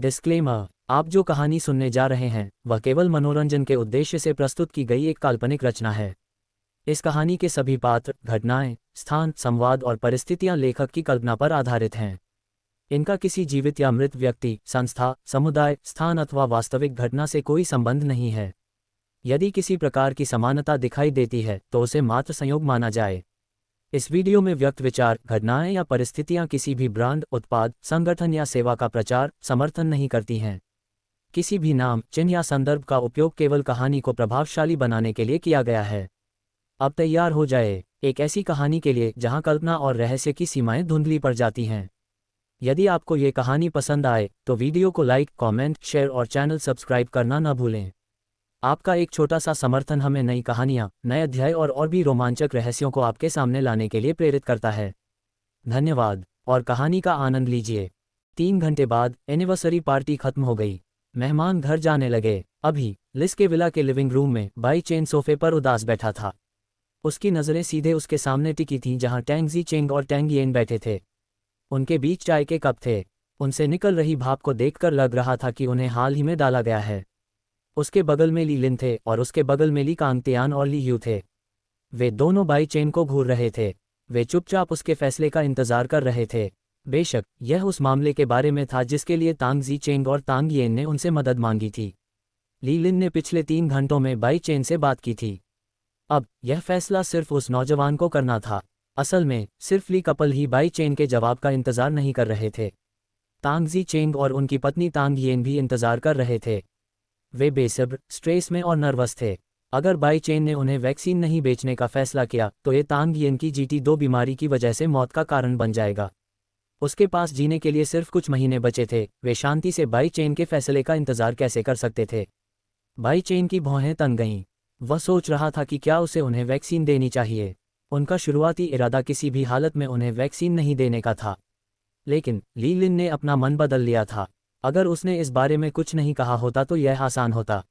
Disclaimer, आप जो कहानी सुनने जा रहे हैं वह केवल मनोरंजन के उद्देश्य से प्रस्तुत की गई एक काल्पनिक रचना है। इस कहानी के सभी पात्र, घटनाएं, स्थान, संवाद और परिस्थितियां लेखक की कल्पना पर आधारित हैं। इनका किसी जीवित या मृत व्यक्ति, संस्था, समुदाय, स्थान अथवा वास्तविक घटना से कोई संबंध नहीं है। यदि किसी प्रकार की समानता दिखाई देती है तो उसे मात्र संयोग माना जाए। इस वीडियो में व्यक्त विचार, घटनाएं या परिस्थितियां किसी भी ब्रांड, उत्पाद, संगठन या सेवा का प्रचार, समर्थन नहीं करती हैं। किसी भी नाम, चिन्ह या संदर्भ का उपयोग केवल कहानी को प्रभावशाली बनाने के लिए किया गया है। अब तैयार हो जाए एक ऐसी कहानी के लिए जहां कल्पना और रहस्य की सीमाएं धुंधली पड़ जाती हैं। यदि आपको ये कहानी पसंद आए तो वीडियो को लाइक, कमेंट, शेयर और चैनल सब्सक्राइब करना न भूलें। आपका एक छोटा सा समर्थन हमें नई कहानियां, नए अध्याय और भी रोमांचक रहस्यों को आपके सामने लाने के लिए प्रेरित करता है। धन्यवाद और कहानी का आनंद लीजिए। 3 घंटे बाद एनिवर्सरी पार्टी खत्म हो गई। मेहमान घर जाने लगे। अभी लिस के विला के लिविंग रूम में बाई चेन सोफे पर उदास बैठा था। उसकी नज़रें सीधे उसके सामने टिकी थीं जहां टैंग जी चेंग और टैंग येन बैठे थे। उनके बीच चाय के कप थे। उनसे निकल रही भाप को देखकर लग रहा था कि उन्हें हाल ही में डाला गया है। उसके बगल में ली लिन थे और उसके बगल में ली कांगतियान और ली यू थे। वे दोनों बाई चेन को घूर रहे थे। वे चुपचाप उसके फैसले का इंतजार कर रहे थे। बेशक यह उस मामले के बारे में था जिसके लिए तांग जी चेंग और तांग येन ने उनसे मदद मांगी थी। ली लिन ने पिछले 3 घंटों में बाई चेन से बात की थी। अब यह फैसला सिर्फ उस नौजवान को करना था। असल में सिर्फ ली कपल ही बाई चेन के जवाब का इंतजार नहीं कर रहे थे। तांग जी चेंग और उनकी पत्नी तांग येन भी इंतजार कर रहे थे। वे बेसब्र, स्ट्रेस में और नर्वस थे। अगर बाई चेन ने उन्हें वैक्सीन नहीं बेचने का फैसला किया तो ये तांग येन की GT2 बीमारी की वजह से मौत का कारण बन जाएगा। उसके पास जीने के लिए सिर्फ कुछ महीने बचे थे। वे शांति से बाई चेन के फैसले का इंतजार कैसे कर सकते थे? बाई चेन की भौहें तन गईं। वह सोच रहा था कि क्या उसे उन्हें वैक्सीन देनी चाहिए। उनका शुरुआती इरादा किसी भी हालत में उन्हें वैक्सीन नहीं देने का था। लेकिन ली लिन ने अपना मन बदल लिया था। अगर उसने इस बारे में कुछ नहीं कहा होता तो यह आसान होता।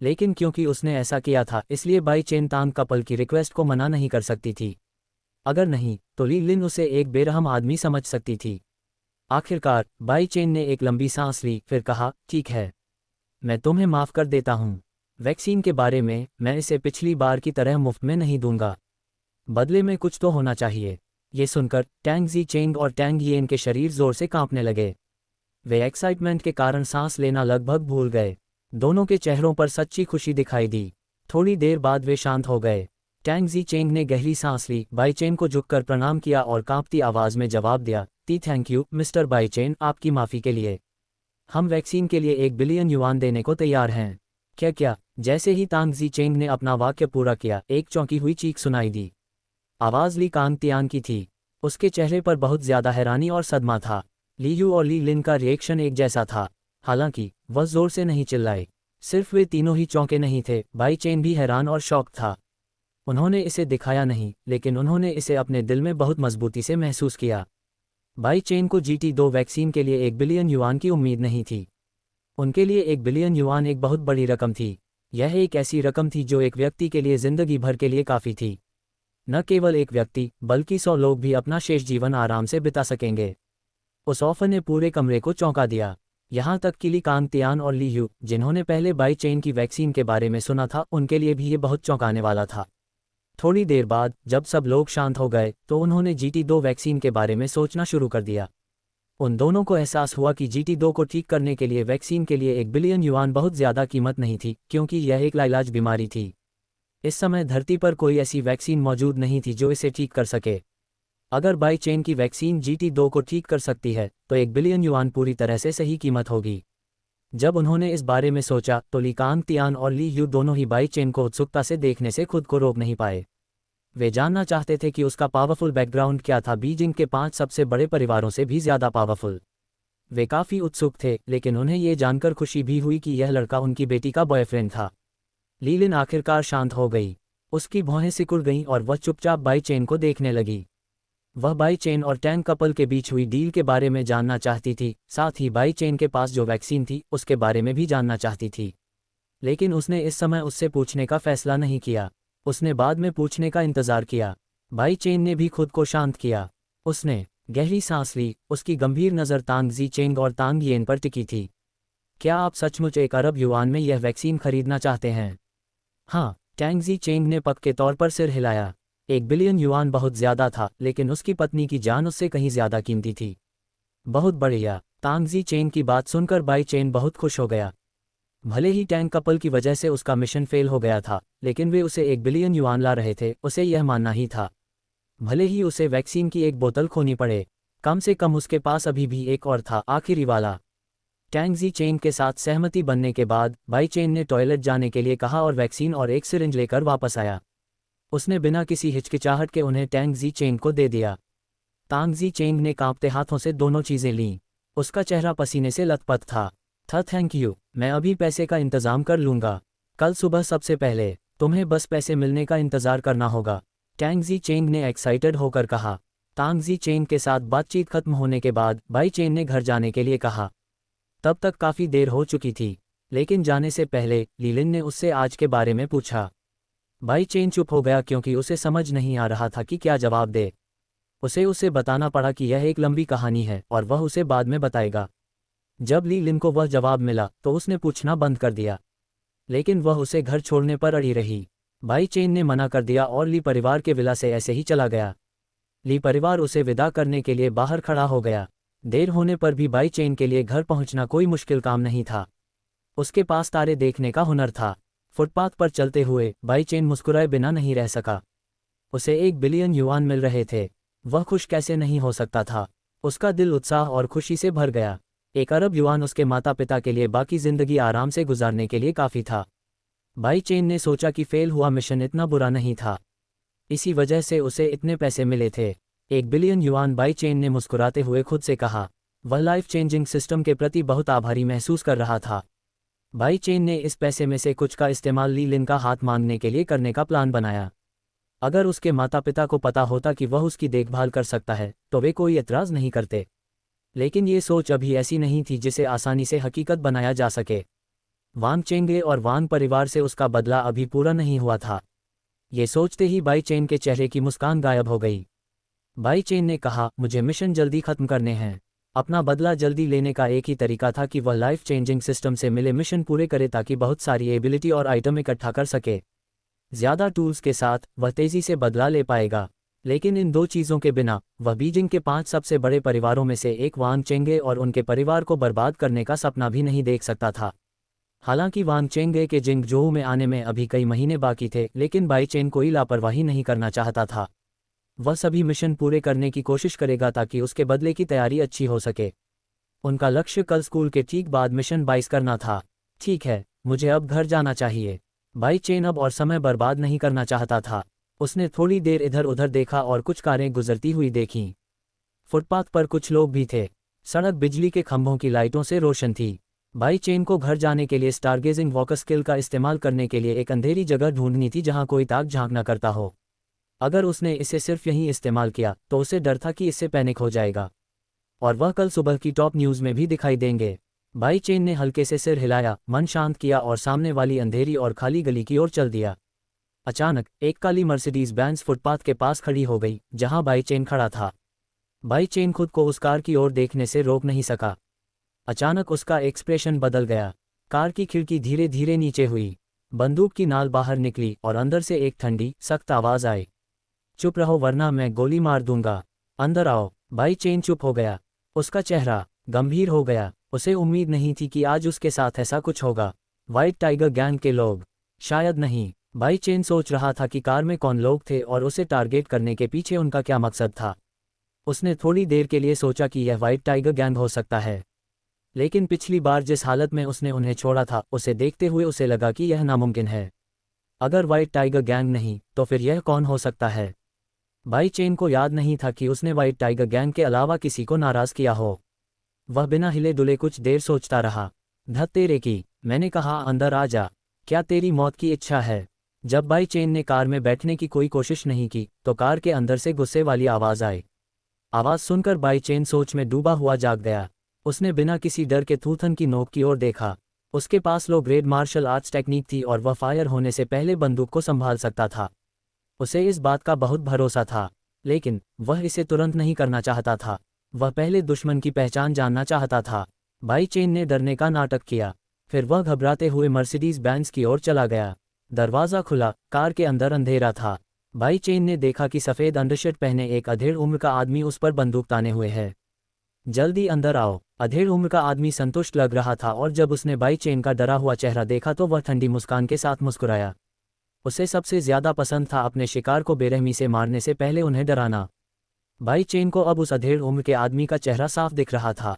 लेकिन क्योंकि उसने ऐसा किया था इसलिए बाई चेन तांग कपल की रिक्वेस्ट को मना नहीं कर सकती थी। अगर नहीं तो ली लिन उसे एक बेरहम आदमी समझ सकती थी। आखिरकार बाई चेन ने एक लंबी सांस ली, फिर कहा, ठीक है, मैं तुम्हें माफ़ कर देता हूँ। वैक्सीन के बारे में मैं इसे पिछली बार की तरह मुफ्त में नहीं दूंगा। बदले में कुछ तो होना चाहिए। ये सुनकर टैंग जी चेंग और टैंग येन के शरीर जोर से कांपने लगे। वे एक्साइटमेंट के कारण सांस लेना लगभग भूल गए। दोनों के चेहरों पर सच्ची खुशी दिखाई दी। थोड़ी देर बाद वे शांत हो गए। टैंग जी चेंग ने गहरी सांस ली, बाई चेन को झुककर प्रणाम किया और कांपती आवाज़ में जवाब दिया, thank you mister by chain, आपकी माफ़ी के लिए। हम वैक्सीन के लिए 1 बिलियन युआन देने को तैयार हैं। क्या? जैसे ही तांग जी चेंग ने अपना वाक्य पूरा किया एक चौंकी हुई चीख सुनाई दी। आवाज़ ली कांगतियान की थी। उसके चेहरे पर बहुत ज़्यादा हैरानी और सदमा था। ली यू और ली लिन का रिएक्शन एक जैसा था। हालांकि वह जोर से नहीं चिल्लाए। सिर्फ वे तीनों ही चौंके नहीं थे, बाई चेन भी हैरान और शॉक था। उन्होंने इसे दिखाया नहीं, लेकिन उन्होंने इसे अपने दिल में बहुत मजबूती से महसूस किया। बाई चेन को GT2 वैक्सीन के लिए 1 बिलियन युआन की उम्मीद नहीं थी। उनके लिए 1 बिलियन युआन एक बहुत बड़ी रकम थी। यह एक ऐसी रकम थी जो एक व्यक्ति के लिए जिंदगी भर के लिए काफ़ी थी। न केवल एक व्यक्ति बल्कि 100 लोग भी अपना शेष जीवन आराम से बिता सकेंगे। उस ऑफर ने पूरे कमरे को चौंका दिया। यहाँ तक कि ली कांगतियान और ली यू, जिन्होंने पहले बाई चेन की वैक्सीन के बारे में सुना था, उनके लिए भी ये बहुत चौंकाने वाला था। थोड़ी देर बाद जब सब लोग शांत हो गए तो उन्होंने GT2 वैक्सीन के बारे में सोचना शुरू कर दिया। उन दोनों को एहसास हुआ कि GT2 को ठीक करने के लिए वैक्सीन के लिए 1 बिलियन युआन बहुत ज़्यादा कीमत नहीं थी, क्योंकि यह एक लाइलाज बीमारी थी। इस समय धरती पर कोई ऐसी वैक्सीन मौजूद नहीं थी जो इसे ठीक कर सके। अगर बाई चेन की वैक्सीन GT2 को ठीक कर सकती है तो 1 बिलियन युआन पूरी तरह से सही कीमत होगी। जब उन्होंने इस बारे में सोचा तो ली कांगतियान और ली यू दोनों ही बाई चेन को उत्सुकता से देखने से खुद को रोक नहीं पाए। वे जानना चाहते थे कि उसका पावरफुल बैकग्राउंड क्या था, बीजिंग के 5 सबसे बड़े परिवारों से भी ज़्यादा पावरफुल। वे काफ़ी उत्सुक थे, लेकिन उन्हें ये जानकर खुशी भी हुई कि यह लड़का उनकी बेटी का बॉयफ्रेंड था। ली लिन आखिरकार शांत हो गई। उसकी भौहें सिकुड़ गईं और वह चुपचाप बाई चेन को देखने लगी। वह बाई चेन और टैंग कपल के बीच हुई डील के बारे में जानना चाहती थी, साथ ही बाई चेन के पास जो वैक्सीन थी उसके बारे में भी जानना चाहती थी। लेकिन उसने इस समय उससे पूछने का फैसला नहीं किया। उसने बाद में पूछने का इंतज़ार किया। बाई चेन ने भी खुद को शांत किया। उसने गहरी सांस ली। उसकी गंभीर नज़र तांग जी चेंग और तांग येन पर टिकी थी। क्या आप सचमुच 1 अरब युआन में यह वैक्सीन खरीदना चाहते हैं? हाँ, टैंग जी चेंग ने पक्के तौर पर सिर हिलाया। 1 बिलियन युआन बहुत ज्यादा था, लेकिन उसकी पत्नी की जान उससे कहीं ज्यादा कीमती थी। बहुत बढ़िया। तांग जी चेन की बात सुनकर बाई चेन बहुत खुश हो गया। भले ही टैंग कपल की वजह से उसका मिशन फेल हो गया था, लेकिन वे उसे 1 बिलियन युआन ला रहे थे, उसे यह मानना ही था। भले ही उसे वैक्सीन की एक बोतल खोनी पड़े, कम से कम उसके पास अभी भी एक और था, आखिरी वाला। टैंग जी चेन के साथ सहमति बनने के बाद बाई चेन ने टॉयलेट जाने के लिए कहा और वैक्सीन और एक सिरिंज लेकर वापस आया। उसने बिना किसी हिचकिचाहट के उन्हें टैंग जी चेन को दे दिया। तांग जी चेंग ने कांपते हाथों से दोनों चीजें लीं। उसका चेहरा पसीने से लथपथ था। थैंक यू, मैं अभी पैसे का इंतजाम कर लूंगा। कल सुबह सबसे पहले तुम्हें बस पैसे मिलने का इंतजार करना होगा, टैंग जी चेंग ने एक्साइटेड होकर कहा। तांग जी चेंग के साथ बातचीत खत्म होने के बाद बाई चेन ने घर जाने के लिए कहा। तब तक काफी देर हो चुकी थी, लेकिन जाने से पहले लीलिन ने उससे आज के बारे में पूछा। बाई चेन चुप हो गया क्योंकि उसे समझ नहीं आ रहा था कि क्या जवाब दे। उसे बताना पड़ा कि यह एक लंबी कहानी है और वह उसे बाद में बताएगा। जब ली लिन को वह जवाब मिला तो उसने पूछना बंद कर दिया, लेकिन वह उसे घर छोड़ने पर अड़ी रही। बाई चेन ने मना कर दिया और ली परिवार के विला से ऐसे ही चला गया। ली परिवार उसे विदा करने के लिए बाहर खड़ा हो गया। देर होने पर भी बाई चेन के लिए घर पहुंचना कोई मुश्किल काम नहीं था। उसके पास तारे देखने का हुनर था। फुटपाथ पर चलते हुए बाई चेन मुस्कुराए बिना नहीं रह सका। उसे 1 बिलियन युआन मिल रहे थे। वह खुश कैसे नहीं हो सकता था। उसका दिल उत्साह और खुशी से भर गया। 1 अरब युआन उसके माता पिता के लिए बाकी जिंदगी आराम से गुजारने के लिए काफ़ी था। बाई चेन ने सोचा कि फेल हुआ मिशन इतना बुरा नहीं था, इसी वजह से उसे इतने पैसे मिले थे। 1 बिलियन युआन, बाई चेन ने मुस्कुराते हुए खुद से कहा। वह लाइफ चेंजिंग सिस्टम के प्रति बहुत आभारी महसूस कर रहा था। बाई चेन ने इस पैसे में से कुछ का इस्तेमाल ली लिन का हाथ मांगने के लिए करने का प्लान बनाया। अगर उसके माता पिता को पता होता कि वह उसकी देखभाल कर सकता है तो वे कोई एतराज़ नहीं करते। लेकिन ये सोच अभी ऐसी नहीं थी जिसे आसानी से हकीकत बनाया जा सके। वांग चेंगे और वांग परिवार से उसका बदला अभी पूरा नहीं हुआ था। ये सोचते ही बाई चेन के चेहरे की मुस्कान गायब हो गई। बाई चेन ने कहा, मुझे मिशन जल्दी खत्म करने हैं। अपना बदला जल्दी लेने का एक ही तरीका था कि वह लाइफ चेंजिंग सिस्टम से मिले मिशन पूरे करे ताकि बहुत सारी एबिलिटी और आइटम इकट्ठा कर सके। ज़्यादा टूल्स के साथ वह तेज़ी से बदला ले पाएगा। लेकिन इन दो चीज़ों के बिना वह बीजिंग के 5 सबसे बड़े परिवारों में से एक वांग चेंगे और उनके परिवार को बर्बाद करने का सपना भी नहीं देख सकता था। हालांकि वांग चेंगे के जिंगजोऊ में आने में अभी कई महीने बाकी थे, लेकिन बाई चेन कोई लापरवाही नहीं करना चाहता था। वह सभी मिशन पूरे करने की कोशिश करेगा ताकि उसके बदले की तैयारी अच्छी हो सके। उनका लक्ष्य कल स्कूल के ठीक बाद मिशन 22 करना था। ठीक है, मुझे अब घर जाना चाहिए। बाई चेन अब और समय बर्बाद नहीं करना चाहता था। उसने थोड़ी देर इधर उधर देखा और कुछ कारें गुजरती हुई देखीं। फुटपाथ पर कुछ लोग भी थे। सड़क बिजली के खंभों की लाइटों से रोशन थी। बाई चेन को घर जाने के लिए स्टारगेजिंग वॉकर स्किल का इस्तेमाल करने के लिए एक अंधेरी जगह ढूंढनी थी जहां कोई ताक झांक न करता हो। अगर उसने इसे सिर्फ यहीं इस्तेमाल किया तो उसे डर था कि इससे पैनिक हो जाएगा और वह कल सुबह की टॉप न्यूज़ में भी दिखाई देंगे। बाई चेन ने हल्के से सिर हिलाया, मन शांत किया और सामने वाली अंधेरी और खाली गली की ओर चल दिया। अचानक एक काली मर्सिडीज बेंज फुटपाथ के पास खड़ी हो गई जहां बाई चेन खड़ा था। बाई चेन खुद को उस कार की ओर देखने से रोक नहीं सका। अचानक उसका एक्सप्रेशन बदल गया। कार की खिड़की धीरे धीरे नीचे हुई, बंदूक की नाल बाहर निकली और अंदर से एक ठंडी सख्त आवाज़ आई, चुप रहो वरना मैं गोली मार दूंगा, अंदर आओ। बाई चेन चुप हो गया। उसका चेहरा गंभीर हो गया। उसे उम्मीद नहीं थी कि आज उसके साथ ऐसा कुछ होगा। व्हाइट टाइगर गैंग के लोग? शायद नहीं। बाई चेन सोच रहा था कि कार में कौन लोग थे और उसे टारगेट करने के पीछे उनका क्या मकसद था। उसने थोड़ी देर के लिए सोचा कि यह व्हाइट टाइगर गैंग हो सकता है, लेकिन पिछली बार जिस हालत में उसने उन्हें छोड़ा था उसे देखते हुए उसे लगा कि यह नामुमकिन है। अगर व्हाइट टाइगर गैंग नहीं तो फिर यह कौन हो सकता है? बाई चेन को याद नहीं था कि उसने व्हाइट टाइगर गैंग के अलावा किसी को नाराज़ किया हो। वह बिना हिले डुले कुछ देर सोचता रहा। धत तेरे की, मैंने कहा अंदर आ जा। क्या तेरी मौत की इच्छा है? जब बाई चेन ने कार में बैठने की कोई कोशिश नहीं की तो कार के अंदर से गुस्से वाली आवाज़ आई। आवाज़ सुनकर बाई चेन सोच में डूबा हुआ जाग गया। उसने बिना किसी डर के थूथन की नोक की ओर देखा। उसके पास low grade martial arts technique थी और वह फायर होने से पहले बंदूक को संभाल सकता था। उसे इस बात का बहुत भरोसा था, लेकिन वह इसे तुरंत नहीं करना चाहता था। वह पहले दुश्मन की पहचान जानना चाहता था। बाई चेन ने डरने का नाटक किया। फिर वह घबराते हुए मर्सिडीज बेंज की ओर चला गया। दरवाज़ा खुला, कार के अंदर अंधेरा था। बाई चेन ने देखा कि सफ़ेद अंडरशर्ट पहने एक अधेड़ उम्र का आदमी उस पर बंदूक ताने हुए है। जल्दी अंदर आओ। अधेड़ उम्र का आदमी संतुष्ट लग रहा था और जब उसने बाई चेन का डरा हुआ चेहरा देखा तो वह ठंडी मुस्कान के साथ मुस्कुराया। उसे सबसे ज़्यादा पसंद था अपने शिकार को बेरहमी से मारने से पहले उन्हें डराना। बाई चेन को अब उस अधेड़ उम्र के आदमी का चेहरा साफ दिख रहा था,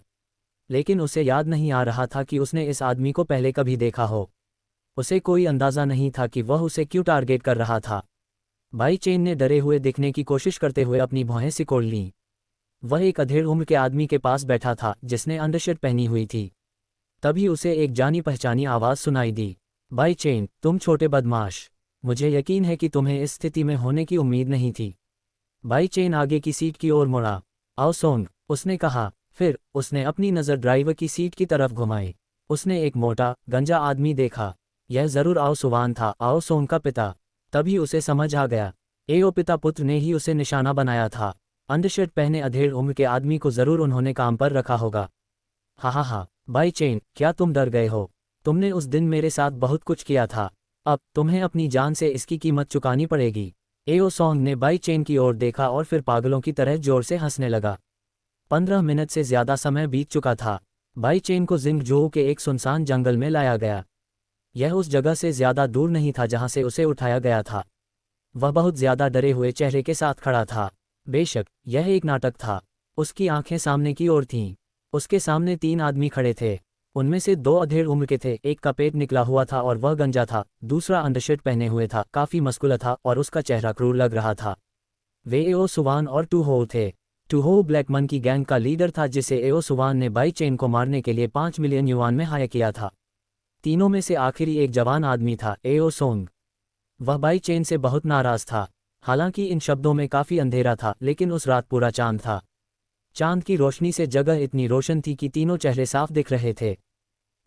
लेकिन उसे याद नहीं आ रहा था कि उसने इस आदमी को पहले कभी देखा हो। उसे कोई अंदाज़ा नहीं था कि वह उसे क्यों टारगेट कर रहा था। बाई चेन ने डरे हुए दिखने की कोशिश करते हुए अपनी भौहें सिकोड़ लीं। वह एक अधेड़ उम्र के आदमी के पास बैठा था जिसने अंडरशर्ट पहनी हुई थी। तभी उसे एक जानी पहचानी आवाज़ सुनाई दी। बाई चेन, तुम छोटे बदमाश, मुझे यकीन है कि तुम्हें इस स्थिति में होने की उम्मीद नहीं थी। बाई चेन आगे की सीट की ओर मुड़ा। आओ सोंग, उसने कहा। फिर उसने अपनी नज़र ड्राइवर की सीट की तरफ घुमाई। उसने एक मोटा, गंजा आदमी देखा। यह ज़रूर आओ सुवान था, आओ सोंग का पिता। तभी उसे समझ आ गया, एओ पिता पुत्र ने ही उसे निशाना बनाया था। अंडरशर्ट पहने अधेड़ उम्र के आदमी को ज़रूर उन्होंने काम पर रखा होगा। हा, बाई चेन, क्या तुम डर गए हो? तुमने उस दिन मेरे साथ बहुत कुछ किया था, अब तुम्हें अपनी जान से इसकी कीमत चुकानी पड़ेगी। एओ सोंग ने बाई चेन की ओर देखा और फिर पागलों की तरह जोर से हंसने लगा। 15 मिनट से ज़्यादा समय बीत चुका था। बाई चेन को जिंगजोऊ के एक सुनसान जंगल में लाया गया। यह उस जगह से ज़्यादा दूर नहीं था जहां से उसे उठाया गया था। वह बहुत ज़्यादा डरे हुए चेहरे के साथ खड़ा था। बेशक यह एक नाटक था। उसकी आंखें सामने की ओर थीं। उसके सामने 3 आदमी खड़े थे। उनमें से 2 अधेड़ उम्र के थे। एक का पेट निकला हुआ था और वह गंजा था। दूसरा अंडरशर्ट पहने हुए था, काफ़ी मस्कुलर था और उसका चेहरा क्रूर लग रहा था। वे एओ सुवान और टू हो थे। टू हो ब्लैक मन की गैंग का लीडर था जिसे एओ सुवान ने बाई चेन को मारने के लिए 5 मिलियन युआन में हायर किया था। तीनों में से आखिरी एक जवान आदमी था, एओ सोंग। वह बाई चेन से बहुत नाराज था। हालांकि इन शब्दों में काफ़ी अंधेरा था, लेकिन उस रात पूरा चांद था। चांद की रोशनी से जगह इतनी रोशन थी कि तीनों चेहरे साफ दिख रहे थे।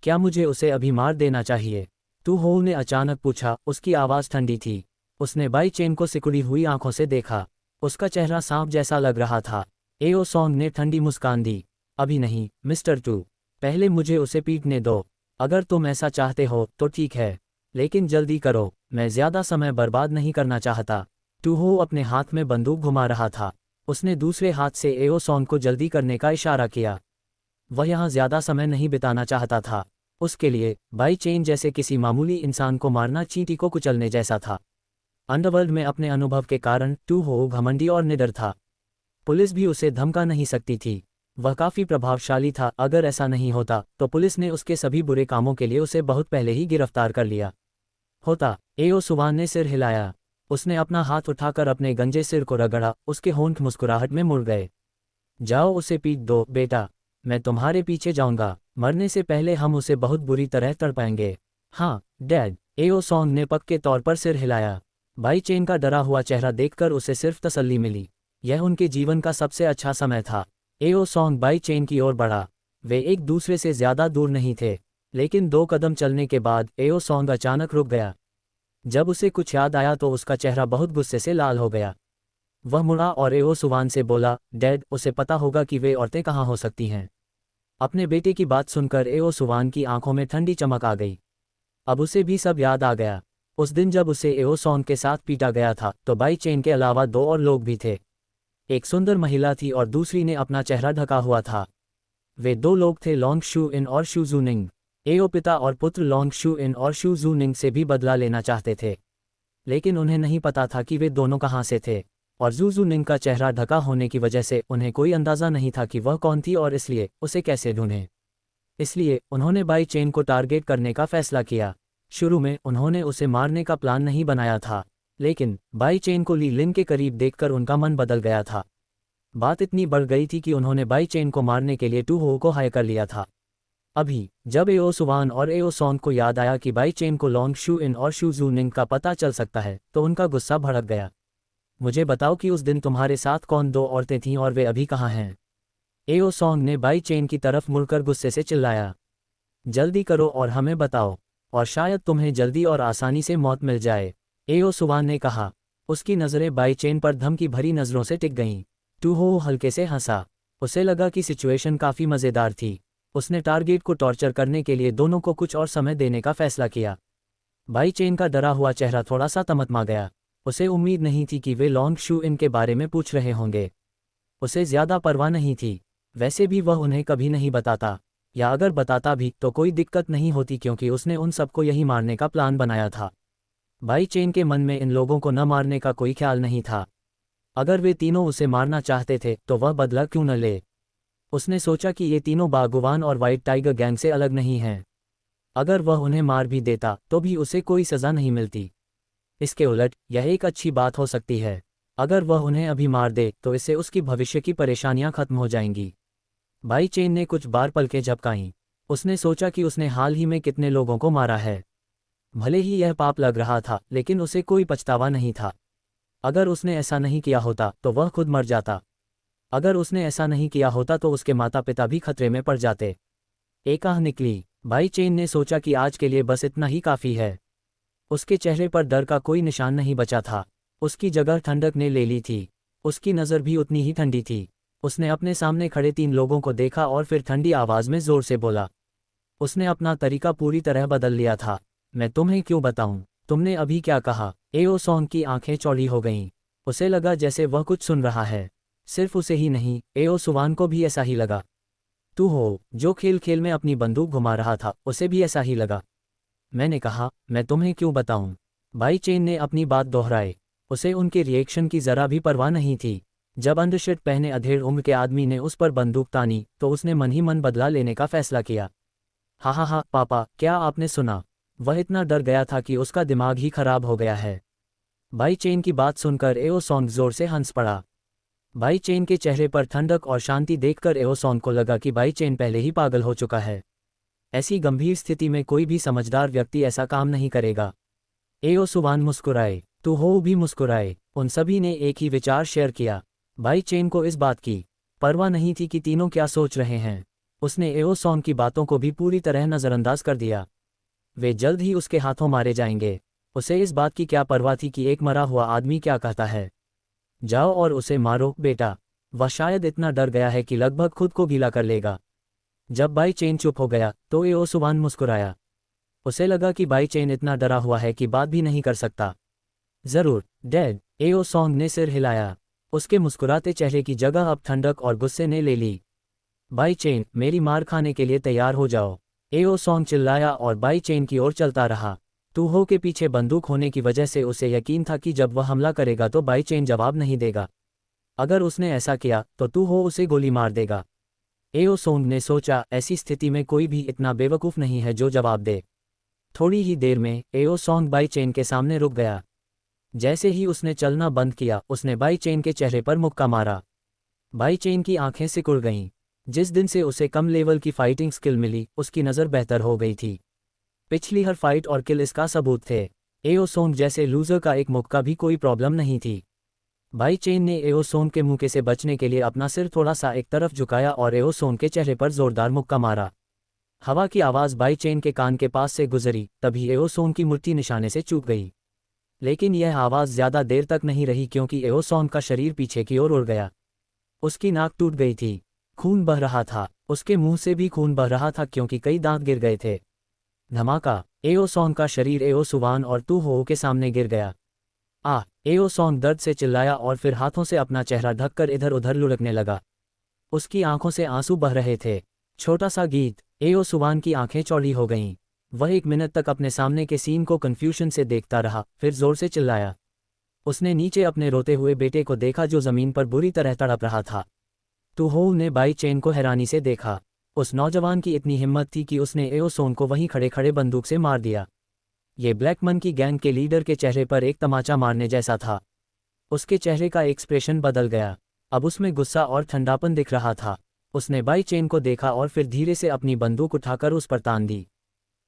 क्या मुझे उसे अभी मार देना चाहिए? टू हो ने अचानक पूछा। उसकी आवाज़ ठंडी थी। उसने बाई चेन को सिकुड़ी हुई आंखों से देखा। उसका चेहरा सांप जैसा लग रहा था। एओ सोंग ने ठंडी मुस्कान दी। अभी नहीं मिस्टर टू, पहले मुझे उसे पीटने दो। अगर तुम ऐसा चाहते हो तो ठीक है, लेकिन जल्दी करो, मैं ज़्यादा समय बर्बाद नहीं करना चाहता। टू हो अपने हाथ में बंदूक घुमा रहा था। उसने दूसरे हाथ से एओ सोंग को जल्दी करने का इशारा किया। वह यहाँ ज़्यादा समय नहीं बिताना चाहता था। उसके लिए बाई चेन जैसे किसी मामूली इंसान को मारना चींटी को कुचलने जैसा था। अंडरवर्ल्ड में अपने अनुभव के कारण टू हो घमंडी और निडर था। पुलिस भी उसे धमका नहीं सकती थी। वह काफ़ी प्रभावशाली था। अगर ऐसा नहीं होता तो पुलिस ने उसके सभी बुरे कामों के लिए उसे बहुत पहले ही गिरफ्तार कर लिया होता। एओ सुवान ने सिर हिलाया। उसने अपना हाथ उठाकर अपने गंजे सिर को रगड़ा। उसके होंठ मुस्कुराहट में मुड़ गए। जाओ उसे पीट दो बेटा, मैं तुम्हारे पीछे जाऊंगा। मरने से पहले हम उसे बहुत बुरी तरह तड़पाएंगे। हाँ डैड, एओ सोंग ने पक्के तौर पर सिर हिलाया। बाई चेन का डरा हुआ चेहरा देखकर उसे सिर्फ तसल्ली मिली। यह उनके जीवन का सबसे अच्छा समय था। एओ सोंग बाई चेन की ओर बढ़ा। वे एक दूसरे से ज़्यादा दूर नहीं थे, लेकिन 2 कदम चलने के बाद एओ सोंग अचानक रुक गया। जब उसे कुछ याद आया तो उसका चेहरा बहुत गुस्से से लाल हो गया। वह मुड़ा और एओ सुवान से बोला, डैड, उसे पता होगा कि वे औरतें कहाँ हो सकती हैं। अपने बेटे की बात सुनकर एओ सुवान की आंखों में ठंडी चमक आ गई। अब उसे भी सब याद आ गया। उस दिन जब उसे एओ सोंग के साथ पीटा गया था तो बाई चेन के अलावा 2 और लोग भी थे। एक सुंदर महिला थी और दूसरी ने अपना चेहरा ढका हुआ था। वे 2 लोग थे, लोंग शू इन और शू जूनिंग। एओ पिता और पुत्र लोंग शू इन और शू जूनिंग से भी बदला लेना चाहते थे, लेकिन उन्हें नहीं पता था कि वे दोनों कहाँ से थे, और जू जूनिंग का चेहरा ढका होने की वजह से उन्हें कोई अंदाज़ा नहीं था कि वह कौन थी और इसलिए उसे कैसे ढूंढें। इसलिए उन्होंने बाई चेन को टारगेट करने का फैसला किया। शुरू में उन्होंने उसे मारने का प्लान नहीं बनाया था, लेकिन बाई चेन को ली लिन के करीब देखकर उनका मन बदल गया था। बात इतनी बढ़ गई थी कि उन्होंने बाई चेन को मारने के लिए टू हो को हायर कर लिया था। अभी जब एओ सुवान और एओ सोंग को याद आया कि बाई चेन को लोंग शू इन और शू जूनिंग का पता चल सकता है तो उनका गुस्सा भड़क गया। मुझे बताओ कि उस दिन तुम्हारे साथ कौन 2 औरतें थीं और वे अभी कहाँ हैं? एओ सोंग ने बाई चेन की तरफ मुड़कर गुस्से से चिल्लाया। जल्दी करो और हमें बताओ, और शायद तुम्हें जल्दी और आसानी से मौत मिल जाए, एओ सुवान ने कहा। उसकी नज़रें बाई चेन पर धमकी भरी नज़रों से टिक गईं। टू हो हल्के से हंसा। उसे लगा कि सिचुएशन काफ़ी मज़ेदार थी। उसने टारगेट को टॉर्चर करने के लिए दोनों को कुछ और समय देने का फैसला किया। बाई चेन का डरा हुआ चेहरा थोड़ा सा तमतमा गया। उसे उम्मीद नहीं थी कि वे लॉन्ग शू इनके बारे में पूछ रहे होंगे। उसे ज्यादा परवाह नहीं थी। वैसे भी वह उन्हें कभी नहीं बताता, या अगर बताता भी तो कोई दिक्कत नहीं होती क्योंकि उसने उन सबको यही मारने का प्लान बनाया था। बाई चेन के मन में इन लोगों को न मारने का कोई ख्याल नहीं था। अगर वे तीनों उसे मारना चाहते थे तो वह बदला क्यों न ले। उसने सोचा कि ये तीनों बागुवान और वाइट टाइगर गैंग से अलग नहीं हैं। अगर वह उन्हें मार भी देता तो भी उसे कोई सज़ा नहीं मिलती। इसके उलट यह एक अच्छी बात हो सकती है। अगर वह उन्हें अभी मार दे तो इससे उसकी भविष्य की परेशानियां खत्म हो जाएंगी। बाई चेन ने कुछ बार पलकें झपकाईं। उसने सोचा कि उसने हाल ही में कितने लोगों को मारा है। भले ही यह पाप लग रहा था लेकिन उसे कोई पछतावा नहीं था। अगर उसने ऐसा नहीं किया होता तो वह खुद मर जाता। अगर उसने ऐसा नहीं किया होता तो उसके माता पिता भी खतरे में पड़ जाते। एक आह निकली। बाई चेन ने सोचा कि आज के लिए बस इतना ही काफ़ी है। उसके चेहरे पर डर का कोई निशान नहीं बचा था। उसकी जगह ठंडक ने ले ली थी। उसकी नज़र भी उतनी ही ठंडी थी। उसने अपने सामने खड़े 3 लोगों को देखा और फिर ठंडी आवाज़ में ज़ोर से बोला। उसने अपना तरीका पूरी तरह बदल लिया था। मैं तुम्हें क्यों बताऊं? तुमने अभी क्या कहा? एओ सॉन्ग की आंखें चौड़ी हो गईं। उसे लगा जैसे वह कुछ सुन रहा है। सिर्फ उसे ही नहीं, एओ सुवान को भी ऐसा ही लगा। तू हो, जो खेल खेल में अपनी बंदूक घुमा रहा था, उसे भी ऐसा ही लगा। मैंने कहा, मैं तुम्हें क्यों बताऊं? बाई चेन ने अपनी बात दोहराई। उसे उनके रिएक्शन की जरा भी परवाह नहीं थी। जब अंडरशर्ट पहने अधेड़ उम्र के आदमी ने उस पर बंदूक तानी तो उसने मन ही मन बदला लेने का फैसला किया। हा पापा, क्या आपने सुना? वह इतना डर गया था कि उसका दिमाग ही खराब हो गया है। बाई चेन की बात सुनकर एओ सॉन्ग जोर से हंस पड़ा। बाई चेन के चेहरे पर ठंडक और शांति देखकर एओ सॉन्ग को लगा कि बाई चेन पहले ही पागल हो चुका है। ऐसी गंभीर स्थिति में कोई भी समझदार व्यक्ति ऐसा काम नहीं करेगा। एओ सुवान मुस्कुराए, तू हो भी मुस्कुराए। उन सभी ने एक ही विचार शेयर किया। बाई चेन को इस बात की परवाह नहीं थी कि तीनों क्या सोच रहे हैं। उसने एओ सॉन्ग की बातों को भी पूरी तरह नज़रअंदाज कर दिया। वे जल्द ही उसके हाथों मारे जाएंगे। उसे इस बात की क्या परवाह थी कि एक मरा हुआ आदमी क्या कहता है। जाओ और उसे मारो बेटा। वह शायद इतना डर गया है कि लगभग खुद को गीला कर लेगा। जब बाई चेन चुप हो गया तो एओ सुवान मुस्कुराया। उसे लगा कि बाई चेन इतना डरा हुआ है कि बात भी नहीं कर सकता। जरूर डैड, एओ सॉन्ग ने सिर हिलाया। उसके मुस्कुराते चेहरे की जगह अब ठंडक और गुस्से ने ले ली। बाई चेन, मेरी मार खाने के लिए तैयार हो जाओ। एओ सॉन्ग चिल्लाया और बाई चेन की ओर चलता रहा। तू हो के पीछे बंदूक होने की वजह से उसे यकीन था कि जब वह हमला करेगा तो बाई चेन जवाब नहीं देगा। अगर उसने ऐसा किया तो तू हो उसे गोली मार देगा। एओ सॉन्ग ने सोचा, ऐसी स्थिति में कोई भी इतना बेवकूफ़ नहीं है जो जवाब दे। थोड़ी ही देर में एओ सॉन्ग बाई चेन के सामने रुक गया। जैसे ही उसने चलना बंद किया उसने बाई चेन के चेहरे पर मुक्का मारा। बाई चेन की आंखें सिकुड़ गईं। जिस दिन से उसे कम लेवल की फाइटिंग स्किल मिली उसकी नज़र बेहतर हो गई थी। पिछली हर फाइट और किल इसका सबूत थे। एओ सॉन्ग जैसे लूजर का एक मुक्का भी कोई प्रॉब्लम नहीं थी। बाई चेन ने एओ सॉन्ग के मुक्के से बचने के लिए अपना सिर थोड़ा सा एक तरफ झुकाया और एओ सॉन्ग के चेहरे पर जोरदार मुक्का मारा। हवा की आवाज़ बाई चेन के कान के पास से गुजरी, तभी एओ सॉन्ग की मुट्ठी निशाने से चूक गई। लेकिन यह आवाज़ ज़्यादा देर तक नहीं रही क्योंकि एओ सॉन्ग का शरीर पीछे की ओर उड़ गया। उसकी नाक टूट गई थी। खून बह रहा था। उसके मुंह से भी खून बह रहा था क्योंकि कई दांत गिर गए थे। धमाका! एओ सॉन्ग का शरीर एओ सुवान और तू हो के सामने गिर गया। एओ सॉन्ग दर्द से चिल्लाया और फिर हाथों से अपना चेहरा ढककर इधर उधर लुढ़कने लगा। उसकी आंखों से आंसू बह रहे थे। छोटा सा गीत। एओ सुवान की आंखें चौड़ी हो गईं। वह 1 मिनट तक अपने सामने के सीन को कन्फ्यूजन से देखता रहा, फिर जोर से चिल्लाया। उसने नीचे अपने रोते हुए बेटे को देखा जो जमीन पर बुरी तरह तड़प रहा था। तू हो ने बाई चेन को हैरानी से देखा। उस नौजवान की इतनी हिम्मत थी कि उसने एओ सॉन्ग को वहीं खड़े खड़े बंदूक से मार दिया। ये ब्लैक मन की गैंग के लीडर के चेहरे पर एक तमाचा मारने जैसा था। उसके चेहरे का एक्सप्रेशन बदल गया। अब उसमें गुस्सा और ठंडापन दिख रहा था। उसने बाई चेन को देखा और फिर धीरे से अपनी बंदूक उठाकर उस पर तान दी।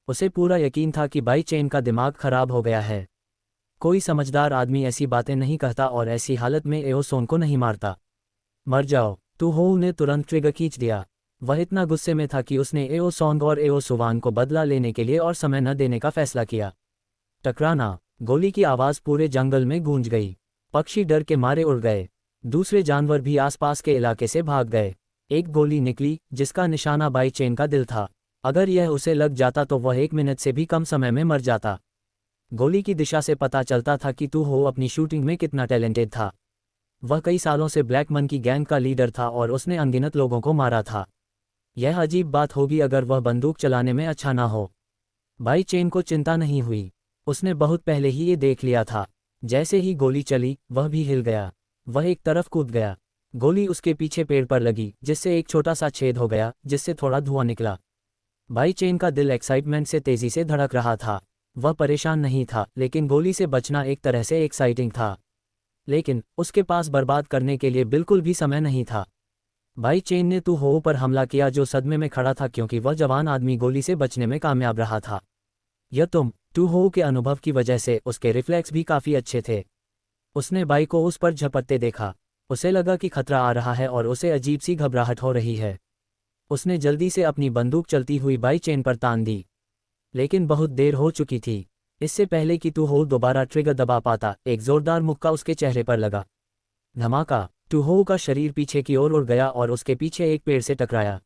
उसे पूरा यकीन था कि बाई चेन का दिमाग खराब हो गया है। कोई समझदार आदमी ऐसी बातें नहीं कहता और ऐसी हालत में एओ सॉन्ग को नहीं मारता। मर जाओ। तू हो ने तुरंत ट्रिगर खींच दिया। वह इतना गुस्से में था कि उसने एओ सॉन्ग और एओ सुवान को बदला लेने के लिए और समय न देने का फैसला किया। टकराना! गोली की आवाज़ पूरे जंगल में गूंज गई। पक्षी डर के मारे उड़ गए। दूसरे जानवर भी आसपास के इलाके से भाग गए। एक गोली निकली जिसका निशाना बाई चेन का दिल था। अगर यह उसे लग जाता तो वह 1 मिनट से भी कम समय में मर जाता। गोली की दिशा से पता चलता था कि तू हो अपनी शूटिंग में कितना टैलेंटेड था। वह कई सालों से ब्लैक मन की गैंग का लीडर था और उसने अनगिनत लोगों को मारा था। यह अजीब बात होगी अगर वह बंदूक चलाने में अच्छा ना हो। बाई चेन को चिंता नहीं हुई, उसने बहुत पहले ही ये देख लिया था। जैसे ही गोली चली वह भी हिल गया। वह एक तरफ कूद गया। गोली उसके पीछे पेड़ पर लगी जिससे एक छोटा सा छेद हो गया जिससे थोड़ा धुआं निकला। बाई चेन का दिल एक्साइटमेंट से तेजी से धड़क रहा था। वह परेशान नहीं था, लेकिन गोली से बचना एक तरह से एक्साइटिंग था। लेकिन उसके पास बर्बाद करने के लिए बिल्कुल भी समय नहीं था। बाई चेन ने तू हो पर हमला किया जो सदमे में खड़ा था क्योंकि वह जवान आदमी गोली से बचने में कामयाब रहा था। यह तू हो के अनुभव की वजह से उसके रिफ्लेक्स भी काफ़ी अच्छे थे। उसने बाई को उस पर झपटते देखा। उसे लगा कि खतरा आ रहा है और उसे अजीब सी घबराहट हो रही है। उसने जल्दी से अपनी बंदूक चलती हुई बाई चेन पर तान दी, लेकिन बहुत देर हो चुकी थी। इससे पहले कि तू हो दोबारा ट्रिगर दबा पाता, एक जोरदार मुक्का उसके चेहरे पर लगा। धमाका! टू हो का शरीर पीछे की ओर उड़ गया और उसके पीछे एक पेड़ से टकराया।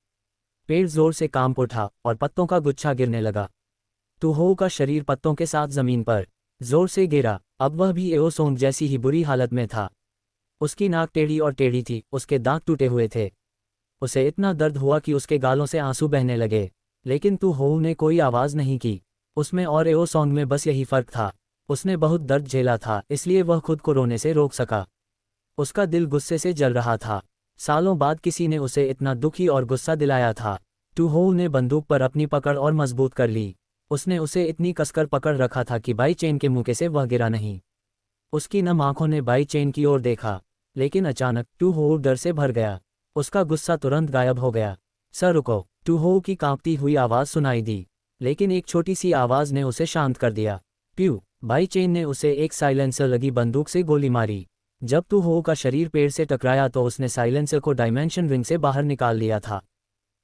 पेड़ जोर से कांप उठा और पत्तों का गुच्छा गिरने लगा। टू हो का शरीर पत्तों के साथ जमीन पर जोर से गिरा। अब वह भी एओ सोंग जैसी ही बुरी हालत में था। उसकी नाक टेढ़ी और टेढ़ी थी, उसके दांत टूटे हुए थे। उसे इतना दर्द हुआ कि उसके गालों से आंसू बहने लगे, लेकिन तू हो ने कोई आवाज़ नहीं की। उसमें और एओ सोंग में बस यही फर्क था, उसने बहुत दर्द झेला था इसलिए वह खुद को रोने से रोक सका। उसका दिल गुस्से से जल रहा था। सालों बाद किसी ने उसे इतना दुखी और गुस्सा दिलाया था। टू हो ने बंदूक पर अपनी पकड़ और मजबूत कर ली। उसने उसे इतनी कसकर पकड़ रखा था कि बाई चेन के मुके से वह गिरा नहीं। उसकी नम आंखों ने बाई चेन की ओर देखा, लेकिन अचानक टू हो डर से भर गया। उसका गुस्सा तुरंत गायब हो गया। सर रुको! टू हो की कांपती हुई आवाज़ सुनाई दी, लेकिन एक छोटी सी आवाज़ ने उसे शांत कर दिया। प्यू! बाई चेन ने उसे एक साइलेंसर लगी बंदूक से गोली मारी। जब टू हो का शरीर पेड़ से टकराया तो उसने साइलेंसर को डायमेंशन रिंग से बाहर निकाल लिया था।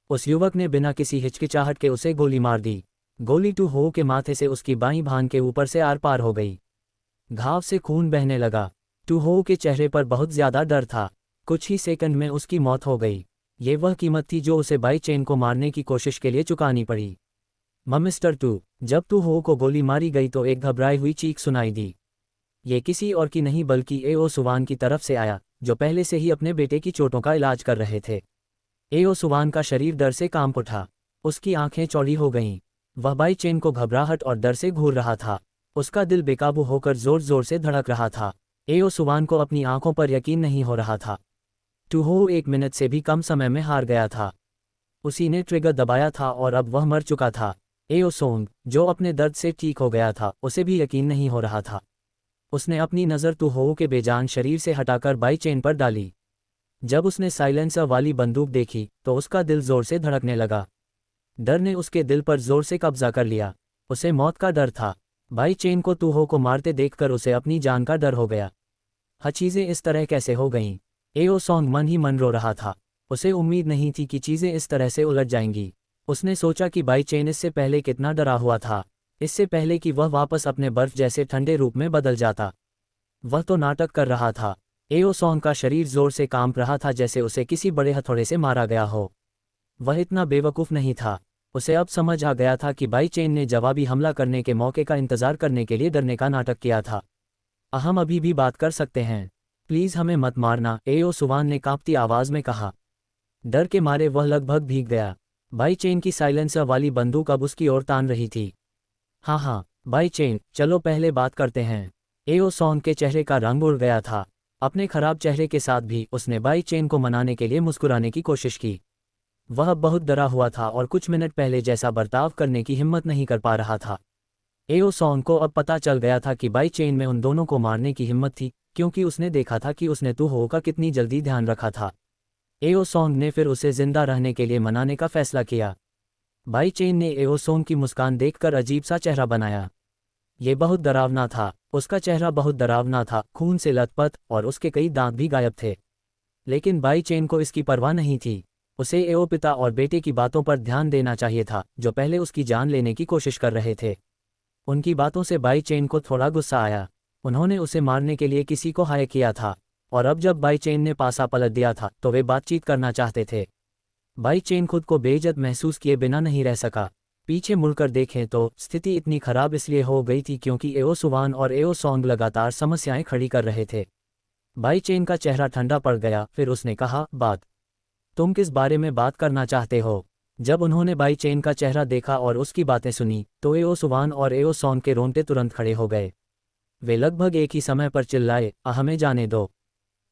उस युवक ने बिना किसी हिचकिचाहट के उसे गोली मार दी। गोली टू हो के माथे से उसकी बाईं भान के ऊपर से आर पार हो गई। घाव से खून बहने लगा। टू हो के चेहरे पर बहुत ज्यादा डर था। कुछ ही सेकंड में उसकी मौत हो गई। ये वह कीमत थी जो उसे बाई चेन को मारने की कोशिश के लिए चुकानी पड़ी। Mister to! जब टू हो को गोली मारी गई तो एक घबराई हुई चीख सुनाई दी। ये किसी और की नहीं बल्कि एओ सुवान की तरफ से आया, जो पहले से ही अपने बेटे की चोटों का इलाज कर रहे थे। एओ सुवान का शरीर डर से कांप उठा। उसकी आंखें चौड़ी हो गईं। वह बाई चेन को घबराहट और डर से घूर रहा था। उसका दिल बेकाबू होकर जोर जोर से धड़क रहा था। एओ सुवान को अपनी आंखों पर यकीन नहीं हो रहा था। टू हो 1 मिनट से भी कम समय में हार गया था। उसी ने ट्रिगर दबाया था और अब वह मर चुका था। एओ सोंग, जो अपने दर्द से ठीक हो गया था, उसे भी यकीन नहीं हो रहा था। उसने अपनी नज़र टू हो के बेजान शरीर से हटाकर बाई चेन पर डाली। जब उसने साइलेंसर वाली बंदूक देखी तो उसका दिल जोर से धड़कने लगा। डर ने उसके दिल पर जोर से कब्जा कर लिया। उसे मौत का डर था। बाई चेन को टू हो को मारते देखकर उसे अपनी जान का डर हो गया। चीज़ें इस तरह कैसे हो गईं? एओ सोंग मन ही मन रो रहा था। उसे उम्मीद नहीं थी कि चीज़ें इस तरह से उलझ जाएंगी। उसने सोचा कि बाई चेन इससे पहले कितना डरा हुआ था, इससे पहले कि वह वापस अपने बर्फ जैसे ठंडे रूप में बदल जाता। वह तो नाटक कर रहा था। एओ सोंग का शरीर जोर से कांप रहा था जैसे उसे किसी बड़े हथौड़े से मारा गया हो। वह इतना बेवकूफ़ नहीं था। उसे अब समझ आ गया था कि बाई चेन ने जवाबी हमला करने के मौके का इंतज़ार करने के लिए डरने का नाटक किया था। हम अभी भी बात कर सकते हैं, प्लीज़ हमें मत मारना, एओ सुवान ने कांपती आवाज़ में कहा। डर के मारे वह लगभग भीग गया। बाई चेन की साइलेंसर वाली बंदूक अब उसकी ओर तान रही थी। हाँ, बाई चेन, चलो पहले बात करते हैं। एओ सोंग के चेहरे का रंग उड़ गया था। अपने खराब चेहरे के साथ भी उसने बाई चेन को मनाने के लिए मुस्कुराने की कोशिश की। वह बहुत डरा हुआ था और कुछ मिनट पहले जैसा बर्ताव करने की हिम्मत नहीं कर पा रहा था। एओ सोंग को अब पता चल गया था कि बाई चेन में उन दोनों को मारने की हिम्मत थी, क्योंकि उसने देखा था कि उसने टू हो का कितनी जल्दी ध्यान रखा था। एओ सोंग ने फिर उसे जिंदा रहने के लिए मनाने का फैसला किया। बाई चेन ने एओ सोंग की मुस्कान देखकर अजीब सा चेहरा बनाया। ये बहुत डरावना था। उसका चेहरा बहुत डरावना था, खून से लथपथ, और उसके कई दांत भी गायब थे। लेकिन बाई चेन को इसकी परवाह नहीं थी। उसे एओ पिता और बेटे की बातों पर ध्यान देना चाहिए था, जो पहले उसकी जान लेने की कोशिश कर रहे थे। उनकी बातों से बाई चेन को थोड़ा गुस्सा आया। उन्होंने उसे मारने के लिए किसी को हायर किया था, और अब जब बाई चेन ने पासा पलट दिया था तो वे बातचीत करना चाहते थे। बाई चेन खुद को बेइज्जत महसूस किए बिना नहीं रह सका। पीछे मुड़कर देखें तो स्थिति इतनी खराब इसलिए हो गई थी क्योंकि एओ सुवान और एओ सॉन्ग लगातार समस्याएं खड़ी कर रहे थे। बाई चेन का चेहरा ठंडा पड़ गया, फिर उसने कहा, बात? तुम किस बारे में बात करना चाहते हो? जब उन्होंने बाई चेन का चेहरा देखा और उसकी बातें सुनी तो एओ सुवान और एओ सॉन्ग के रोंगटे तुरंत खड़े हो गए। वे लगभग एक ही समय पर चिल्लाए, हमें जाने दो।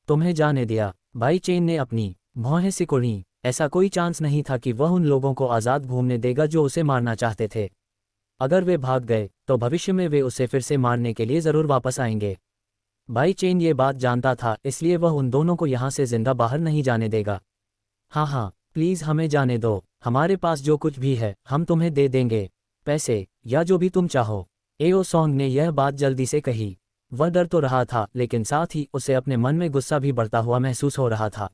तुम्हें जाने दिया? बाई चेन ने अपनी भौहें सिकुड़ी। ऐसा कोई चांस नहीं था कि वह उन लोगों को आज़ाद घूमने देगा जो उसे मारना चाहते थे। अगर वे भाग गए तो भविष्य में वे उसे फिर से मारने के लिए ज़रूर वापस आएंगे। बाई चेन ये बात जानता था, इसलिए वह उन दोनों को यहाँ से जिंदा बाहर नहीं जाने देगा। हाँ हाँ, प्लीज़ हमें जाने दो। हमारे पास जो कुछ भी है हम तुम्हें दे देंगे, पैसे या जो भी तुम चाहो। एओ सॉन्ग ने यह बात जल्दी से कही। वह डर तो रहा था, लेकिन साथ ही उसे अपने मन में गुस्सा भी बढ़ता हुआ महसूस हो रहा था।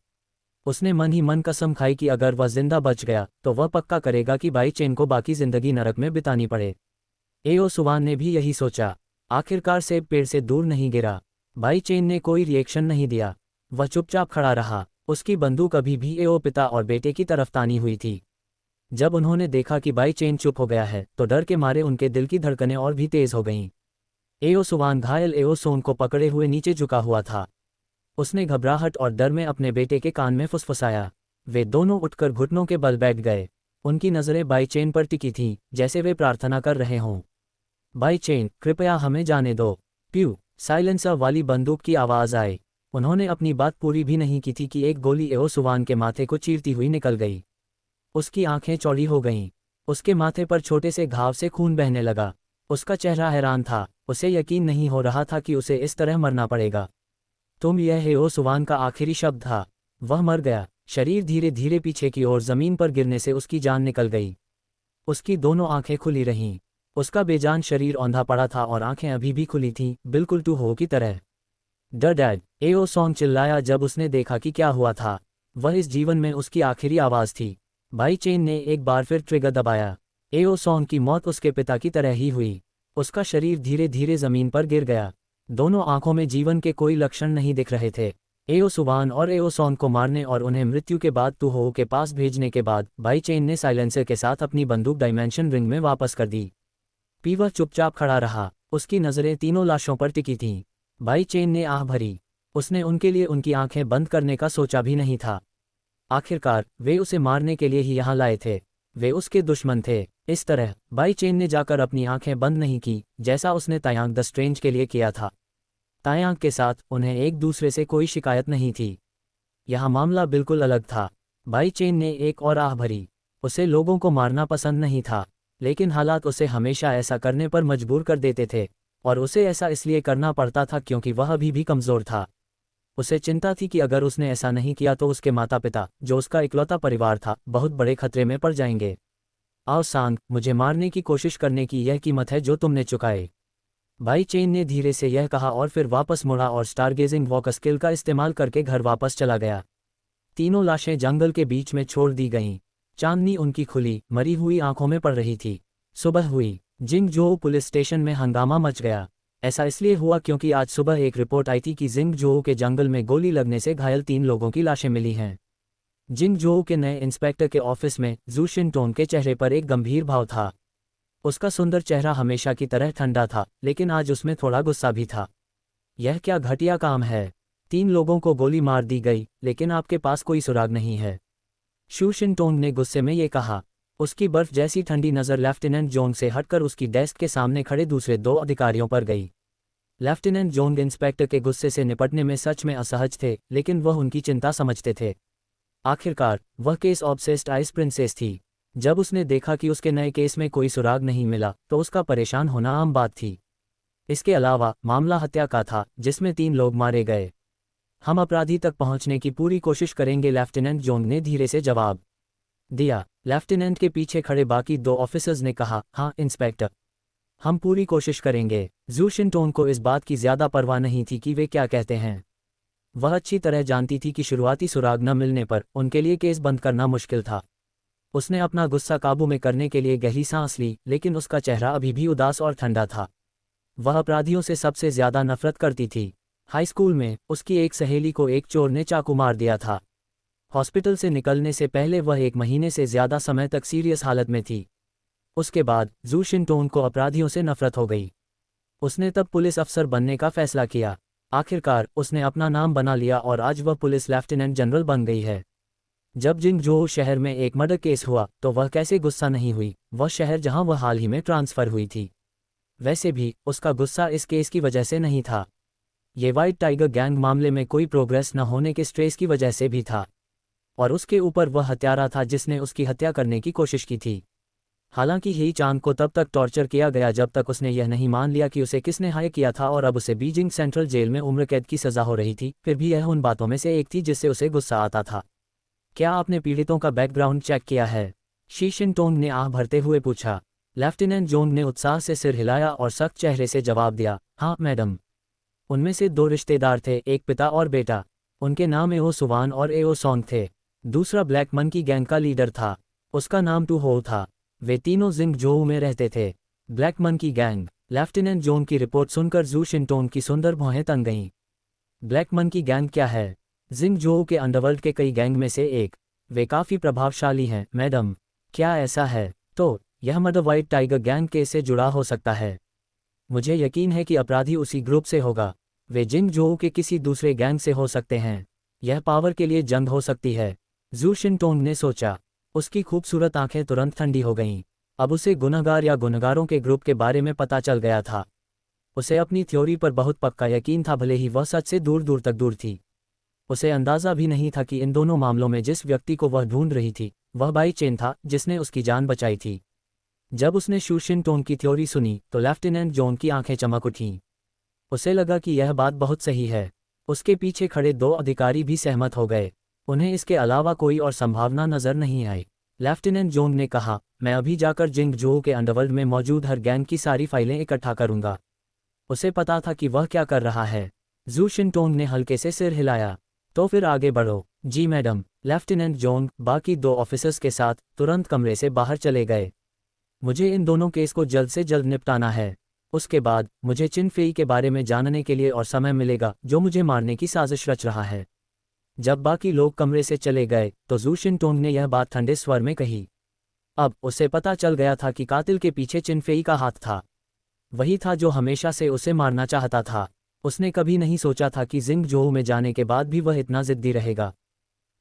उसने मन ही मन कसम खाई कि अगर वह जिंदा बच गया तो वह पक्का करेगा कि बाई चेन को बाकी जिंदगी नरक में बितानी पड़े। एओ सुवान ने भी यही सोचा। आखिरकार सेब पेड़ से दूर नहीं गिरा। बाई चेन ने कोई रिएक्शन नहीं दिया। वह चुपचाप खड़ा रहा। उसकी बंदूक अभी भी एओ पिता और बेटे की तरफ तानी हुई थी। जब उन्होंने देखा कि बाई चेन चुप हो गया है तो डर के मारे उनके दिल की धड़कनें और भी तेज हो गईं। एओ सुवान घायल एओ सोन को पकड़े हुए नीचे झुका हुआ था। उसने घबराहट और डर में अपने बेटे के कान में फुसफुसाया। वे दोनों उठकर घुटनों के बल बैठ गए। उनकी नज़रें बाई चेन पर टिकी थीं, जैसे वे प्रार्थना कर रहे हों। बाई चेन, कृपया हमें जाने दो। प्यू, साइलेंसर वाली बंदूक की आवाज़ आई। उन्होंने अपनी बात पूरी भी नहीं की थी कि एक गोली एओ सुवान के माथे को चीरती हुई निकल गई। उसकी आंखें चौड़ी हो गईं। उसके माथे पर छोटे से घाव से खून बहने लगा। उसका चेहरा हैरान था। उसे यकीन नहीं हो रहा था कि उसे इस तरह मरना पड़ेगा। यह एओ सुवान का आखिरी शब्द था। वह मर गया। शरीर धीरे धीरे पीछे की ओर जमीन पर गिरने से उसकी जान निकल गई। उसकी दोनों आंखें खुली रहीं। उसका बेजान शरीर औंधा पड़ा था और आंखें अभी भी खुली थीं, बिल्कुल टू हो की तरह। डैड, एओ सॉन्ग चिल्लाया जब उसने देखा कि क्या हुआ था। वह इस जीवन में उसकी आखिरी आवाज़ थी। बाई चेन ने एक बार फिर ट्रिगर दबाया। एओ सॉन्ग की मौत उसके पिता की तरह ही हुई। उसका शरीर धीरे धीरे जमीन पर गिर गया। दोनों आंखों में जीवन के कोई लक्षण नहीं दिख रहे थे। एओ सुवान और एओ सॉन्ग को मारने और उन्हें मृत्यु के बाद टू हो के पास भेजने के बाद बाई चेन ने साइलेंसर के साथ अपनी बंदूक डायमेंशन रिंग में वापस कर दी। पीवा चुपचाप खड़ा रहा। उसकी नज़रें तीनों लाशों पर टिकी थीं। बाई चेन ने आह भरी। उसने उनके लिए उनकी आंखें बंद करने का सोचा भी नहीं था। आखिरकार वे उसे मारने के लिए ही यहाँ लाए थे। वे उसके दुश्मन थे। इस तरह बाई चेन ने जाकर अपनी आंखें बंद नहीं की, जैसा उसने तायांग द स्ट्रेंज के लिए किया था। तायांग के साथ उन्हें एक दूसरे से कोई शिकायत नहीं थी। यहाँ मामला बिल्कुल अलग था। बाई चेन ने एक और आह भरी। उसे लोगों को मारना पसंद नहीं था, लेकिन हालात उसे हमेशा ऐसा करने पर मजबूर कर देते थे, और उसे ऐसा इसलिए करना पड़ता था क्योंकि वह अभी भी कमज़ोर था। उसे चिंता थी कि अगर उसने ऐसा नहीं किया तो उसके माता पिता, जो उसका इकलौता परिवार था, बहुत बड़े खतरे में पड़ जाएंगे। आओ सांग, मुझे मारने की कोशिश करने की यह कीमत है जो तुमने चुकाए। बाई चेन ने धीरे से यह कहा और फिर वापस मुड़ा और स्टारगेजिंग वॉक स्किल का इस्तेमाल करके घर वापस चला गया। तीनों लाशें जंगल के बीच में छोड़ दी गईं। चांदनी उनकी खुली मरी हुई आंखों में पड़ रही थी। सुबह हुई। जिंगजोऊ पुलिस स्टेशन में हंगामा मच गया। ऐसा इसलिए हुआ क्योंकि आज सुबह एक रिपोर्ट आई थी कि जिंगजोऊ के जंगल में गोली लगने से घायल 3 लोगों की लाशें मिली हैं। जिंगजोऊ के नए इंस्पेक्टर के ऑफिस में जू शिनटोन के चेहरे पर एक गंभीर भाव था। उसका सुंदर चेहरा हमेशा की तरह ठंडा था, लेकिन आज उसमें थोड़ा गुस्सा भी था। यह क्या घटिया काम है? 3 लोगों को गोली मार दी गई, लेकिन आपके पास कोई सुराग नहीं है। शू शिनटोंग ने गुस्से में ये कहा। उसकी बर्फ जैसी ठंडी नज़र लेफ्टिनेंट जोंग से हटकर उसकी डेस्क के सामने खड़े दूसरे 2 अधिकारियों पर गई। लेफ्टिनेंट जोंग इंस्पेक्टर के गुस्से से निपटने में सच में असहज थे, लेकिन वह उनकी चिंता समझते थे। आखिरकार वह केस ऑब्सेस्ड आइस प्रिंसेस थी। जब उसने देखा कि उसके नए केस में कोई सुराग नहीं मिला तो उसका परेशान होना आम बात थी। इसके अलावा मामला हत्या का था, जिसमें 3 लोग मारे गए। हम अपराधी तक पहुंचने की पूरी कोशिश करेंगे, लेफ्टिनेंट जोंग ने धीरे से जवाब दिया। लेफ्टिनेंट के पीछे खड़े बाकी 2 ऑफिसर्स ने कहा, हाँ इंस्पेक्टर, हम पूरी कोशिश करेंगे। जू शिनटोन को इस बात की ज्यादा परवाह नहीं थी कि वे क्या कहते हैं। वह अच्छी तरह जानती थी कि शुरुआती सुराग न मिलने पर उनके लिए केस बंद करना मुश्किल था। उसने अपना गुस्सा काबू में करने के लिए गहरी सांस ली, लेकिन उसका चेहरा अभी भी उदास और ठंडा था। वह अपराधियों से सबसे ज्यादा नफरत करती थी। हाई स्कूल में उसकी एक सहेली को एक चोर ने चाकू मार दिया था। हॉस्पिटल से निकलने से पहले वह 1 महीने से ज़्यादा समय तक सीरियस हालत में थी। उसके बाद जू शिनटोंग को अपराधियों से नफरत हो गई। उसने तब पुलिस अफसर बनने का फैसला किया। आखिरकार उसने अपना नाम बना लिया और आज वह पुलिस लेफ्टिनेंट जनरल बन गई है। जब जिंगजोऊ शहर में एक मर्डर केस हुआ तो वह कैसे गुस्सा नहीं हुई, वह शहर जहां वह हाल ही में ट्रांसफ़र हुई थी। वैसे भी उसका गुस्सा इस केस की वजह से नहीं था, ये व्हाइट टाइगर गैंग मामले में कोई प्रोग्रेस न होने के स्ट्रेस की वजह से भी था। और उसके ऊपर वह हत्यारा था जिसने उसकी हत्या करने की कोशिश की थी। हालांकि ही चांग को तब तक टॉर्चर किया गया जब तक उसने यह नहीं मान लिया कि उसे किसने हायर किया था, और अब उसे बीजिंग सेंट्रल जेल में उम्र कैद की सज़ा हो रही थी। फिर भी यह उन बातों में से एक थी जिससे उसे गुस्सा आता था। क्या आपने पीड़ितों का बैकग्राउंड चेक किया है? शी शिनटोंग ने आह भरते हुए पूछा। लेफ्टिनेंट जोंग ने उत्साह से सिर हिलाया और सख्त चेहरे से जवाब दिया, हाँ मैडम। उनमें से 2 रिश्तेदार थे, एक पिता और बेटा। उनके नाम एओ सुवान और एओ सॉन्ग थे। दूसरा ब्लैक मंकी गैंग का लीडर था, उसका नाम टू हो था। वे तीनों जिंगजोऊ में रहते थे। Black monkey gang. Lieutenant Jong की रिपोर्ट सुनकर जू शिनटोंग की सुंदर भौहें तन गईं। ब्लैक मंकी गैंग क्या है? जिंगजोऊ के अंडरवर्ल्ड के कई गैंग में से एक। वे काफ़ी प्रभावशाली हैं मैडम। क्या ऐसा है? तो यह murder white tiger gang case से जुड़ा हो सकता है। मुझे यकीन है कि अपराधी उसी ग्रुप से होगा। वे जिंगजोऊ के किसी दूसरे गैंग से हो सकते हैं। यह पावर के लिए जंग हो सकती है, जू शिनटोंग ने सोचा। उसकी खूबसूरत आंखें तुरंत ठंडी हो गईं। अब उसे गुनहगार या गुनहगारों के ग्रुप के बारे में पता चल गया था। उसे अपनी थ्योरी पर बहुत पक्का यकीन था, भले ही वह सच से दूर दूर तक दूर थी। उसे अंदाज़ा भी नहीं था कि इन दोनों मामलों में जिस व्यक्ति को वह ढूंढ रही थी वह बाई चेन था जिसने उसकी जान बचाई थी। जब उसने शू शिनटोंग की थ्योरी सुनी तो लेफ्टिनेंट जोंग की आंखें चमक उठीं। उसे लगा कि यह बात बहुत सही है। उसके पीछे खड़े 2 अधिकारी भी सहमत हो गए। उन्हें इसके अलावा कोई और संभावना नजर नहीं आई। लेफ्टिनेंट जोंग ने कहा, मैं अभी जाकर जिंगजोऊ के अंडरवर्ल्ड में मौजूद हर गैंग की सारी फाइलें इकट्ठा करूंगा। उसे पता था कि वह क्या कर रहा है। जू शिनटोंग ने हल्के से सिर हिलाया। तो फिर आगे बढ़ो। जी मैडम। लेफ्टिनेंट जोंग बाकी 2 ऑफिसर्स के साथ तुरंत कमरे से बाहर चले गए। मुझे इन दोनों केस को जल्द से जल्द निपटाना है। उसके बाद मुझे चिन फेई के बारे में जानने के लिए और समय मिलेगा, जो मुझे मारने की साजिश रच रहा है। जब बाकी लोग कमरे से चले गए तो जू शिनटोंग ने यह बात ठंडे स्वर में कही। अब उसे पता चल गया था कि कातिल के पीछे चिन फेई का हाथ था। वही था जो हमेशा से उसे मारना चाहता था। उसने कभी नहीं सोचा था कि जिंगजोऊ में जाने के बाद भी वह इतना जिद्दी रहेगा।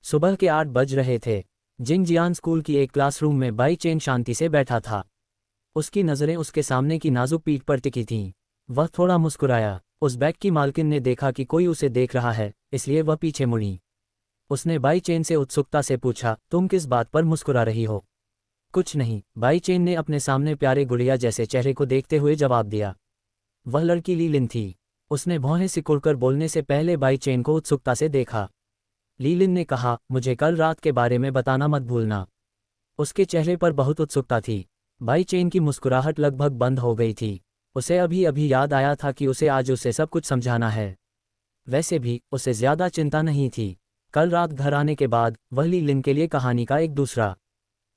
सुबह के 8 बज रहे थे। जिंगजियान स्कूल की एक क्लासरूम में बाई चेन शांति से बैठा था। उसकी नज़रें उसके सामने की नाजुक पीठ पर टिकी थीं। वह थोड़ा मुस्कुराया। उस बैग की मालकिन ने देखा कि कोई उसे देख रहा है, इसलिए वह पीछे मुड़ी। उसने बाई चेन से उत्सुकता से पूछा, तुम किस बात पर मुस्कुरा रही हो? कुछ नहीं, बाई चेन ने अपने सामने प्यारे गुड़िया जैसे चेहरे को देखते हुए जवाब दिया। वह लड़की ली लिन थी। उसने भौहें सिकुड़कर बोलने से पहले बाई चेन को उत्सुकता से देखा। ली लिन ने कहा, मुझे कल रात के बारे में बताना मत भूलना। उसके चेहरे पर बहुत उत्सुकता थी। बाई चेन की मुस्कुराहट लगभग बंद हो गई थी। उसे अभी अभी याद आया था कि उसे आज उसे सब कुछ समझाना है। वैसे भी उसे ज़्यादा चिंता नहीं थी। कल रात घर आने के बाद वह ली लिन के लिए कहानी का एक दूसरा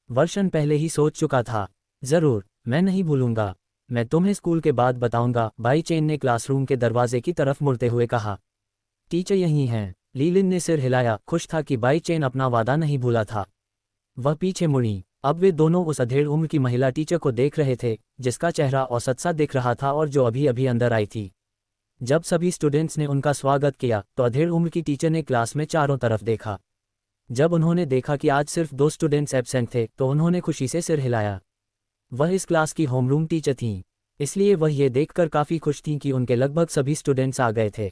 वर्षन पहले ही सोच चुका था। ज़रूर, मैं नहीं भूलूंगा। मैं तुम्हें स्कूल के बाद बताऊंगा, बाई चेन ने क्लासरूम के दरवाजे की तरफ मुड़ते हुए कहा। टीचर यहीं हैं। ली लिन ने सिर हिलाया, खुश था कि बाई चेन अपना वादा नहीं भूला था। वह पीछे मुड़ी। अब वे दोनों उस अधेड़ उम्र की महिला टीचर को देख रहे थे जिसका चेहरा औसत सा दिख रहा था और जो अभी अभी अंदर आई थी। जब सभी स्टूडेंट्स ने उनका स्वागत किया तो अधेड़ उम्र की टीचर ने क्लास में चारों तरफ देखा। जब उन्होंने देखा कि आज सिर्फ 2 स्टूडेंट्स एब्सेंट थे तो उन्होंने खुशी से सिर हिलाया। वह इस क्लास की होमरूम टीचर थीं, इसलिए वह ये देखकर काफ़ी खुश थीं कि उनके लगभग सभी स्टूडेंट्स आ गए थे।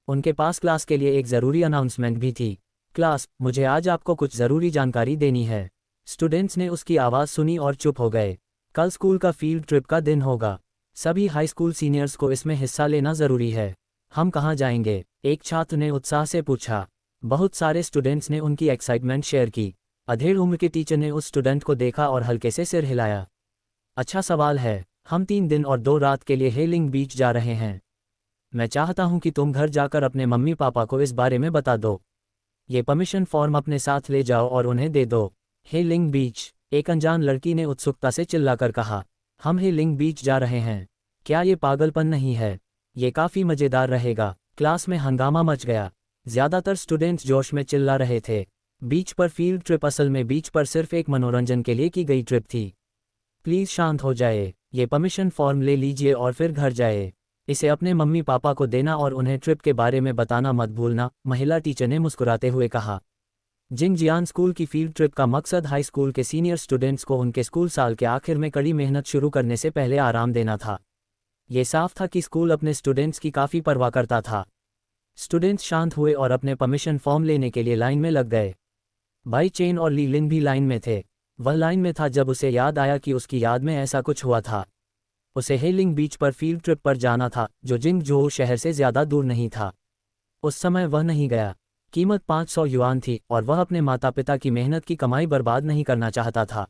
उनके पास क्लास के लिए एक ज़रूरी अनाउंसमेंट भी थी। क्लास, मुझे आज आपको कुछ ज़रूरी जानकारी देनी है। स्टूडेंट्स ने उसकी आवाज़ सुनी और चुप हो गए। कल स्कूल का फील्ड ट्रिप का दिन होगा। सभी हाई स्कूल सीनियर्स को इसमें हिस्सा लेना ज़रूरी है। हम कहाँ जाएंगे? एक छात्र ने उत्साह से पूछा। बहुत सारे स्टूडेंट्स ने उनकी एक्साइटमेंट शेयर की। अधेड़ उम्र के टीचर ने उस स्टूडेंट को देखा और हल्के से सिर हिलाया। अच्छा सवाल है। हम 3 दिन और 2 रात के लिए हेलिंग बीच जा रहे हैं। मैं चाहता हूं कि तुम घर जाकर अपने मम्मी पापा को इस बारे में बता दो। ये परमिशन फॉर्म अपने साथ ले जाओ और उन्हें दे दो। हेलिंग बीच, एक अनजान लड़की ने उत्सुकता से चिल्लाकर कहा। हम हेलिंग बीच जा रहे हैं? क्या ये पागलपन नहीं है? ये काफ़ी मज़ेदार रहेगा। क्लास में हंगामा मच गया। ज़्यादातर स्टूडेंट्स जोश में चिल्ला रहे थे। बीच पर फील्ड ट्रिप असल में बीच पर सिर्फ एक मनोरंजन के लिए की गई ट्रिप थी। प्लीज़ शांत हो जाए, ये परमिशन फॉर्म ले लीजिए और फिर घर जाए। इसे अपने मम्मी पापा को देना और उन्हें ट्रिप के बारे में बताना मत भूलना, महिला टीचर ने मुस्कुराते हुए कहा। जिंगजियान स्कूल की फील्ड ट्रिप का मकसद हाई स्कूल के सीनियर स्टूडेंट्स को उनके स्कूल साल के आखिर में कड़ी मेहनत शुरू करने से पहले आराम देना था। ये साफ था कि स्कूल अपने स्टूडेंट्स की काफ़ी परवाह करता था। स्टूडेंट्स शांत हुए और अपने परमिशन फॉर्म लेने के लिए लाइन में लग गए। बाई चेन और ली लिन भी लाइन में थे। वह लाइन में था जब उसे याद आया कि उसकी याद में ऐसा कुछ हुआ था। उसे हेलिंग बीच पर फील्ड ट्रिप पर जाना था, जो जिंगझोउ शहर से ज़्यादा दूर नहीं था। उस समय वह नहीं गया। कीमत 500 युआन थी और वह अपने माता पिता की मेहनत की कमाई बर्बाद नहीं करना चाहता था।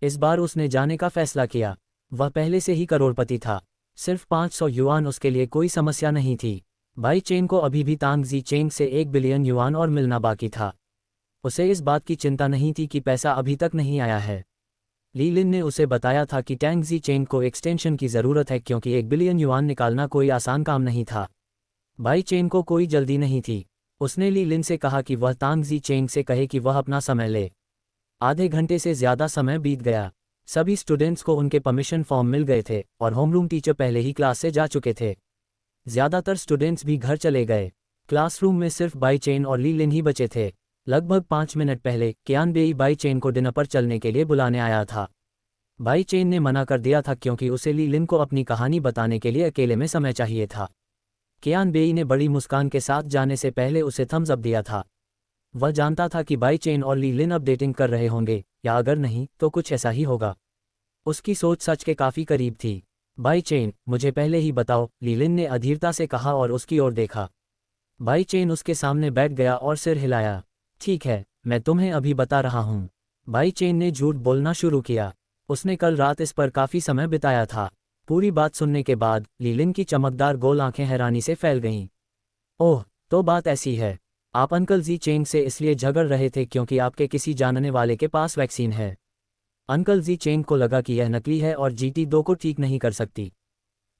इस बार उसने जाने का फैसला किया। वह पहले से ही करोड़पति था। सिर्फ 500 युआन उसके लिए कोई समस्या नहीं थी। बाई चेन को अभी भी तांग जी चेंग से 1 बिलियन युआन और मिलना बाकी था। उसे इस बात की चिंता नहीं थी कि पैसा अभी तक नहीं आया है। ली लिन ने उसे बताया था कि टैंग जी चेंग को एक्सटेंशन की ज़रूरत है क्योंकि 1 बिलियन युआन निकालना कोई आसान काम नहीं था। बाई चेन को कोई जल्दी नहीं थी। उसने ली लिन से कहा कि वह तांग जी चेंग से कहे कि वह अपना समय ले। आधे घंटे से ज़्यादा समय बीत गया। सभी स्टूडेंट्स को उनके परमिशन फॉर्म मिल गए थे और होमरूम टीचर पहले ही क्लास से जा चुके थे। ज़्यादातर स्टूडेंट्स भी घर चले गए। क्लासरूम में सिर्फ बाई चेन और ली लिन ही बचे थे। लगभग 5 मिनट पहले कियान बेई बाई चेन को डिनर पर चलने के लिए बुलाने आया था। बाई चेन ने मना कर दिया था क्योंकि उसे ली लिन को अपनी कहानी बताने के लिए अकेले में समय चाहिए था। कियान बेई ने बड़ी मुस्कान के साथ जाने से पहले उसे थम्स अप दिया था। वह जानता था कि बाई चेन और ली लिन अब डेटिंग कर रहे होंगे, या अगर नहीं तो कुछ ऐसा ही होगा। उसकी सोच सच के काफ़ी करीब थी। बाई चेन, मुझे पहले ही बताओ, ली लिन ने अधीरता से कहा और उसकी ओर देखा। बाई चेन उसके सामने बैठ गया और सिर हिलाया। ठीक है, मैं तुम्हें अभी बता रहा हूँ। बाई चेन ने झूठ बोलना शुरू किया। उसने कल रात इस पर काफ़ी समय बिताया था। पूरी बात सुनने के बाद ली लिन की चमकदार गोल आंखें हैरानी से फैल गईं। ओह, तो बात ऐसी है। आप अंकल जी चेंग से इसलिए झगड़ रहे थे क्योंकि आपके किसी जानने वाले के पास वैक्सीन है। अंकल जी चेंग को लगा कि यह नकली है और GT2 को ठीक नहीं कर सकती।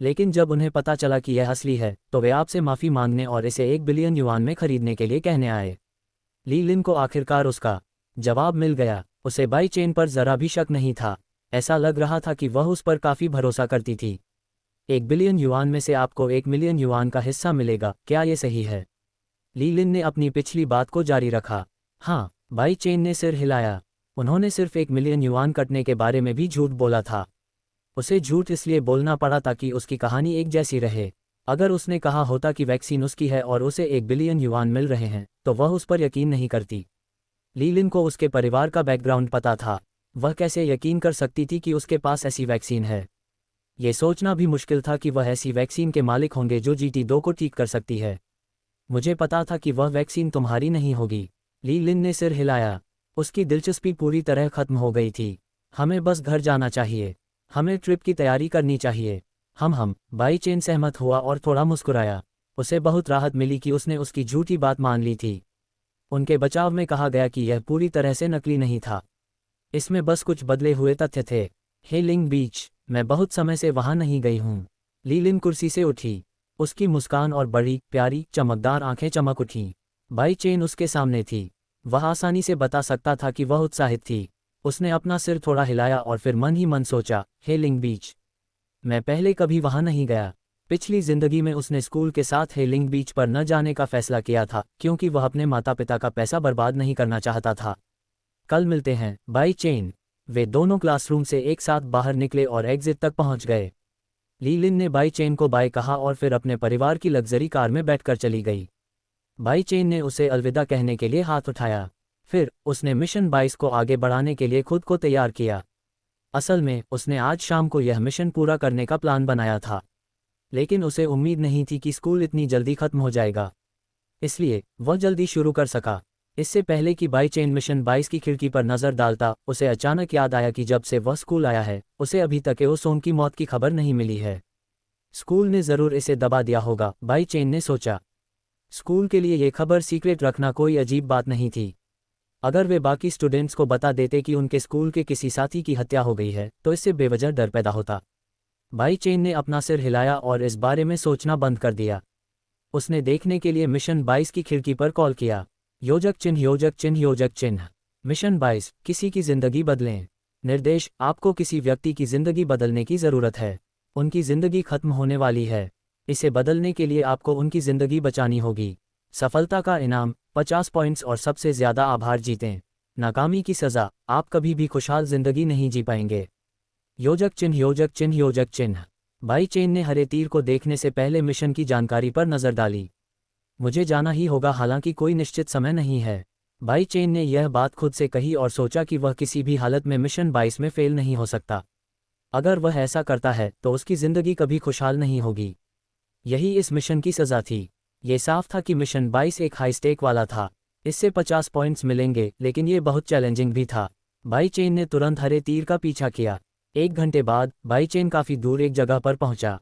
लेकिन जब उन्हें पता चला कि यह असली है तो वे आपसे माफ़ी मांगने और इसे 1 बिलियन युआन में खरीदने के लिए कहने आए। ली लिन को आखिरकार उसका जवाब मिल गया। उसे बाई चेन पर ज़रा भी शक नहीं था। ऐसा लग रहा था कि वह उस पर काफ़ी भरोसा करती थी। 1 बिलियन युआन में से आपको 1 मिलियन युआन का हिस्सा मिलेगा, क्या ये सही है? ली लिन ने अपनी पिछली बात को जारी रखा। हाँ, बाई चेन ने सिर हिलाया। उन्होंने सिर्फ 1 मिलियन युआन कटने के बारे में भी झूठ बोला था। उसे झूठ इसलिए बोलना पड़ा ताकि उसकी कहानी एक जैसी रहे। अगर उसने कहा होता कि वैक्सीन उसकी है और उसे 1 बिलियन युआन मिल रहे हैं तो वह उस पर यकीन नहीं करती। ली लिन को उसके परिवार का बैकग्राउंड पता था। वह कैसे यकीन कर सकती थी कि उसके पास ऐसी वैक्सीन है? ये सोचना भी मुश्किल था कि वह ऐसी वैक्सीन के मालिक होंगे जो GT2 को ठीक कर सकती है। मुझे पता था कि वह वैक्सीन तुम्हारी नहीं होगी। ली लिन ने सिर हिलाया। उसकी दिलचस्पी पूरी तरह खत्म हो गई थी। हमें बस घर जाना चाहिए। हमें ट्रिप की तैयारी करनी चाहिए। हम बाई चेन सहमत हुआ और थोड़ा मुस्कुराया। उसे बहुत राहत मिली कि उसने उसकी झूठी बात मान ली थी। उनके बचाव में कहा गया कि यह पूरी तरह से नकली नहीं था। इसमें बस कुछ बदले हुए तथ्य थे। हेलिंग बीच, मैं बहुत समय से वहां नहीं गई हूँ। ली लिन कुर्सी से उठी। उसकी मुस्कान और बड़ी प्यारी चमकदार आंखें चमक उठीं। बाई चेन उसके सामने थी। वह आसानी से बता सकता था कि वह उत्साहित थी। उसने अपना सिर थोड़ा हिलाया और फिर मन ही मन सोचा, हेलिंग बीच, मैं पहले कभी वहां नहीं गया। पिछली जिंदगी में उसने स्कूल के साथ हेलिंग बीच पर न जाने का फैसला किया था क्योंकि वह अपने माता पिता का पैसा बर्बाद नहीं करना चाहता था। कल मिलते हैं, बाई चेन। वे दोनों क्लासरूम से एक साथ बाहर निकले और एग्जिट तक पहुंच गए। ली लिन ने बाई चेन को बाय कहा और फिर अपने परिवार की लग्जरी कार में बैठकर चली गई। बाई चेन ने उसे अलविदा कहने के लिए हाथ उठाया। फिर उसने मिशन 22 को आगे बढ़ाने के लिए खुद को तैयार किया। असल में उसने आज शाम को यह मिशन पूरा करने का प्लान बनाया था, लेकिन उसे उम्मीद नहीं थी कि स्कूल इतनी जल्दी खत्म हो जाएगा। इसलिए वह जल्दी शुरू कर सका। इससे पहले कि बाई चेन मिशन 22 की खिड़की पर नज़र डालता, उसे अचानक याद आया कि जब से वह स्कूल आया है उसे अभी तक ओ सोन की मौत की खबर नहीं मिली है। स्कूल ने ज़रूर इसे दबा दिया होगा, बाई चेन ने सोचा। स्कूल के लिए ये खबर सीक्रेट रखना कोई अजीब बात नहीं थी। अगर वे बाकी स्टूडेंट्स को बता देते कि उनके स्कूल के किसी साथी की हत्या हो गई है तो इससे बेवजह डर पैदा होता। बाई चेन ने अपना सिर हिलाया और इस बारे में सोचना बंद कर दिया। उसने देखने के लिए मिशन 22 की खिड़की पर कॉल किया। योजक चिन्ह योजक चिन्ह योजक चिन्ह। मिशन 22, किसी की जिंदगी बदलें। निर्देश, आपको किसी व्यक्ति की जिंदगी बदलने की ज़रूरत है। उनकी जिंदगी खत्म होने वाली है। इसे बदलने के लिए आपको उनकी जिंदगी बचानी होगी। सफलता का इनाम 50 पॉइंट्स और सबसे ज़्यादा आभार जीतें। नाकामी की सज़ा, आप कभी भी खुशहाल जिंदगी नहीं जी पाएंगे। योजक चिन्ह योजक चिन्ह योजक चिन्ह। बाई चेन ने हरे तीर को देखने से पहले मिशन की जानकारी पर नज़र डाली। मुझे जाना ही होगा, हालांकि कोई निश्चित समय नहीं है। बाई चेन ने यह बात खुद से कही और सोचा कि वह किसी भी हालत में मिशन 22 में फेल नहीं हो सकता। अगर वह ऐसा करता है तो उसकी ज़िंदगी कभी खुशहाल नहीं होगी। यही इस मिशन की सज़ा थी। ये साफ था कि मिशन 22 एक हाई स्टेक वाला था। इससे 50 पॉइंट्स मिलेंगे, लेकिन ये बहुत चैलेंजिंग भी था। बाई चेन ने तुरंत हरे तीर का पीछा किया। 1 घंटे बाद बाई चेन काफ़ी दूर एक जगह पर पहुंचा।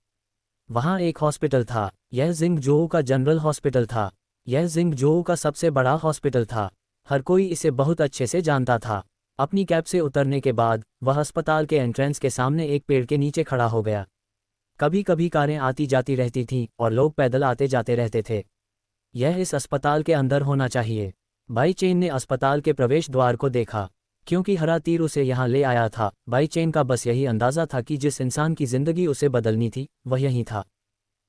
वहां एक हॉस्पिटल था। यह जिंगजोऊ का जनरल हॉस्पिटल था। यह जिंगजोऊ का सबसे बड़ा हॉस्पिटल था। हर कोई इसे बहुत अच्छे से जानता था। अपनी कैब से उतरने के बाद वह अस्पताल के एंट्रेंस के सामने एक पेड़ के नीचे खड़ा हो गया। कभी कभी कारें आती जाती रहती थीं और लोग पैदल आते जाते रहते थे। यह इस अस्पताल के अंदर होना चाहिए। बाई चेन ने अस्पताल के प्रवेश द्वार को देखा। क्योंकि हरा तीर उसे यहाँ ले आया था, बाई चेन का बस यही अंदाज़ा था कि जिस इंसान की ज़िंदगी उसे बदलनी थी वह यहीं था।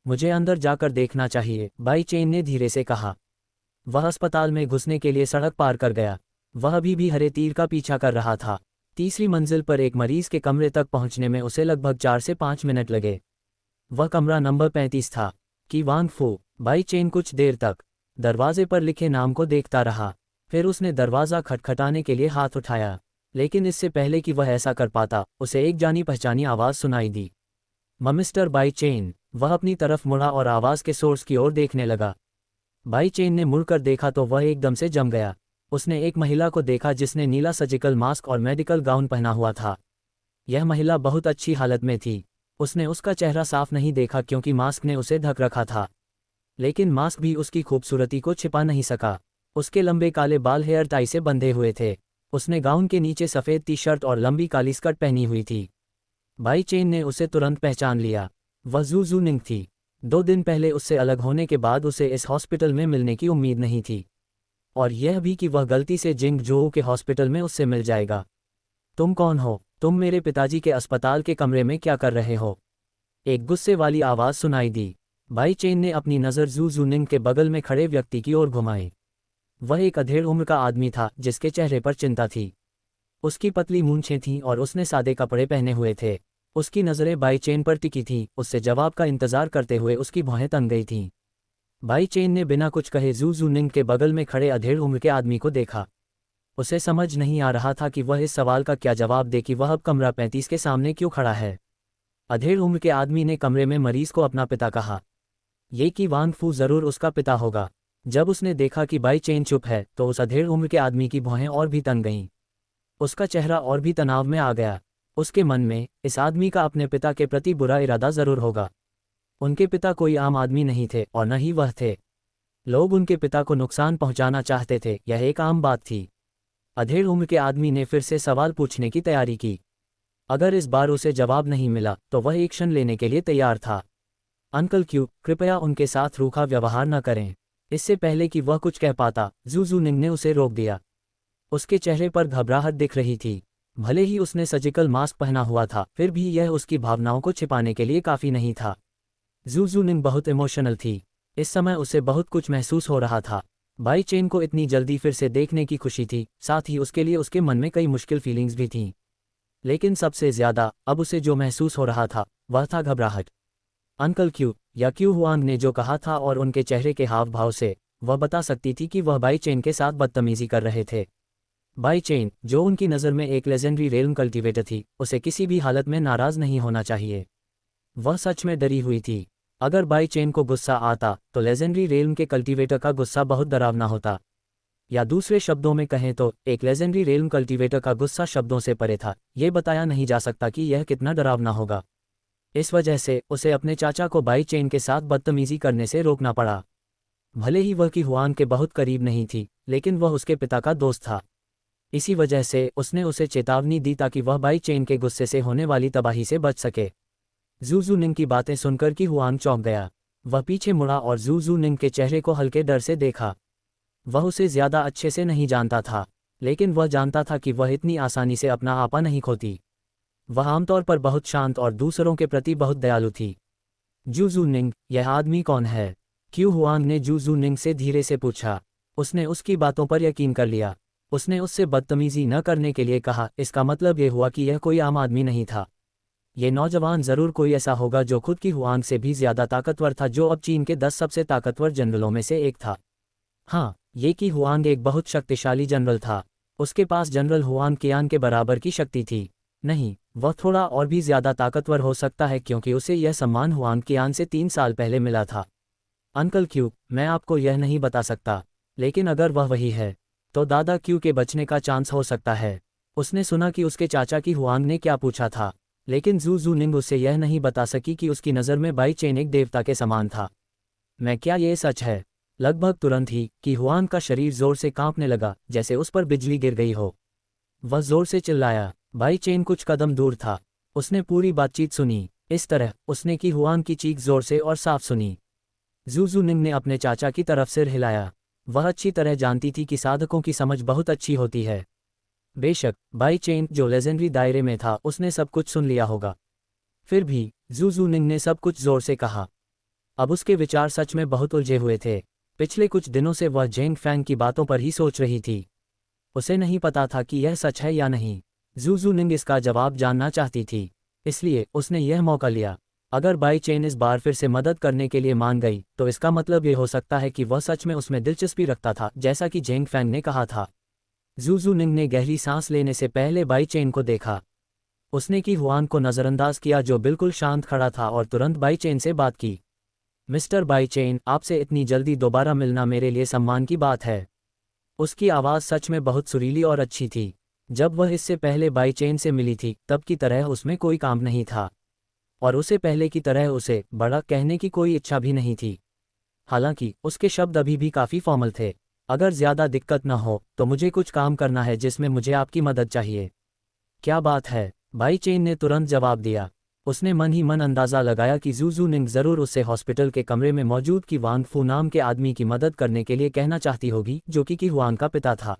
मुझे अंदर जाकर देखना चाहिए, बाई चेन ने धीरे से कहा। वह अस्पताल में घुसने के लिए सड़क पार कर गया। वह अभी भी हरे तीर का पीछा कर रहा था। तीसरी मंजिल पर एक मरीज के कमरे तक पहुंचने में उसे लगभग 4 से 5 मिनट लगे। वह कमरा नंबर 35 था। की वांग फू। बाई चेन कुछ देर तक दरवाजे पर लिखे नाम को देखता रहा। फिर उसने दरवाज़ा खटखटाने के लिए हाथ उठाया, लेकिन इससे पहले कि वह ऐसा कर पाता, उसे एक जानी पहचानी आवाज़ सुनाई दी। Mister by chain. वह अपनी तरफ मुड़ा और आवाज़ के सोर्स की ओर देखने लगा। बाई चेन ने मुड़कर देखा तो वह एकदम से जम गया। उसने एक महिला को देखा जिसने नीला सर्जिकल मास्क और मेडिकल गाउन पहना हुआ था। यह महिला बहुत अच्छी हालत में थी। उसने उसका चेहरा साफ नहीं देखा क्योंकि मास्क ने उसे ढक रखा था, लेकिन मास्क भी उसकी खूबसूरती को छिपा नहीं सका। उसके लंबे काले बाल हेयर टाई से बंधे हुए थे। उसने गाउन के नीचे सफ़ेद टी शर्ट और लंबी काली स्कर्ट पहनी हुई थी। बाई चेन ने उसे तुरंत पहचान लिया। वह जू जूनिंग थी। 2 दिन पहले उससे अलग होने के बाद उसे इस हॉस्पिटल में मिलने की उम्मीद नहीं थी, और यह भी कि वह गलती से जिंगजोऊ के हॉस्पिटल में उससे मिल जाएगा। तुम कौन हो? तुम मेरे पिताजी के अस्पताल के कमरे में क्या कर रहे हो? एक गुस्से वाली आवाज़ सुनाई दी। बाई चेन ने अपनी नज़र जू जूनिंग के बगल में खड़े व्यक्ति की ओर घुमाई। वह एक अधेड़ उम्र का आदमी था जिसके चेहरे पर चिंता थी। उसकी पतली मूंछें थीं और उसने सादे कपड़े पहने हुए थे। उसकी नज़रें बाई चेन पर टिकी थीं। उससे जवाब का इंतज़ार करते हुए उसकी भौहें तन गई थीं। बाई चेन ने बिना कुछ कहे जू जूनिंग के बगल में खड़े अधेड़ उम्र के आदमी को देखा। उसे समझ नहीं आ रहा था कि वह इस सवाल का क्या जवाब दे कि वह अब कमरा 35 के सामने क्यों खड़ा है। अधेड़ उम्र के आदमी ने कमरे में मरीज को अपना पिता कहा। ये कि वांग फू ज़रूर उसका पिता होगा। जब उसने देखा कि बाई चेन चुप है तो उस अधेड़ उम्र के आदमी की भौहें और भी तन गईं। उसका चेहरा और भी तनाव में आ गया। उसके मन में इस आदमी का अपने पिता के प्रति बुरा इरादा ज़रूर होगा। उनके पिता कोई आम आदमी नहीं थे और न ही वह थे। लोग उनके पिता को नुकसान पहुंचाना चाहते थे, यह एक आम बात थी। अधेड़ उम्र के आदमी ने फिर से सवाल पूछने की तैयारी की। अगर इस बार उसे जवाब नहीं मिला तो वह एक्शन लेने के लिए तैयार था। अंकल क्यू, कृपया उनके साथ रूखा व्यवहार न करें। इससे पहले कि वह कुछ कह पाता, जू जूनिंग ने उसे रोक दिया। उसके चेहरे पर घबराहट दिख रही थी। भले ही उसने सर्जिकल मास्क पहना हुआ था, फिर भी यह उसकी भावनाओं को छिपाने के लिए काफ़ी नहीं था। जू जूनिंग बहुत इमोशनल थी। इस समय उसे बहुत कुछ महसूस हो रहा था। बाई चेन को इतनी जल्दी फिर से देखने की खुशी थी, साथ ही उसके लिए उसके मन में कई मुश्किल फीलिंग्स भी थीं। लेकिन सबसे ज़्यादा अब उसे जो महसूस हो रहा था वह था घबराहट। अंकल क्यू या क्यू हुआंग ने जो कहा था और उनके चेहरे के हाव भाव से वह बता सकती थी कि वह बाई चेन के साथ बदतमीजी कर रहे थे। बाई चेन, जो उनकी नज़र में एक लेजेंडरी रेल्म कल्टीवेटर थी, उसे किसी भी हालत में नाराज़ नहीं होना चाहिए। वह सच में डरी हुई थी। अगर बाई चेन को गुस्सा आता तो लेजेंडरी रेल्म के कल्टीवेटर का गुस्सा बहुत डरावना होता। या दूसरे शब्दों में कहें तो एक लेजेंडरी रेल्म कल्टीवेटर का गुस्सा शब्दों से परे था। ये बताया नहीं जा सकता कि यह कितना डरावना होगा। इस वजह से उसे अपने चाचा को बाई चेन के साथ बदतमीजी करने से रोकना पड़ा। भले ही वह की हुआंग के बहुत करीब नहीं थी, लेकिन वह उसके पिता का दोस्त था। इसी वजह से उसने उसे चेतावनी दी ताकि वह बाई चेन के गुस्से से होने वाली तबाही से बच सके। जू जूनिंग की बातें सुनकर की हुआंग चौंक गया। वह पीछे मुड़ा और जू जूनिंग के चेहरे को हल्के डर से देखा। वह उसे ज़्यादा अच्छे से नहीं जानता था, लेकिन वह जानता था कि वह इतनी आसानी से अपना आपा नहीं खोती। वह आमतौर पर बहुत शांत और दूसरों के प्रति बहुत दयालु थी। जू जूनिंग, यह आदमी कौन है? क्यू हुआंग ने जू जूनिंग से धीरे से पूछा। उसने उसकी बातों पर यकीन कर लिया। उसने उससे बदतमीजी न करने के लिए कहा, इसका मतलब यह हुआ कि यह कोई आम आदमी नहीं था। ये नौजवान ज़रूर कोई ऐसा होगा जो खुद की हुआंग से भी ज़्यादा ताकतवर था, जो अब चीन के 10 सबसे ताकतवर जनरलों में से एक था। हाँ, ये कि हुआंग एक बहुत शक्तिशाली जनरल था। उसके पास जनरल हुआंग कियान के बराबर की शक्ति थी। नहीं, वह थोड़ा और भी ज़्यादा ताकतवर हो सकता है, क्योंकि उसे यह सम्मान हुआंग कियान से 3 साल पहले मिला था। अंकल क्यू, मैं आपको यह नहीं बता सकता, लेकिन अगर वह वही है तो दादा क्यू के बचने का चांस हो सकता है। उसने सुना कि उसके चाचा की हुआंग ने क्या पूछा था, लेकिन जू जूनिंग उसे यह नहीं बता सकी कि उसकी नज़र में बाई चेन एक देवता के समान था। मैं क्या ये सच है? लगभग तुरंत ही कि हुआंग का शरीर जोर से कांपने लगा, जैसे उस पर बिजली गिर गई हो। वह जोर से चिल्लाया। बाई चेन कुछ कदम दूर था। उसने पूरी बातचीत सुनी। इस तरह उसने कि हुआंग की चीख जोर से और साफ सुनी। जू जूनिंग ने अपने चाचा की तरफ सिर हिलाया। वह अच्छी तरह जानती थी कि साधकों की समझ बहुत अच्छी होती है। बेशक बाई चेन जो लेजेंडरी दायरे में था, उसने सब कुछ सुन लिया होगा। फिर भी जू जूनिंग ने सब कुछ जोर से कहा। अब उसके विचार सच में बहुत उलझे हुए थे। पिछले कुछ दिनों से वह जेंग फैंग की बातों पर ही सोच रही थी। उसे नहीं पता था कि यह सच है या नहीं। जू जूनिंग इसका जवाब जानना चाहती थी, इसलिए उसने यह मौका लिया। अगर बाई चेन इस बार फिर से मदद करने के लिए मान गई, तो इसका मतलब ये हो सकता है कि वह सच में उसमें दिलचस्पी रखता था, जैसा कि जेंग फैंग ने कहा था। जू जूनिंग ने गहरी सांस लेने से पहले बाई चेन को देखा। उसने कि हुआंग को नज़रअंदाज किया, जो बिल्कुल शांत खड़ा था, और तुरंत बाई चेन से बात की। मिस्टर बाई चेन, आपसे इतनी जल्दी दोबारा मिलना मेरे लिए सम्मान की बात है। उसकी आवाज़ सच में बहुत सुरीली और अच्छी थी। जब वह इससे पहले बाई चेन से मिली थी, तब की तरह उसमें कोई काम नहीं था, और उसे पहले की तरह उसे बड़ा कहने की कोई इच्छा भी नहीं थी। हालांकि उसके शब्द अभी भी काफ़ी फॉर्मल थे। अगर ज़्यादा दिक्कत न हो तो मुझे कुछ काम करना है जिसमें मुझे आपकी मदद चाहिए। क्या बात है? बाई चेन ने तुरंत जवाब दिया। उसने मन ही मन अंदाज़ा लगाया कि जू जूनिंग ज़रूर उससे हॉस्पिटल के कमरे में मौजूद की वांग फू नाम के आदमी की मदद करने के लिए कहना चाहती होगी, जो कि हुआंग का पिता था।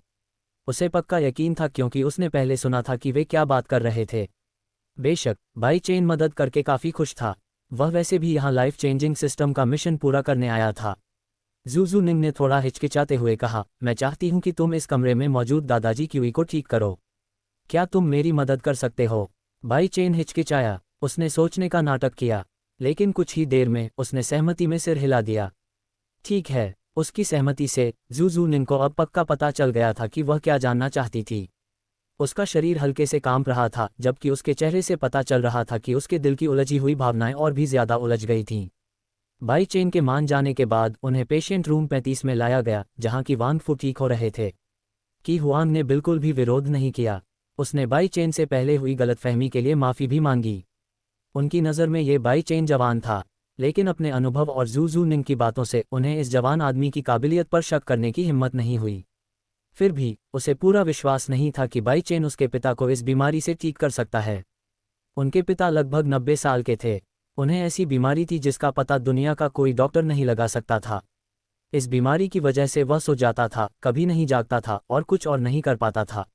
उसे पक्का यकीन था, क्योंकि उसने पहले सुना था कि वे क्या बात कर रहे थे। बेशक बाई चेन मदद करके काफ़ी खुश था। वह वैसे भी यहाँ लाइफ चेंजिंग सिस्टम का मिशन पूरा करने आया था। जू जूनिंग ने थोड़ा हिचकिचाते हुए कहा, मैं चाहती हूँ कि तुम इस कमरे में मौजूद दादाजी क्यूई को ठीक करो। क्या तुम मेरी मदद कर सकते हो? बाई चेन हिचकिचाया। उसने सोचने का नाटक किया, लेकिन कुछ ही देर में उसने सहमति में सिर हिला दिया। ठीक है। उसकी सहमति से जू जूनिंग को अब पक्का पता चल गया था कि वह क्या जानना चाहती थी। उसका शरीर हल्के से कांप रहा था, जबकि उसके चेहरे से पता चल रहा था कि उसके दिल की उलझी हुई भावनाएं और भी ज़्यादा उलझ गई थीं। बाई चेन के मान जाने के बाद उन्हें पेशेंट रूम 35 में लाया गया, जहां की वांग फू ठीक हो रहे थे। कि हुआंग ने बिल्कुल भी विरोध नहीं किया। उसने बाई चेन से पहले हुई गलतफहमी के लिए माफ़ी भी मांगी। उनकी नज़र में ये बाई चेन जवान था, लेकिन अपने अनुभव और जू जूनिंग की बातों से उन्हें इस जवान आदमी की काबिलियत पर शक करने की हिम्मत नहीं हुई। फिर भी उसे पूरा विश्वास नहीं था कि बाई चेन उसके पिता को इस बीमारी से ठीक कर सकता है। उनके पिता लगभग 90 साल के थे। उन्हें ऐसी बीमारी थी जिसका पता दुनिया का कोई डॉक्टर नहीं लगा सकता था। इस बीमारी की वजह से वह सो जाता था, कभी नहीं जागता था और कुछ और नहीं कर पाता था।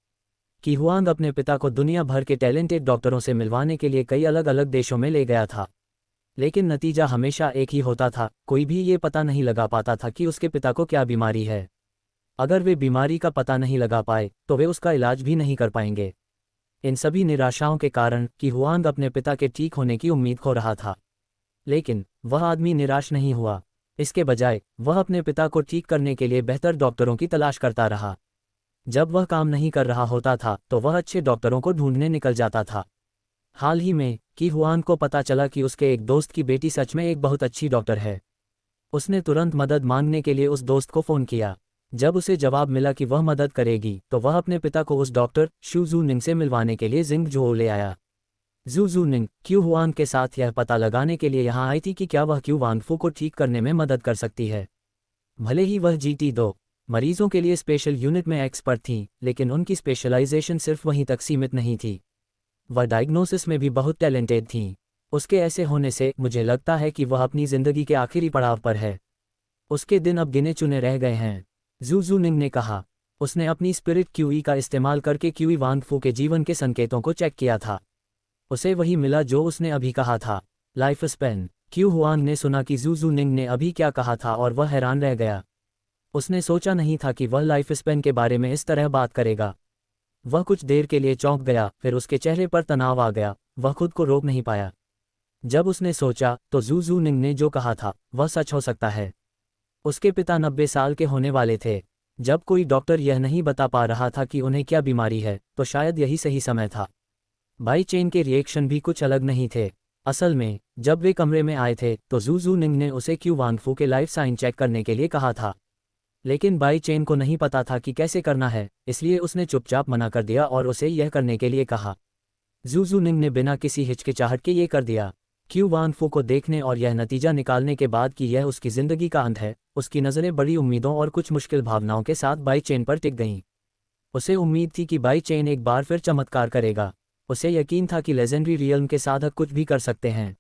कि हुआंग अपने पिता को दुनिया भर के टैलेंटेड डॉक्टरों से मिलवाने के लिए कई अलग अलग देशों में ले गया था, लेकिन नतीजा हमेशा एक ही होता था, कोई भी ये पता नहीं लगा पाता था कि उसके पिता को क्या बीमारी है। अगर वे बीमारी का पता नहीं लगा पाए तो वे उसका इलाज भी नहीं कर पाएंगे। इन सभी निराशाओं के कारण कि हुआंग अपने पिता के ठीक होने की उम्मीद खो रहा था। लेकिन वह आदमी निराश नहीं हुआ। इसके बजाय वह अपने पिता को ठीक करने के लिए बेहतर डॉक्टरों की तलाश करता रहा। जब वह काम नहीं कर रहा होता था तो वह अच्छे डॉक्टरों को ढूंढने निकल जाता था। हाल ही में कि हुआंग को पता चला कि उसके एक दोस्त की बेटी सच में एक बहुत अच्छी डॉक्टर है। उसने तुरंत मदद मांगने के लिए उस दोस्त को फ़ोन किया। जब उसे जवाब मिला कि वह मदद करेगी, तो वह अपने पिता को उस डॉक्टर शू जूनिंग से मिलवाने के लिए जिंग जोउ ले आया। जू जूनिंग क्यू हुआंग के साथ यह पता लगाने के लिए यहाँ आई थी कि क्या वह क्यू वांगफू को ठीक करने में मदद कर सकती है। भले ही वह GT2 मरीजों के लिए स्पेशल यूनिट में एक्सपर्ट थी, लेकिन उनकी स्पेशलाइजेशन सिर्फ वहीं तक सीमित नहीं थी। वह डायग्नोसिस में भी बहुत टैलेंटेड थीं। उसके ऐसे होने से मुझे लगता है कि वह अपनी ज़िंदगी के आखिरी पड़ाव पर है। उसके दिन अब गिने चुने रह गए हैं। जू निंग ने कहा। उसने अपनी स्पिरिट क्यूई का इस्तेमाल करके क्यूई वांगफू के जीवन के संकेतों को चेक किया था। उसे वही मिला जो उसने अभी कहा था, लाइफ स्पैन। क्यू हुआंग ने सुना कि जू निंग ने अभी क्या कहा था और वह हैरान रह गया। उसने सोचा नहीं था कि वह लाइफ स्पैन के बारे में इस तरह बात करेगा। वह कुछ देर के लिए चौंक गया, फिर उसके चेहरे पर तनाव आ गया, वह खुद को रोक नहीं पाया। जब उसने सोचा तो जू निंग ने जो कहा था वह सच हो सकता है। उसके पिता 90 साल के होने वाले थे। जब कोई डॉक्टर यह नहीं बता पा रहा था कि उन्हें क्या बीमारी है, तो शायद यही सही समय था। बाई चेन के रिएक्शन भी कुछ अलग नहीं थे। असल में जब वे कमरे में आए थे तो जू निंग ने उसे क्यू वांगफू के लाइफ साइन चेक करने के लिए कहा था। लेकिन बाई चेन को नहीं पता था कि कैसे करना है, इसलिए उसने चुपचाप मना कर दिया और उसे यह करने के लिए कहा। जू निंग ने बिना किसी हिचकिचाहट के ये कर दिया। क्यू वांगफू को देखने और यह नतीजा निकालने के बाद कि यह उसकी ज़िंदगी का अंत है, उसकी नज़रें बड़ी उम्मीदों और कुछ मुश्किल भावनाओं के साथ बाई चेन पर टिक गईं। उसे उम्मीद थी कि बाई चेन एक बार फिर चमत्कार करेगा। उसे यकीन था कि लेजेंडरी रियल्म के साधक कुछ भी कर सकते हैं।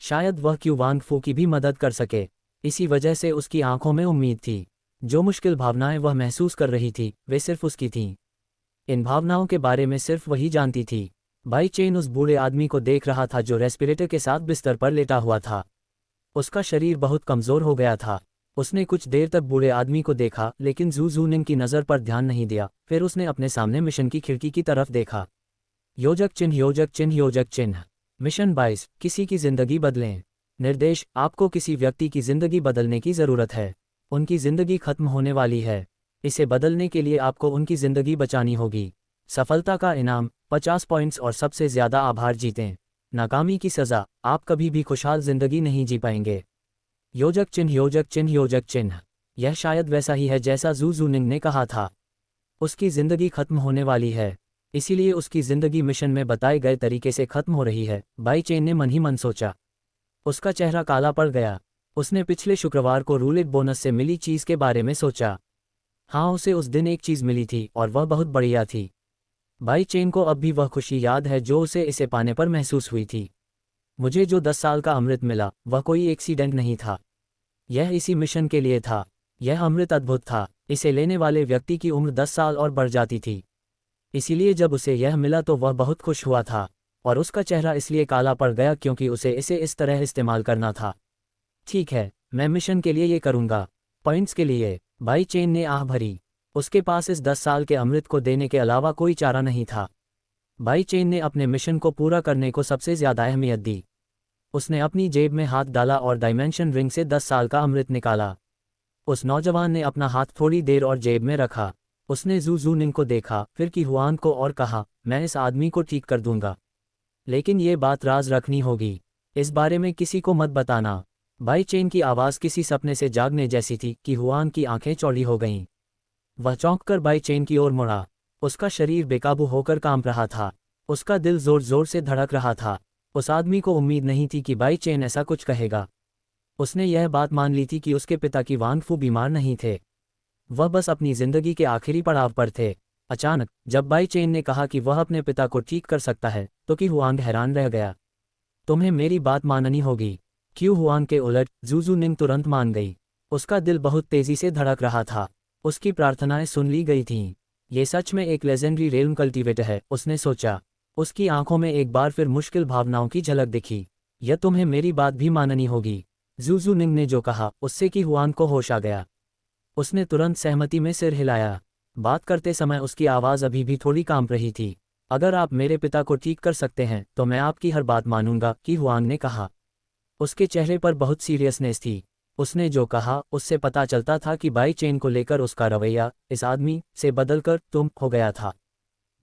शायद वह क्यू वांगफू की भी मदद कर सके। इसी वजह से उसकी आंखों में उम्मीद थी। जो मुश्किल भावनाएं वह महसूस कर रही थी वे सिर्फ उसकी थीं। इन भावनाओं के बारे में सिर्फ वही जानती थी। बाई चेन उस बूढ़े आदमी को देख रहा था जो रेस्पिरेटर के साथ बिस्तर पर लेटा हुआ था। उसका शरीर बहुत कमज़ोर हो गया था। उसने कुछ देर तक बूढ़े आदमी को देखा, लेकिन जू निंग की नज़र पर ध्यान नहीं दिया। फिर उसने अपने सामने मिशन की खिड़की की तरफ देखा। योजक चिन्ह योजक चिन्ह योजक चिन्ह। मिशन 22, किसी की ज़िंदगी बदलें। निर्देश, आपको किसी व्यक्ति की ज़िंदगी बदलने की ज़रूरत है। उनकी ज़िंदगी खत्म होने वाली है। इसे बदलने के लिए आपको उनकी ज़िंदगी बचानी होगी। सफलता का इनाम 50 पॉइंट्स और सबसे ज़्यादा आभार जीतें। नाकामी की सज़ा, आप कभी भी खुशहाल ज़िंदगी नहीं जी पाएंगे। योजक चिन्ह योजक चिन्ह योजक चिन्ह। यह शायद वैसा ही है जैसा जू निंग ने कहा था। उसकी ज़िंदगी खत्म होने वाली है, इसीलिए उसकी ज़िंदगी मिशन में बताए गए तरीके से खत्म हो रही है, बाई चेन ने मन ही मन सोचा। उसका चेहरा काला पड़ गया। उसने पिछले शुक्रवार को रूलेट बोनस से मिली चीज़ के बारे में सोचा। हाँ, उसे उस दिन एक चीज़ मिली थी और वह बहुत बढ़िया थी। बाई चेन को अब भी वह खुशी याद है जो उसे इसे पाने पर महसूस हुई थी। मुझे जो 10 साल का अमृत मिला वह कोई एक्सीडेंट नहीं था। यह इसी मिशन के लिए था। यह अमृत अद्भुत था। इसे लेने वाले व्यक्ति की उम्र 10 साल और बढ़ जाती थी। इसीलिए जब उसे यह मिला तो वह बहुत खुश हुआ था, और उसका चेहरा इसलिए काला पड़ गया क्योंकि उसे इसे इस तरह इस्तेमाल करना था। ठीक है, मैं मिशन के लिए ये करूँगा। पॉइंट्स के लिए। बाई चेन ने आह भरी। उसके पास इस 10 साल के अमृत को देने के अलावा कोई चारा नहीं था। बाई चेन ने अपने मिशन को पूरा करने को सबसे ज़्यादा अहमियत दी। उसने अपनी जेब में हाथ डाला और डायमेंशन रिंग से 10 साल का अमृत निकाला। उस नौजवान ने अपना हाथ थोड़ी देर और जेब में रखा। उसने जू निंग को देखा, फिर की हुआन को और कहा, मैं इस आदमी को ठीक कर दूंगा, लेकिन ये बात राज रखनी होगी। इस बारे में किसी को मत बताना। बाई चेन की आवाज़ किसी सपने से जागने जैसी थी कि हुआन की आंखें चौड़ी हो गईं। वह चौंककर बाई चेन की ओर मुड़ा। उसका शरीर बेकाबू होकर कांप रहा था। उसका दिल जोर जोर से धड़क रहा था। उस आदमी को उम्मीद नहीं थी कि बाई चेन ऐसा कुछ कहेगा। उसने यह बात मान ली थी कि उसके पिता की वांगफू बीमार नहीं थे, वह बस अपनी जिंदगी के आखिरी पड़ाव पर थे। अचानक जब बाई चेन ने कहा कि वह अपने पिता को ठीक कर सकता है, तो कि हुआंग हैरान रह गया। तुम्हें मेरी बात माननी होगी। क्यू हुआंग के उलट जू निंग तुरंत मान गई। उसका दिल बहुत तेजी से धड़क रहा था। उसकी प्रार्थनाएं सुन ली गई थीं। ये सच में एक लेजेंडरी रेल्म कल्टीवेटर है, उसने सोचा। उसकी आंखों में एक बार फिर मुश्किल भावनाओं की झलक दिखी। यह तुम्हें मेरी बात भी माननी होगी। जू निंग ने जो कहा उससे कि हुआंग को होश आ गया। उसने तुरंत सहमति में सिर हिलाया। बात करते समय उसकी आवाज़ अभी भी थोड़ी कांप रही थी। अगर आप मेरे पिता को ठीक कर सकते हैं तो मैं आपकी हर बात मानूंगा, कि हुआंग ने कहा। उसके चेहरे पर बहुत सीरियसनेस थी। उसने जो कहा उससे पता चलता था कि बाई चेन को लेकर उसका रवैया इस आदमी से बदलकर तुम हो गया था।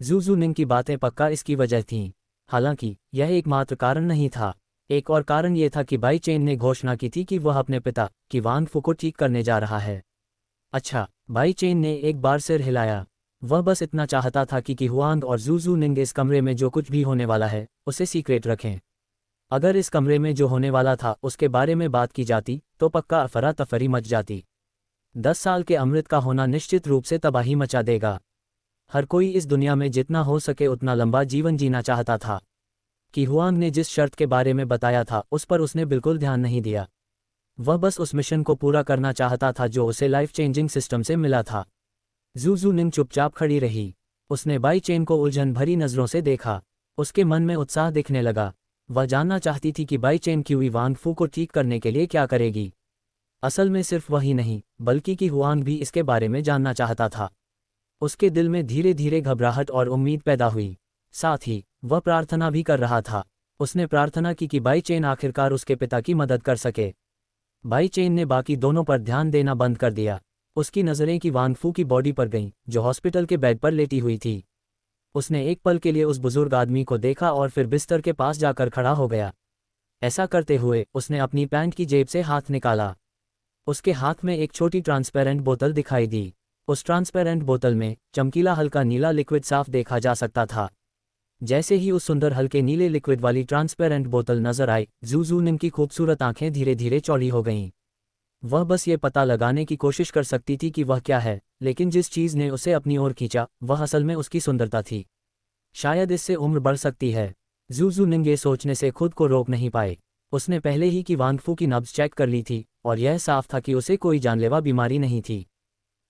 जू निंग की बातें पक्का इसकी वजह थीं। हालांकि यह एकमात्र कारण नहीं था। एक और कारण यह था कि बाई चेन ने घोषणा की थी कि वह अपने पिता की वांगफू को ठीक करने जा रहा है। अच्छा, बाई चेन ने एक बार सिर हिलाया। वह बस इतना चाहता था कि हुआंग और जू निंग इस कमरे में जो कुछ भी होने वाला है उसे सीक्रेट रखें। अगर इस कमरे में जो होने वाला था उसके बारे में बात की जाती तो पक्का अफरा तफरी मच जाती। 10 साल के अमृत का होना निश्चित रूप से तबाही मचा देगा। हर कोई इस दुनिया में जितना हो सके उतना लंबा जीवन जीना चाहता था। कि हुआंग ने जिस शर्त के बारे में बताया था उस पर उसने बिल्कुल ध्यान नहीं दिया। वह बस उस मिशन को पूरा करना चाहता था जो उसे लाइफ चेंजिंग सिस्टम से मिला था। जू जू निंग चुपचाप खड़ी रही। उसने बाई चेन को उलझन भरी नज़रों से देखा। उसके मन में उत्साह दिखने लगा। वह जानना चाहती थी कि बाई चेन क्यूई वांग फू को ठीक करने के लिए क्या करेगी। असल में सिर्फ वही नहीं, बल्कि कि हुआंग भी इसके बारे में जानना चाहता था। उसके दिल में धीरे धीरे घबराहट और उम्मीद पैदा हुई। साथ ही वह प्रार्थना भी कर रहा था। उसने प्रार्थना की कि बाई चेन आखिरकार उसके पिता की मदद कर सके। बाई चेन ने बाकी दोनों पर ध्यान देना बंद कर दिया। उसकी नज़रें की वांग फू की बॉडी पर गईं, जो हॉस्पिटल के बेड पर लेटी हुई थी। उसने एक पल के लिए उस बुजुर्ग आदमी को देखा और फिर बिस्तर के पास जाकर खड़ा हो गया। ऐसा करते हुए उसने अपनी पैंट की जेब से हाथ निकाला। उसके हाथ में एक छोटी ट्रांसपेरेंट बोतल दिखाई दी। उस ट्रांसपेरेंट बोतल में चमकीला हल्का नीला लिक्विड साफ देखा जा सकता था। जैसे ही उस सुंदर हल्के नीले लिक्विड वाली ट्रांसपेरेंट बोतल नजर आई, जू जू निंग की खूबसूरत आंखें धीरे धीरे चौड़ी हो गईं। वह बस ये पता लगाने की कोशिश कर सकती थी कि वह क्या है, लेकिन जिस चीज़ ने उसे अपनी ओर खींचा वह असल में उसकी सुंदरता थी। शायद इससे उम्र बढ़ सकती है। जू जू निंग ये सोचने से खुद को रोक नहीं पाए। उसने पहले ही की वांग फू की नब्ज चेक कर ली थी और यह साफ था कि उसे कोई जानलेवा बीमारी नहीं थी।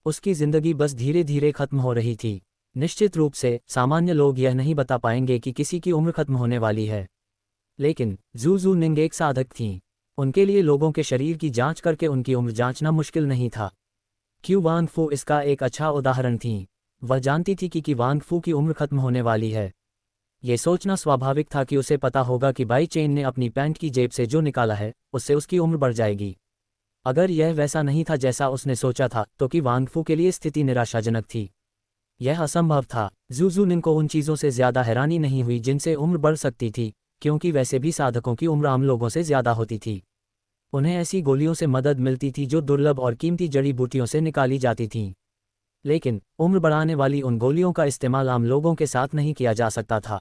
उसकी जिंदगी बस धीरे धीरे खत्म हो रही थी। निश्चित रूप से सामान्य लोग यह नहीं बता पाएंगे कि किसी की उम्र खत्म होने वाली है, लेकिन जू जू निंग एक साधक थीं। उनके लिए लोगों के शरीर की जांच करके उनकी उम्र जांचना मुश्किल नहीं था। क्यू वांग फू इसका एक अच्छा उदाहरण थीं। वह जानती थी कि वांग फू की उम्र खत्म होने वाली है। ये सोचना स्वाभाविक था कि उसे पता होगा कि बाई चेन ने अपनी पैंट की जेब से जो निकाला है उससे उसकी उम्र बढ़ जाएगी। अगर यह वैसा नहीं था जैसा उसने सोचा था तो कि वांग फू के लिए स्थिति निराशाजनक थी। यह असंभव था। जू जू निंग को उन चीज़ों से ज़्यादा हैरानी नहीं हुई जिनसे उम्र बढ़ सकती थी, क्योंकि वैसे भी साधकों की उम्र आम लोगों से ज़्यादा होती थी। उन्हें ऐसी गोलियों से मदद मिलती थी जो दुर्लभ और कीमती जड़ी बूटियों से निकाली जाती थीं। लेकिन उम्र बढ़ाने वाली उन गोलियों का इस्तेमाल आम लोगों के साथ नहीं किया जा सकता था।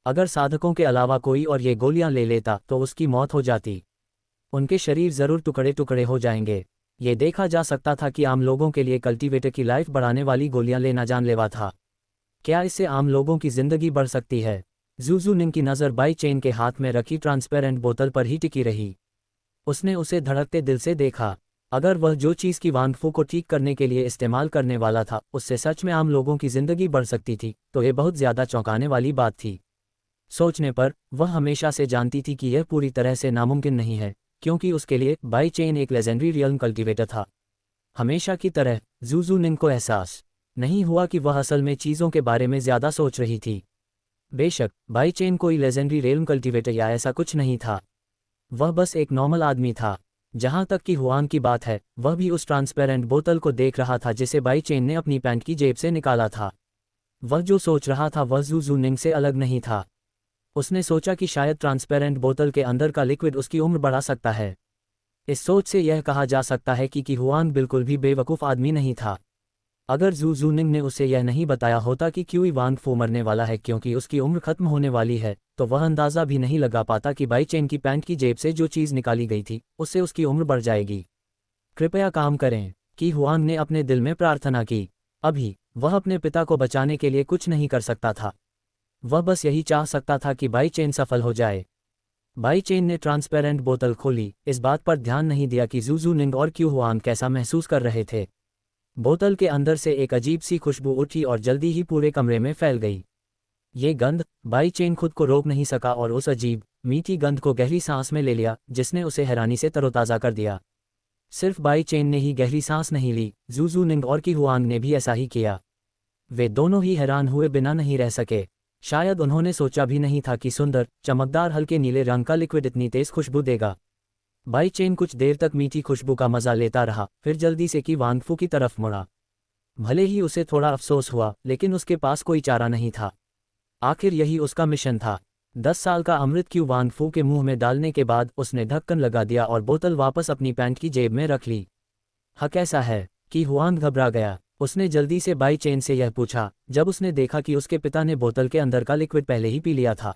अगर साधकों के अलावा कोई और ये गोलियां ले लेता तो उसकी मौत हो जाती। उनके शरीर ज़रूर टुकड़े टुकड़े हो जाएंगे। ये देखा जा सकता था कि आम लोगों के लिए कल्टीवेटर की लाइफ बढ़ाने वाली गोलियां लेना जानलेवा था। क्या इससे आम लोगों की जिंदगी बढ़ सकती है? जू जू निंग की नज़र बाई चेन के हाथ में रखी ट्रांसपेरेंट बोतल पर ही टिकी रही। उसने उसे धड़कते दिल से देखा। अगर वह जो चीज़ की वांग फू को ठीक करने के लिए इस्तेमाल करने वाला था उससे सच में आम लोगों की जिंदगी बढ़ सकती थी, तो ये बहुत ज़्यादा चौंकाने वाली बात थी। सोचने पर वह हमेशा से जानती थी कि यह पूरी तरह से नामुमकिन नहीं है, क्योंकि उसके लिए बाई चेन एक लेजेंडरी रियल्म कल्टीवेटर था। हमेशा की तरह जू जू निंग को एहसास नहीं हुआ कि वह असल में चीज़ों के बारे में ज़्यादा सोच रही थी। बेशक बाई चेन कोई लेजेंडरी रियल्म कल्टीवेटर या ऐसा कुछ नहीं था। वह बस एक नॉर्मल आदमी था। जहाँ तक कि हुआंग की बात है, वह भी उस ट्रांसपेरेंट बोतल को देख रहा था जिसे बाई चेन ने अपनी पैंट की जेब से निकाला था। वह जो सोच रहा था वह जू जू निंग से अलग नहीं था। उसने सोचा कि शायद ट्रांसपेरेंट बोतल के अंदर का लिक्विड उसकी उम्र बढ़ा सकता है। इस सोच से यह कहा जा सकता है कि हुआंग बिल्कुल भी बेवकूफ़ आदमी नहीं था। अगर जू जू निंग ने उसे यह नहीं बताया होता कि क्यूई वांग फू मरने वाला है क्योंकि उसकी उम्र खत्म होने वाली है, तो वह अंदाज़ा भी नहीं लगा पाता कि बाई चेन की पैंट की जेब से जो चीज़ निकाली गई थी उससे उसकी उम्र बढ़ जाएगी। कृपया काम करें, कि हुआंग ने अपने दिल में प्रार्थना की। अभी वह अपने पिता को बचाने के लिए कुछ नहीं कर सकता था। वह बस यही चाह सकता था कि बाई चेन सफल हो जाए। बाई चेन ने ट्रांसपेरेंट बोतल खोली, इस बात पर ध्यान नहीं दिया कि जू जू निंग और क्यू हुआंग कैसा महसूस कर रहे थे। बोतल के अंदर से एक अजीब सी खुशबू उठी और जल्दी ही पूरे कमरे में फैल गई। ये गंध, बाई चेन खुद को रोक नहीं सका और उस अजीब मीठी गंध को गहरी सांस में ले लिया, जिसने उसे हैरानी से तरोताज़ा कर दिया। सिर्फ बाई चेन ने ही गहरी सांस नहीं ली, जू जू निंग और क्यू हुआंग ने भी ऐसा ही किया। वे दोनों ही हैरान हुए बिना नहीं रह सके। शायद उन्होंने सोचा भी नहीं था कि सुंदर, चमकदार हल्के नीले रंग का लिक्विड इतनी तेज खुशबू देगा। बाई चेन कुछ देर तक मीठी खुशबू का मजा लेता रहा, फिर जल्दी से की वांग फू की तरफ मुड़ा। भले ही उसे थोड़ा अफसोस हुआ, लेकिन उसके पास कोई चारा नहीं था। आखिर यही उसका मिशन था। 10 साल का अमृत क्यू वांग फू के मुंह में डालने के बाद उसने ढक्कन लगा दिया और बोतल वापस अपनी पैंट की जेब में रख ली। हाँ, कैसा है? कि हुआंग घबरा गया। उसने जल्दी से बाई चेन से यह पूछा, जब उसने देखा कि उसके पिता ने बोतल के अंदर का लिक्विड पहले ही पी लिया था।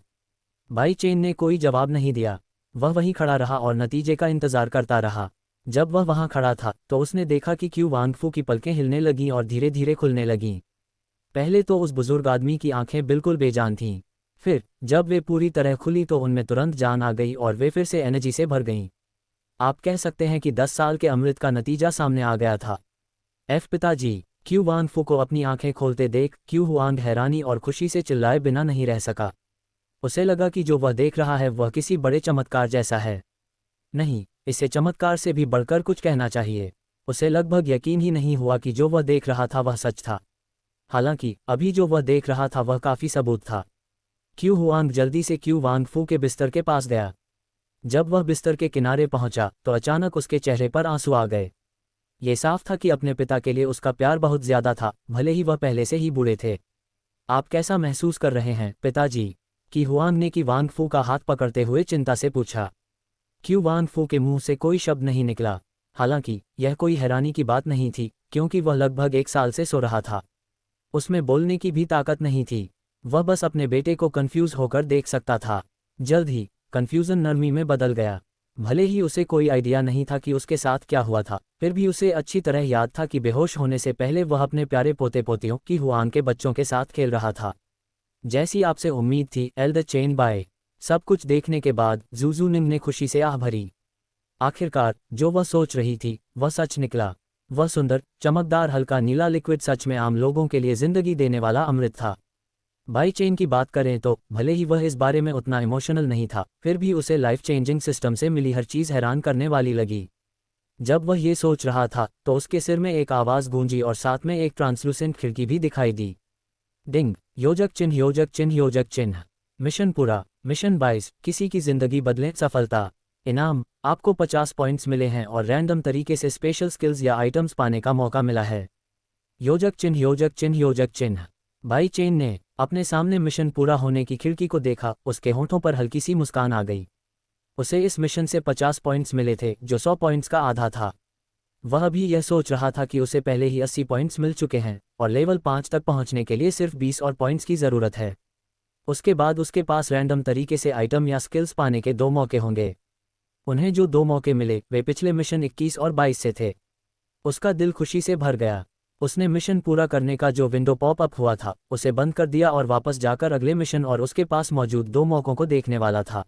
बाई चेन ने कोई जवाब नहीं दिया। वह वहीं खड़ा रहा और नतीजे का इंतजार करता रहा। जब वह वहां खड़ा था तो उसने देखा कि क्यू वांग फू की पलकें हिलने लगीं और धीरे धीरे खुलने लगीं। पहले तो उस बुजुर्ग आदमी की आंखें बिल्कुल बेजान थीं। फिर जब वे पूरी तरह खुली तो उनमें तुरंत जान आ गई और वे फिर से एनर्जी से भर गईं। आप कह सकते हैं कि 10 साल के अमृत का नतीजा सामने आ गया था। पिताजी। क्यू वांग फू को अपनी आंखें खोलते देख क्यू हुआंग हैरानी और खुशी से चिल्लाए बिना नहीं रह सका। उसे लगा कि जो वह देख रहा है वह किसी बड़े चमत्कार जैसा है। नहीं, इसे चमत्कार से भी बढ़कर कुछ कहना चाहिए। उसे लगभग यकीन ही नहीं हुआ कि जो वह देख रहा था वह सच था। हालांकि अभी जो वह देख रहा था वह काफी सबूत था। क्यू हुआंग जल्दी से क्यू वांग फू के बिस्तर के पास गया। जब वह बिस्तर के किनारे पहुंचा तो अचानक उसके चेहरे पर आंसू आ गए। ये साफ था कि अपने पिता के लिए उसका प्यार बहुत ज्यादा था, भले ही वह पहले से ही बूढ़े थे। आप कैसा महसूस कर रहे हैं पिताजी? की हुआंग ने की वांग फू का हाथ पकड़ते हुए चिंता से पूछा। क्यू वांग फू के मुंह से कोई शब्द नहीं निकला। हालांकि यह कोई हैरानी की बात नहीं थी, क्योंकि वह लगभग 1 साल से सो रहा था। उसमें बोलने की भी ताकत नहीं थी। वह बस अपने बेटे को कंफ्यूज होकर देख सकता था। जल्द ही कंफ्यूजन नरमी में बदल गया। भले ही उसे कोई आइडिया नहीं था कि उसके साथ क्या हुआ था, फिर भी उसे अच्छी तरह याद था कि बेहोश होने से पहले वह अपने प्यारे पोते पोतियों की हुआंग के बच्चों के साथ खेल रहा था। जैसी आपसे उम्मीद थी एल्डर चेन बाय। सब कुछ देखने के बाद जूजू निंग ने खुशी से आह भरी। आखिरकार जो वह सोच रही थी वह सच निकला। वह सुंदर चमकदार हल्का नीला लिक्विड सच में आम लोगों के लिए जिंदगी देने वाला अमृत था। बाई चेन की बात करें तो भले ही वह इस बारे में उतना इमोशनल नहीं था, फिर भी उसे लाइफ चेंजिंग सिस्टम से मिली हर चीज़ हैरान करने वाली लगी। जब वह ये सोच रहा था तो उसके सिर में एक आवाज़ गूंजी और साथ में एक ट्रांसलूसेंट खिड़की भी दिखाई दी। डिंग। योजक चिन्ह योजक चिन्ह योजक चिन्ह। मिशन पूरा। मिशन 22 किसी की जिंदगी बदले सफलता। इनाम आपको 50 पॉइंट्स मिले हैं और रैंडम तरीके से स्पेशल स्किल्स या आइटम्स पाने का मौका मिला है। योजक चिन्ह योजक चिन्ह योजक चिन्ह। बाई चेन ने अपने सामने मिशन पूरा होने की खिड़की को देखा। उसके होंठों पर हल्की सी मुस्कान आ गई। उसे इस मिशन से 50 पॉइंट्स मिले थे, जो 100 पॉइंट्स का आधा था। वह भी यह सोच रहा था कि उसे पहले ही 80 पॉइंट्स मिल चुके हैं और लेवल 5 तक पहुंचने के लिए सिर्फ 20 और पॉइंट्स की ज़रूरत है। उसके बाद उसके पास रैंडम तरीके से आइटम या स्किल्स पाने के 2 मौके होंगे। उन्हें जो 2 मौके मिले वे पिछले मिशन 21 और 22 से थे। उसका दिल खुशी से भर गया। उसने मिशन पूरा करने का जो विंडो पॉप अप हुआ था उसे बंद कर दिया और वापस जाकर अगले मिशन और उसके पास मौजूद 2 मौकों को देखने वाला था।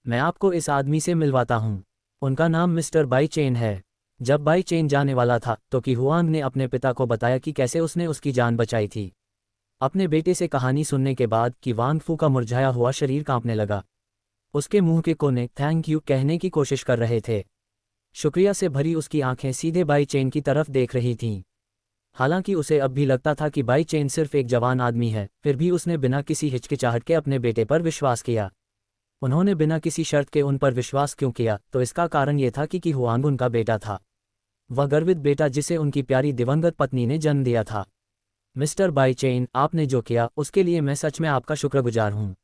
मैं आपको इस आदमी से मिलवाता हूँ। उनका नाम मिस्टर बाई चेन है। जब बाई चेन जाने वाला था तो की हुआंग ने अपने पिता को बताया कि कैसे उसने उसकी जान बचाई थी। अपने बेटे से कहानी सुनने के बाद की वांग फू का मुरझाया हुआ शरीर कांपने लगा। उसके मुंह के कोने थैंक यू कहने की कोशिश कर रहे थे। शुक्रिया से भरी उसकी आंखें सीधे बाई चेन की तरफ देख रही थीं। हालांकि उसे अब भी लगता था कि बाई चेन सिर्फ एक जवान आदमी है, फिर भी उसने बिना किसी हिचकिचाहट के अपने बेटे पर विश्वास किया। उन्होंने बिना किसी शर्त के उन पर विश्वास क्यों किया, तो इसका कारण यह था कि हुआंग उनका बेटा था। वह गर्वित बेटा जिसे उनकी प्यारी दिवंगत पत्नी ने जन्म दिया था। मिस्टर बाई चेन, आपने जो किया उसके लिए मैं सच में आपका शुक्रगुजार हूँ।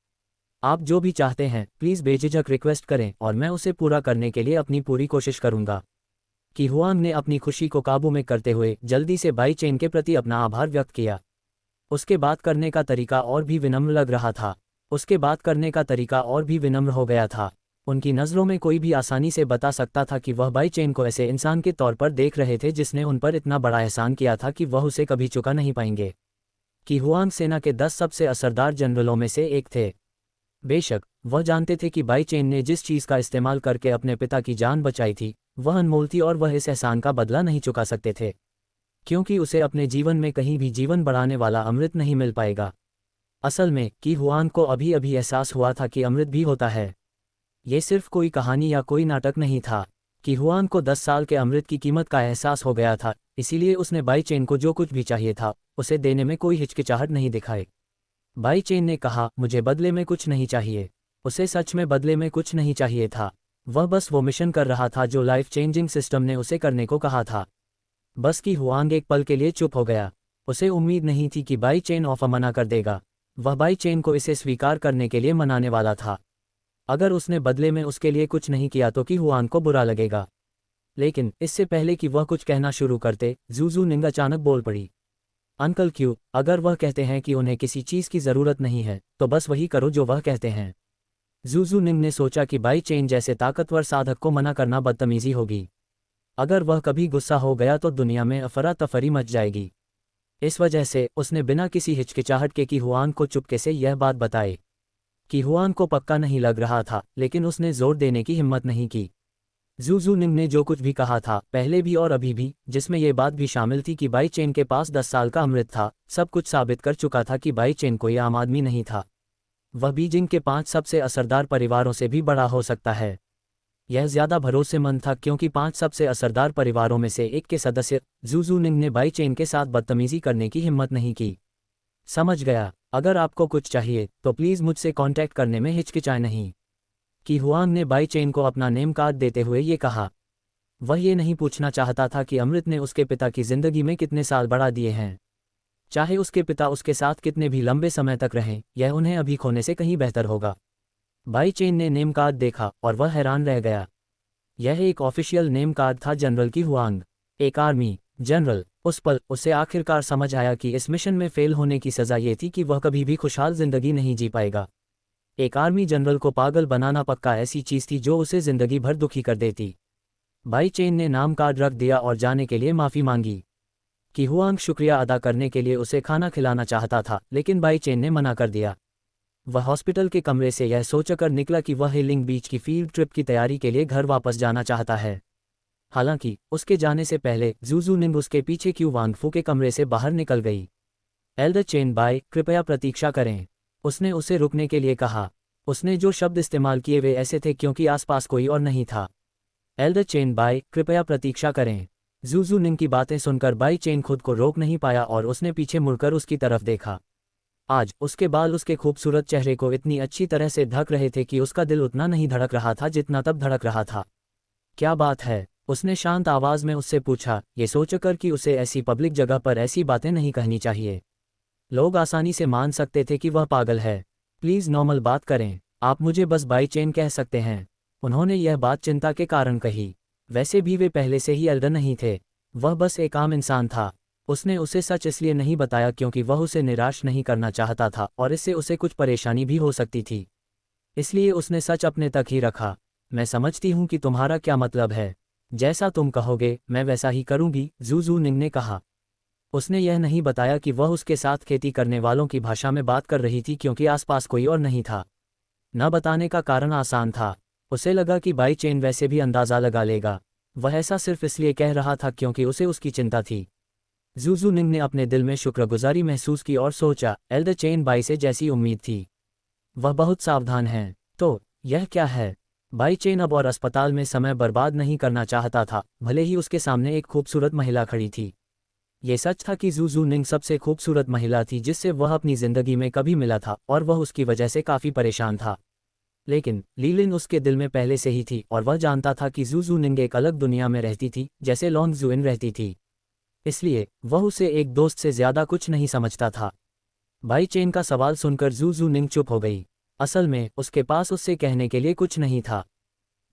आप जो भी चाहते हैं प्लीज़ बेझिझक रिक्वेस्ट करें और मैं उसे पूरा करने के लिए अपनी पूरी कोशिश करूँगा। की हुआंग ने अपनी खुशी को काबू में करते हुए जल्दी से बाई चेन के प्रति अपना आभार व्यक्त किया। उसके बात करने का तरीका और भी विनम्र लग रहा था। उसके बात करने का तरीका और भी विनम्र हो गया था। उनकी नज़रों में कोई भी आसानी से बता सकता था कि वह बाई चेन को ऐसे इंसान के तौर पर देख रहे थे जिसने उन पर इतना बड़ा एहसान किया था कि वह उसे कभी चुका नहीं पाएंगे। की हुआंग सेना के 10 सबसे असरदार जनरलों में से एक थे। बेशक वह जानते थे कि बाई चेन ने जिस चीज़ का इस्तेमाल करके अपने पिता की जान बचाई थी वह अनमोल थी और वह इस एहसान का बदला नहीं चुका सकते थे, क्योंकि उसे अपने जीवन में कहीं भी जीवन बढ़ाने वाला अमृत नहीं मिल पाएगा। असल में की हुआंग को अभी अभी एहसास हुआ था कि अमृत भी होता है। ये सिर्फ कोई कहानी या कोई नाटक नहीं था। की हुआंग को 10 साल के अमृत की कीमत का एहसास हो गया था, इसीलिए उसने बाई चेन को जो कुछ भी चाहिए था उसे देने में कोई हिचकिचाहट नहीं दिखाई। बाई चेन ने कहा, मुझे बदले में कुछ नहीं चाहिए। उसे सच में बदले में कुछ नहीं चाहिए था। वह बस वो मिशन कर रहा था जो लाइफ चेंजिंग सिस्टम ने उसे करने को कहा था। बस की हुआंग एक पल के लिए चुप हो गया। उसे उम्मीद नहीं थी कि बाई चेन ऑफर मना कर देगा। वह बाई चेन को इसे स्वीकार करने के लिए मनाने वाला था। अगर उसने बदले में उसके लिए कुछ नहीं किया तो की हुआंग को बुरा लगेगा। लेकिन इससे पहले कि वह कुछ कहना शुरू करते, जूजू निंग अचानक बोल पड़ी। अंकल क्यू, अगर वह कहते हैं कि उन्हें किसी चीज़ की ज़रूरत नहीं है तो बस वही करो जो वह कहते हैं। जूजू निंग ने सोचा कि बाई चेन जैसे ताकतवर साधक को मना करना बदतमीजी होगी। अगर वह कभी गुस्सा हो गया तो दुनिया में अफरा तफरी मच जाएगी। इस वजह से उसने बिना किसी हिचकिचाहट के की हुआंग को चुपके से यह बात बताई। की हुआंग को पक्का नहीं लग रहा था, लेकिन उसने जोर देने की हिम्मत नहीं की। जू निंग ने जो कुछ भी कहा था, पहले भी और अभी भी, जिसमें ये बात भी शामिल थी कि बाई चेन के पास 10 साल का अमृत था, सब कुछ साबित कर चुका था कि बाई चेन कोई आम आदमी नहीं था। वह बीजिंग के 5 सबसे असरदार परिवारों से भी बड़ा हो सकता है। यह ज्यादा भरोसेमंद था क्योंकि 5 सबसे असरदार परिवारों में से एक के सदस्य जू निंग ने बाई चेन के साथ बदतमीजी करने की हिम्मत नहीं की। समझ गया। अगर आपको कुछ चाहिए तो प्लीज़ मुझसे कांटेक्ट करने में हिचकिचाए नहीं, कि हुआंग ने बाई चेन को अपना नेम कार्ड देते हुए ये कहा। वह ये नहीं पूछना चाहता था कि अमृत ने उसके पिता की जिंदगी में कितने साल बढ़ा दिए हैं। चाहे उसके पिता उसके साथ कितने भी लंबे समय तक रहें, यह उन्हें अभी खोने से कहीं बेहतर होगा। बाई चेन ने नेम कार्ड देखा और वह हैरान रह गया। यह एक ऑफिशियल नेम कार्ड था जनरल की हुआंग, एक आर्मी जनरल। उस पल उसे आखिरकार समझ आया कि इस मिशन में फेल होने की सज़ा ये थी कि वह कभी भी खुशहाल जिंदगी नहीं जी पाएगा। एक आर्मी जनरल को पागल बनाना पक्का ऐसी चीज़ थी जो उसे जिंदगी भर दुखी कर देती। बाई चेन ने नाम कार्ड रख दिया और जाने के लिए माफ़ी मांगी। कि हुआंग शुक्रिया अदा करने के लिए उसे खाना खिलाना चाहता था, लेकिन बाई चेन ने मना कर दिया। वह हॉस्पिटल के कमरे से यह सोचकर निकला कि वह हिलिंग बीच की फील्ड ट्रिप की तैयारी के लिए घर वापस जाना चाहता है। हालांकि उसके जाने से पहले जू निंग उसके पीछे क्यू वांगफू के कमरे से बाहर निकल गई। एल्डर चेन बाय, कृपया प्रतीक्षा करें, उसने उसे रुकने के लिए कहा। उसने जो शब्द इस्तेमाल किए वे ऐसे थे क्योंकि आसपास कोई और नहीं था। एल्डर चेन बाय, कृपया प्रतीक्षा करें। जू निंग की बातें सुनकर बाई चेन खुद को रोक नहीं पाया और उसने पीछे मुड़कर उसकी तरफ देखा। आज उसके बाल उसके खूबसूरत चेहरे को इतनी अच्छी तरह से ढक रहे थे कि उसका दिल उतना नहीं धड़क रहा था जितना तब धड़क रहा था। क्या बात है? उसने शांत आवाज में उससे पूछा, ये सोचकर कि उसे ऐसी पब्लिक जगह पर ऐसी बातें नहीं कहनी चाहिए। लोग आसानी से मान सकते थे कि वह पागल है। प्लीज़ नॉर्मल बात करें, आप मुझे बस बाई चेन कह सकते हैं। उन्होंने यह बात चिंता के कारण कही। वैसे भी वे पहले से ही एल्डर नहीं थे, वह बस एक आम इंसान था। उसने उसे सच इसलिए नहीं बताया क्योंकि वह उसे निराश नहीं करना चाहता था और इससे उसे कुछ परेशानी भी हो सकती थी। इसलिए उसने सच अपने तक ही रखा। मैं समझती हूँ कि तुम्हारा क्या मतलब है। जैसा तुम कहोगे मैं वैसा ही करूँगी, जू निंग ने कहा। उसने यह नहीं बताया कि वह उसके साथ खेती करने वालों की भाषा में बात कर रही थी क्योंकि आसपास कोई और नहीं था। न बताने का कारण आसान था। उसे लगा कि बाई चेन वैसे भी अंदाज़ा लगा लेगा। वह ऐसा सिर्फ इसलिए कह रहा था क्योंकि उसे उसकी चिंता थी। जू निंग ने अपने दिल में शुक्रगुजारी महसूस की और सोचा, एल्डर चेन बाई से जैसी उम्मीद थी। वह बहुत सावधान हैं। तो यह क्या है? बाई चेन अब और अस्पताल में समय बर्बाद नहीं करना चाहता था, भले ही उसके सामने एक खूबसूरत महिला खड़ी थी। ये सच था कि जू निंग सबसे खूबसूरत महिला थी जिससे वह अपनी जिंदगी में कभी मिला था और वह उसकी वजह से काफ़ी परेशान था। लेकिन लीलिन उसके दिल में पहले से ही थी और वह जानता था कि जू निंग एक अलग दुनिया में रहती थी, जैसे लॉन्ग जुइन रहती थी। इसलिए वह उसे एक दोस्त से ज़्यादा कुछ नहीं समझता था। बाई चेन का सवाल सुनकर जू निंग चुप हो गई। असल में उसके पास उससे कहने के लिए कुछ नहीं था।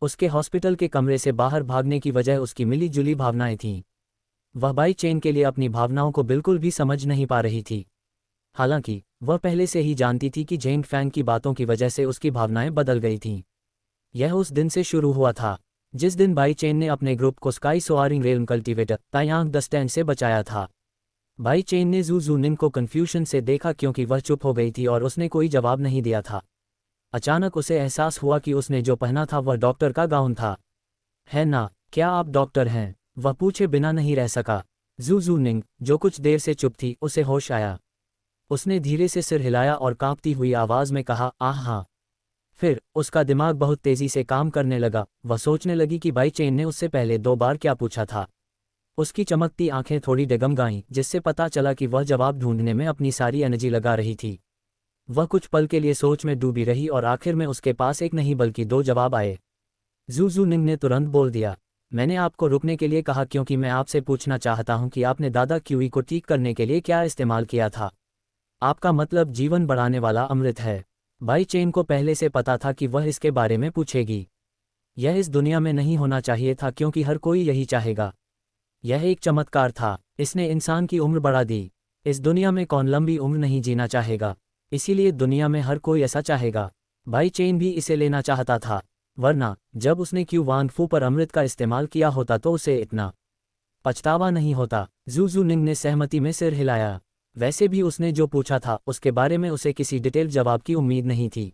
उसके हॉस्पिटल के कमरे से बाहर भागने की वजह उसकी मिली जुली भावनाएं थीं। वह बाई चेन के लिए अपनी भावनाओं को बिल्कुल भी समझ नहीं पा रही थी। हालांकि वह पहले से ही जानती थी कि जेंग फैंग की बातों की वजह से उसकी भावनाएं बदल गई थीं। यह उस दिन से शुरू हुआ था जिस दिन बाई चेन ने अपने ग्रुप को sky soaring realm cultivator Taiyang the stand से बचाया था। बाई चेन ने जू निंग को कन्फ्यूजन से देखा क्योंकि वह चुप हो गई थी और उसने कोई जवाब नहीं दिया था। अचानक उसे एहसास हुआ कि उसने जो पहना था वह डॉक्टर का गाउन था। है ना? क्या आप डॉक्टर हैं? वह पूछे बिना नहीं रह सका। जू निंग, जो कुछ देर से चुप थी, उसे होश आया। उसने धीरे से सिर हिलाया और कांपती हुई आवाज में कहा, आह हाँ। फिर उसका दिमाग बहुत तेजी से काम करने लगा। वह सोचने लगी कि बाई चेन ने उससे पहले 2 बार क्या पूछा था। उसकी चमकती आंखें थोड़ी डगमगाईं, जिससे पता चला कि वह जवाब ढूंढने में अपनी सारी एनर्जी लगा रही थी। वह कुछ पल के लिए सोच में डूबी रही और आखिर में उसके पास एक नहीं बल्कि 2 जवाब आए। जू निंग ने तुरंत बोल दिया, मैंने आपको रुकने के लिए कहा क्योंकि मैं आपसे पूछना चाहता हूं कि आपने दादा क्यूई को ठीक करने के लिए क्या इस्तेमाल किया था। आपका मतलब जीवन बढ़ाने वाला अमृत है। बाई चेन को पहले से पता था कि वह इसके बारे में पूछेगी। यह इस दुनिया में नहीं होना चाहिए था क्योंकि हर कोई यही चाहेगा। यह एक चमत्कार था, इसने इंसान की उम्र बढ़ा दी। इस दुनिया में कौन लंबी उम्र नहीं जीना चाहेगा? इसीलिए दुनिया में हर कोई ऐसा चाहेगा। बाई चेन भी इसे लेना चाहता था, वरना जब उसने क्यू वांगफू पर अमृत का इस्तेमाल किया होता तो उसे इतना पछतावा नहीं होता। जू निंग ने सहमति में सिर हिलाया। वैसे भी उसने जो पूछा था उसके बारे में उसे किसी डिटेल जवाब की उम्मीद नहीं थी,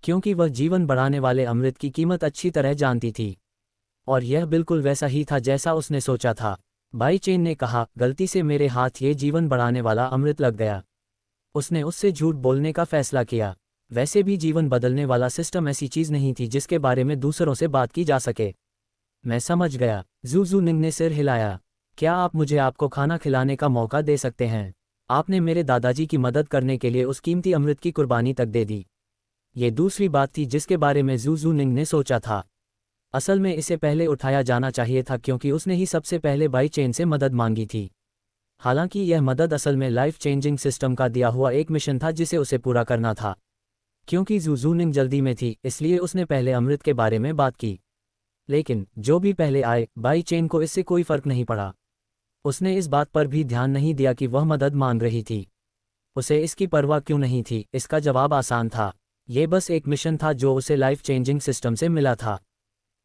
क्योंकि वह जीवन बढ़ाने वाले अमृत की कीमत अच्छी तरह जानती थी। और यह बिल्कुल वैसा ही था जैसा उसने सोचा था। बाई चेन ने कहा, गलती से मेरे हाथ ये जीवन बढ़ाने वाला अमृत लग गया। उसने उससे झूठ बोलने का फैसला किया। वैसे भी जीवन बदलने वाला सिस्टम ऐसी चीज नहीं थी जिसके बारे में दूसरों से बात की जा सके। मैं समझ गया। जू निंग ने सिर हिलाया। क्या आप मुझे आपको खाना खिलाने का मौका दे सकते हैं? आपने मेरे दादाजी की मदद करने के लिए उस कीमती अमृत की कुर्बानी तक दे दी। ये दूसरी बात थी जिसके बारे में जू निंग ने सोचा था। असल में इसे पहले उठाया जाना चाहिए था क्योंकि उसने ही सबसे पहले बाई चेन से मदद मांगी थी। हालांकि यह मदद असल में लाइफ चेंजिंग सिस्टम का दिया हुआ एक मिशन था जिसे उसे पूरा करना था। क्योंकि जू निंग जल्दी में थी इसलिए उसने पहले अमृत के बारे में बात की। लेकिन जो भी पहले आए, बाई चेन को इससे कोई फर्क नहीं पड़ा। उसने इस बात पर भी ध्यान नहीं दिया कि वह मदद मांग रही थी। उसे इसकी परवाह क्यों नहीं थी? इसका जवाब आसान था। ये बस एक मिशन था जो उसे लाइफ चेंजिंग सिस्टम से मिला था।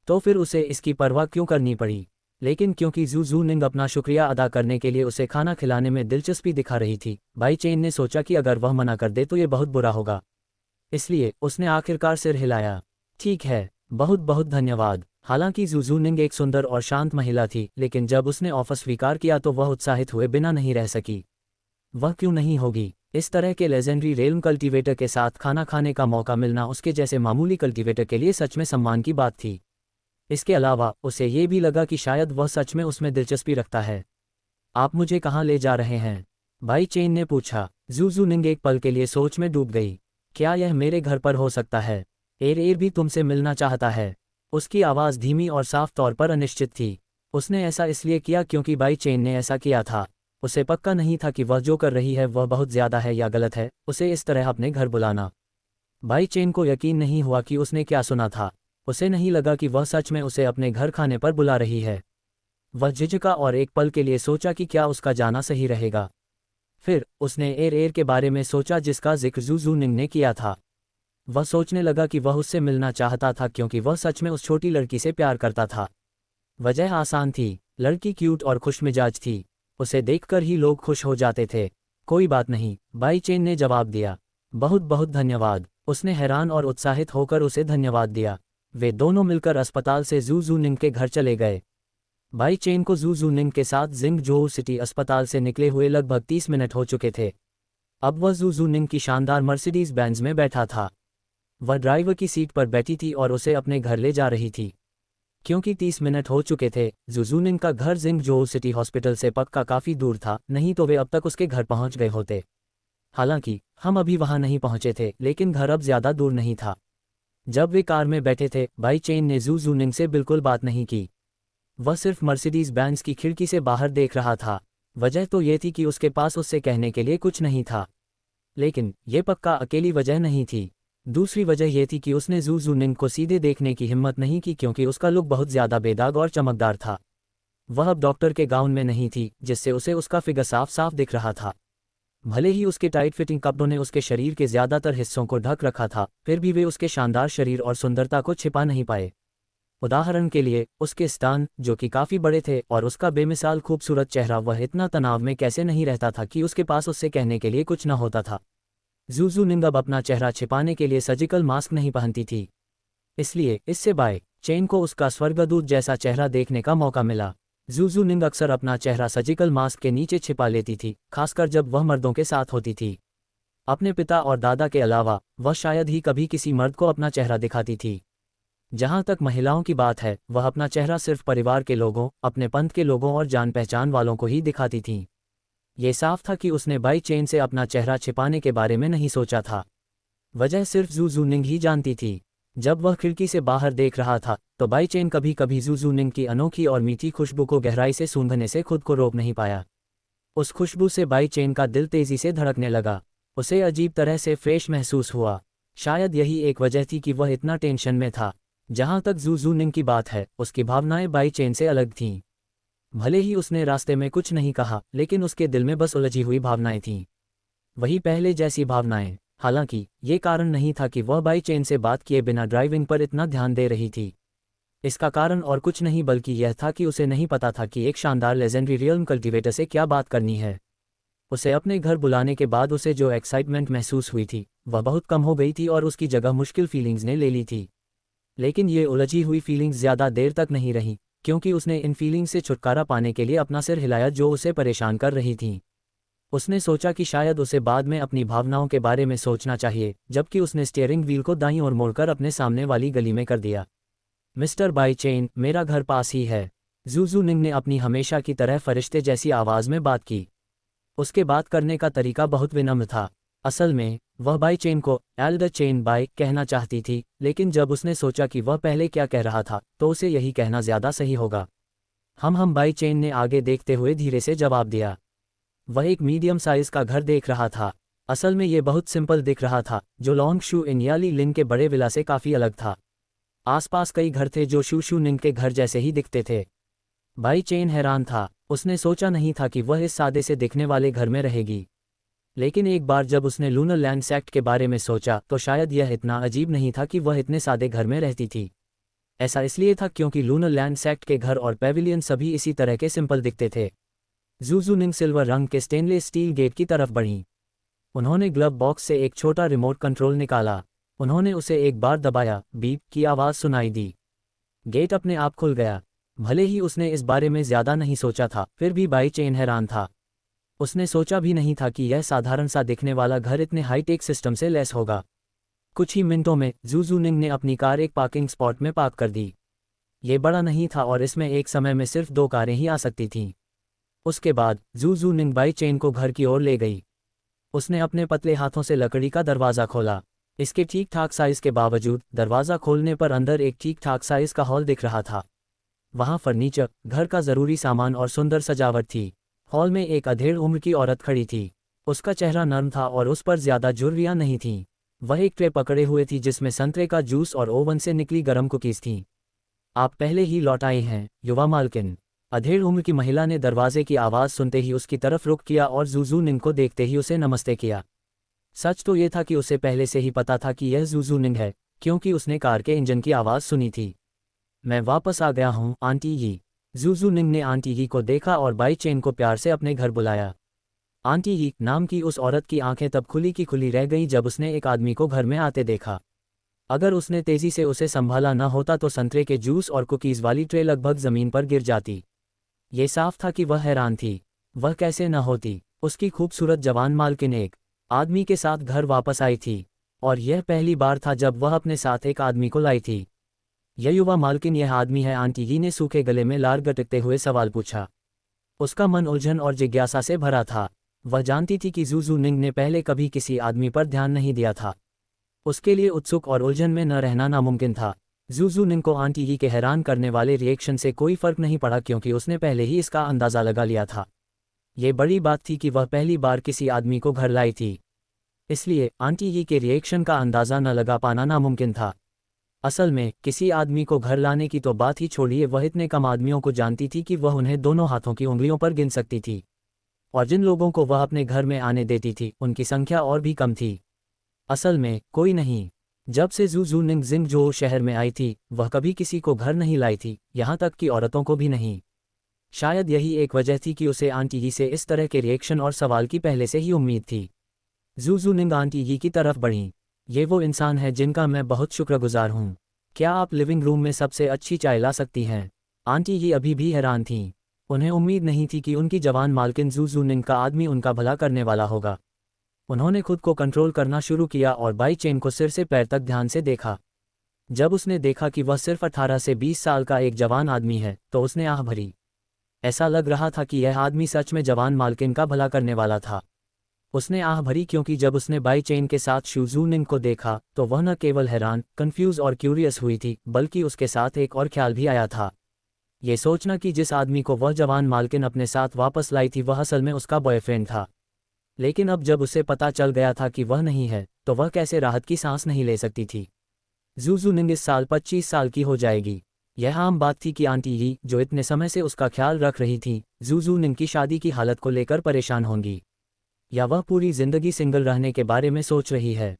तो फिर उसे इसकी परवाह क्यों करनी पड़ी? लेकिन क्योंकि जू निंग अपना शुक्रिया अदा करने के लिए उसे खाना खिलाने में दिलचस्पी दिखा रही थी, बाई चेन ने सोचा कि अगर वह मना कर दे तो ये बहुत बुरा होगा। इसलिए उसने आखिरकार सिर हिलाया। ठीक है, बहुत बहुत धन्यवाद। हालांकि जू निंग एक सुंदर और शांत महिला थी, लेकिन जब उसने ऑफर स्वीकार किया तो वह उत्साहित हुए बिना नहीं रह सकी। वह क्यों नहीं होगी? इस तरह के लेजेंडरी रेल्म कल्टीवेटर के साथ खाना खाने का मौका मिलना उसके जैसे मामूली कल्टीवेटर के लिए सच में सम्मान की बात थी। इसके अलावा उसे ये भी लगा कि शायद वह सच में उसमें दिलचस्पी रखता है। आप मुझे कहाँ ले जा रहे हैं? बाई चेन ने पूछा। जू निंग एक पल के लिए सोच में डूब गई। क्या यह मेरे घर पर हो सकता है? एर भी तुमसे मिलना चाहता है। उसकी आवाज़ धीमी और साफ तौर पर अनिश्चित थी। उसने ऐसा इसलिए किया क्योंकि बाई चेन ने ऐसा किया था। उसे पक्का नहीं था कि वह जो कर रही है वह बहुत ज़्यादा है या गलत है, उसे इस तरह अपने घर बुलाना। बाई चेन को यकीन नहीं हुआ कि उसने क्या सुना था। उसे नहीं लगा कि वह सच में उसे अपने घर खाने पर बुला रही है। वह झिझका और एक पल के लिए सोचा कि क्या उसका जाना सही रहेगा। फिर उसने एर के बारे में सोचा जिसका जिक्र जू निंग ने किया था। वह सोचने लगा कि वह उससे मिलना चाहता था क्योंकि वह सच में उस छोटी लड़की से प्यार करता था। वजह आसान थी, लड़की क्यूट और खुशमिजाज थी। उसे देखकर ही लोग खुश हो जाते थे। कोई बात नहीं, बाई चेन ने जवाब दिया। बहुत बहुत धन्यवाद। उसने हैरान और उत्साहित होकर उसे धन्यवाद दिया। वे दोनों मिलकर अस्पताल से जू निंग के घर चले गए। बाई चेन को जू निंग के साथ जिंगजोऊ सिटी अस्पताल से निकले हुए लगभग 30 मिनट हो चुके थे। अब वह जू निंग की शानदार मर्सिडीज बेंज में बैठा था। वह ड्राइवर की सीट पर बैठी थी और उसे अपने घर ले जा रही थी। क्योंकि 30 मिनट हो चुके थे, जू निंग का घर जिंगजोऊ सिटी हॉस्पिटल से पक्का काफ़ी दूर था, नहीं तो वे अब तक उसके घर पहुंच गए होते। हालांकि हम अभी वहां नहीं पहुंचे थे, लेकिन घर अब ज़्यादा दूर नहीं था। जब वे कार में बैठे थे, बाई चेन ने जू निंग से बिल्कुल बात नहीं की। वह सिर्फ मर्सिडीज बेंज की खिड़की से बाहर देख रहा था। वजह तो ये थी कि उसके पास उससे कहने के लिए कुछ नहीं था। लेकिन ये पक्का अकेली वजह नहीं थी। दूसरी वजह यह थी कि उसने जू निंग को सीधे देखने की हिम्मत नहीं की क्योंकि उसका लुक बहुत ज़्यादा बेदाग और चमकदार था। वह अब डॉक्टर के गाउन में नहीं थी, जिससे उसे उसका फिगर साफ साफ दिख रहा था। भले ही उसके टाइट फिटिंग कपड़ों ने उसके शरीर के ज़्यादातर हिस्सों को ढक रखा था, फिर भी वे उसके शानदार शरीर और सुंदरता को छिपा नहीं पाए। उदाहरण के लिए उसके स्तन, जो कि काफ़ी बड़े थे, और उसका बेमिसाल खूबसूरत चेहरा। वह इतना तनाव में कैसे नहीं रहता था कि उसके पास उससे कहने के लिए कुछ न होता था। जू निंग अब अपना चेहरा छिपाने के लिए सर्जिकल मास्क नहीं पहनती थी। इसलिए इससे बाई चेन को उसका स्वर्गदूत जैसा चेहरा देखने का मौका मिला। जू निंग अक्सर अपना चेहरा सर्जिकल मास्क के नीचे छिपा लेती थी, खासकर जब वह मर्दों के साथ होती थी। अपने पिता और दादा के अलावा वह शायद ही कभी किसी मर्द को अपना चेहरा दिखाती थी। जहाँ तक महिलाओं की बात है, वह अपना चेहरा सिर्फ परिवार के लोगों, अपने पंथ के लोगों और जान पहचान वालों को ही दिखाती थीं। ये साफ था कि उसने बाई चेन से अपना चेहरा छिपाने के बारे में नहीं सोचा था। वजह सिर्फ जू निंग ही जानती थी। जब वह खिड़की से बाहर देख रहा था, तो बाई चेन कभी कभी जू निंग की अनोखी और मीठी खुशबू को गहराई से सूंघने से खुद को रोक नहीं पाया। उस खुशबू से बाई चेन का दिल तेजी से धड़कने लगा। उसे अजीब तरह से फ्रेश महसूस हुआ। शायद यही एक वजह थी कि वह इतना टेंशन में था। जहाँ तक जू निंग की बात है, उसकी भावनाएं बाई चेन से अलग थीं। भले ही उसने रास्ते में कुछ नहीं कहा, लेकिन उसके दिल में बस उलझी हुई भावनाएं थीं। वही पहले जैसी भावनाएं। हालांकि ये कारण नहीं था कि वह बाई चेन से बात किए बिना ड्राइविंग पर इतना ध्यान दे रही थी। इसका कारण और कुछ नहीं बल्कि यह था कि उसे नहीं पता था कि एक शानदार लेजेंडरी रियल्म कल्टीवेटर से क्या बात करनी है। उसे अपने घर बुलाने के बाद उसे जो एक्साइटमेंट महसूस हुई थी, वह बहुत कम हो गई थी और उसकी जगह मुश्किल फीलिंग्स ने ले ली थी। लेकिन ये उलझी हुई फीलिंग्स ज़्यादा देर तक नहीं रहीं, क्योंकि उसने इन फीलिंग्स से छुटकारा पाने के लिए अपना सिर हिलाया जो उसे परेशान कर रही थीं। उसने सोचा कि शायद उसे बाद में अपनी भावनाओं के बारे में सोचना चाहिए, जबकि उसने स्टीयरिंग व्हील को दाईं ओर मोड़कर अपने सामने वाली गली में कर दिया। मिस्टर बाई चेन, मेरा घर पास ही है। जूजू निंग ने अपनी हमेशा की तरह फरिश्ते जैसी आवाज़ में बात की। उसके बात करने का तरीका बहुत विनम्र था। असल में वह बाई चेन को एल्डर चेन बाई कहना चाहती थी, लेकिन जब उसने सोचा कि वह पहले क्या कह रहा था तो उसे यही कहना ज़्यादा सही होगा। हम बाई चेन ने आगे देखते हुए धीरे से जवाब दिया। वह एक मीडियम साइज़ का घर देख रहा था। असल में ये बहुत सिंपल दिख रहा था, जो लॉन्ग शू इन याली लिन के बड़े विला से काफ़ी अलग था। आसपास कई घर थे जो शू शू निंग के घर जैसे ही दिखते थे। बाई चेन हैरान था। उसने सोचा नहीं था कि वह इस सादे से दिखने वाले घर में रहेगी। लेकिन एक बार जब उसने लूनर लैंडसेक्ट के बारे में सोचा तो शायद यह इतना अजीब नहीं था कि वह इतने सादे घर में रहती थी। ऐसा इसलिए था क्योंकि लूनर लैंडसेक्ट के घर और पेविलियन सभी इसी तरह के सिंपल दिखते थे। जूजू निंग सिल्वर रंग के स्टेनलेस स्टील गेट की तरफ बढ़ी। उन्होंने ग्लव बॉक्स से एक छोटा रिमोट कंट्रोल निकाला। उन्होंने उसे एक बार दबाया, बीप की आवाज़ सुनाई दी। गेट अपने आप खुल गया। भले ही उसने इस बारे में ज़्यादा नहीं सोचा था, फिर भी बाई चेन हैरान था। उसने सोचा भी नहीं था कि यह साधारण सा दिखने वाला घर इतने हाईटेक सिस्टम से लैस होगा। कुछ ही मिनटों में जूजू निंग ने अपनी कार एक पार्किंग स्पॉट में पार्क कर दी। ये बड़ा नहीं था और इसमें एक समय में सिर्फ 2 कारें ही आ सकती थीं। उसके बाद जूजू निंग बाई चेन को घर की ओर ले गई। उसने अपने पतले हाथों से लकड़ी का दरवाज़ा खोला। इसके ठीक ठाक साइज़ के बावजूद दरवाज़ा खोलने पर अंदर एक ठीक ठाक साइज़ का हॉल दिख रहा था। वहाँ फर्नीचर, घर का ज़रूरी सामान और सुंदर सजावट थी। हॉल में एक अधेड़ उम्र की औरत खड़ी थी। उसका चेहरा नर्म था और उस पर ज़्यादा झुर्रियाँ नहीं थीं। वह एक ट्रे पकड़े हुए थी जिसमें संतरे का जूस और ओवन से निकली गर्म कुकीज़ थीं। आप पहले ही लौट आए हैं, युवा मालकिन। अधेड़ उम्र की महिला ने दरवाजे की आवाज़ सुनते ही उसकी तरफ रुख किया और जूजू निंग को देखते ही उसे नमस्ते किया। सच तो ये था कि उसे पहले से ही पता था कि यह जूजू निंग है, क्योंकि उसने कार के इंजन की आवाज़ सुनी थी। मैं वापस आ गया हूँ, आंटी यी। जूजू निंग ने आंटी यी को देखा और बाई चेन को प्यार से अपने घर बुलाया। आंटी यी नाम की उस औरत की आंखें तब खुली की खुली रह गईं जब उसने एक आदमी को घर में आते देखा। अगर उसने तेज़ी से उसे संभाला न होता तो संतरे के जूस और कुकीज़ वाली ट्रे लगभग ज़मीन पर गिर जाती। ये साफ था कि वह हैरान थी। वह कैसे न होती। उसकी खूबसूरत जवान मालकिन एक आदमी के साथ घर वापस आई थी, और यह पहली बार था जब वह अपने साथ एक आदमी को लाई थी। यह युवा मालकिन यह आदमी है? आंटी यी ने सूखे गले में लार गटकते हुए सवाल पूछा। उसका मन उलझन और जिज्ञासा से भरा था। वह जानती थी कि जूजू निंग ने पहले कभी किसी आदमी पर ध्यान नहीं दिया था। उसके लिए उत्सुक और उलझन में न रहना नामुमकिन था। जूजू निंग को आंटी यी के हैरान करने वाले रिएक्शन से कोई फर्क नहीं पड़ा क्योंकि उसने पहले ही इसका अंदाज़ा लगा लिया था। ये बड़ी बात थी कि वह पहली बार किसी आदमी को घर लाई थी, इसलिए आंटी यी के रिएक्शन का अंदाज़ा न लगा पाना नामुमकिन था। असल में किसी आदमी को घर लाने की तो बात ही छोड़िए, वह इतने कम आदमियों को जानती थी कि वह उन्हें दोनों हाथों की उंगलियों पर गिन सकती थी, और जिन लोगों को वह अपने घर में आने देती थी उनकी संख्या और भी कम थी। असल में कोई नहीं। जब से जूजू निंग जिंगजोऊ शहर में आई थी वह कभी किसी को घर नहीं लाई थी, यहाँ तक कि औरतों को भी नहीं। शायद यही एक वजह थी कि उसे आंटी यी से इस तरह के रिएक्शन और सवाल की पहले से ही उम्मीद थी। जूजू निंग आंटी यी की तरफ बढ़ी। ये वो इंसान है जिनका मैं बहुत शुक्रगुजार हूँ। क्या आप लिविंग रूम में सबसे अच्छी चाय ला सकती हैं? आंटी यी अभी भी हैरान थीं। उन्हें उम्मीद नहीं थी कि उनकी जवान मालकिन जूजू निंग का आदमी उनका भला करने वाला होगा। उन्होंने खुद को कंट्रोल करना शुरू किया और बाई चेन को सिर से पैर तक ध्यान से देखा। जब उसने देखा कि वह सिर्फ 18 से 20 साल का एक जवान आदमी है तो उसने आह भरी। ऐसा लग रहा था कि यह आदमी सच में जवान मालकिन का भला करने वाला था। उसने आह भरी क्योंकि जब उसने बाई चेन के साथ जूजू निंग को देखा तो वह न केवल हैरान, कंफ्यूज और क्यूरियस हुई थी, बल्कि उसके साथ एक और ख्याल भी आया था। ये सोचना कि जिस आदमी को वह जवान मालकिन अपने साथ वापस लाई थी वह असल में उसका बॉयफ्रेंड था। लेकिन अब जब उसे पता चल गया था कि वह नहीं है तो वह कैसे राहत की सांस नहीं ले सकती थी। जूजू निंग इस साल 25 साल की हो जाएगी। यह आम बात थी कि आंटी यी, जो इतने समय से उसका ख्याल रख रही थी, जूजू निंग की शादी की हालत को लेकर परेशान होंगी, या वह पूरी जिंदगी सिंगल रहने के बारे में सोच रही है।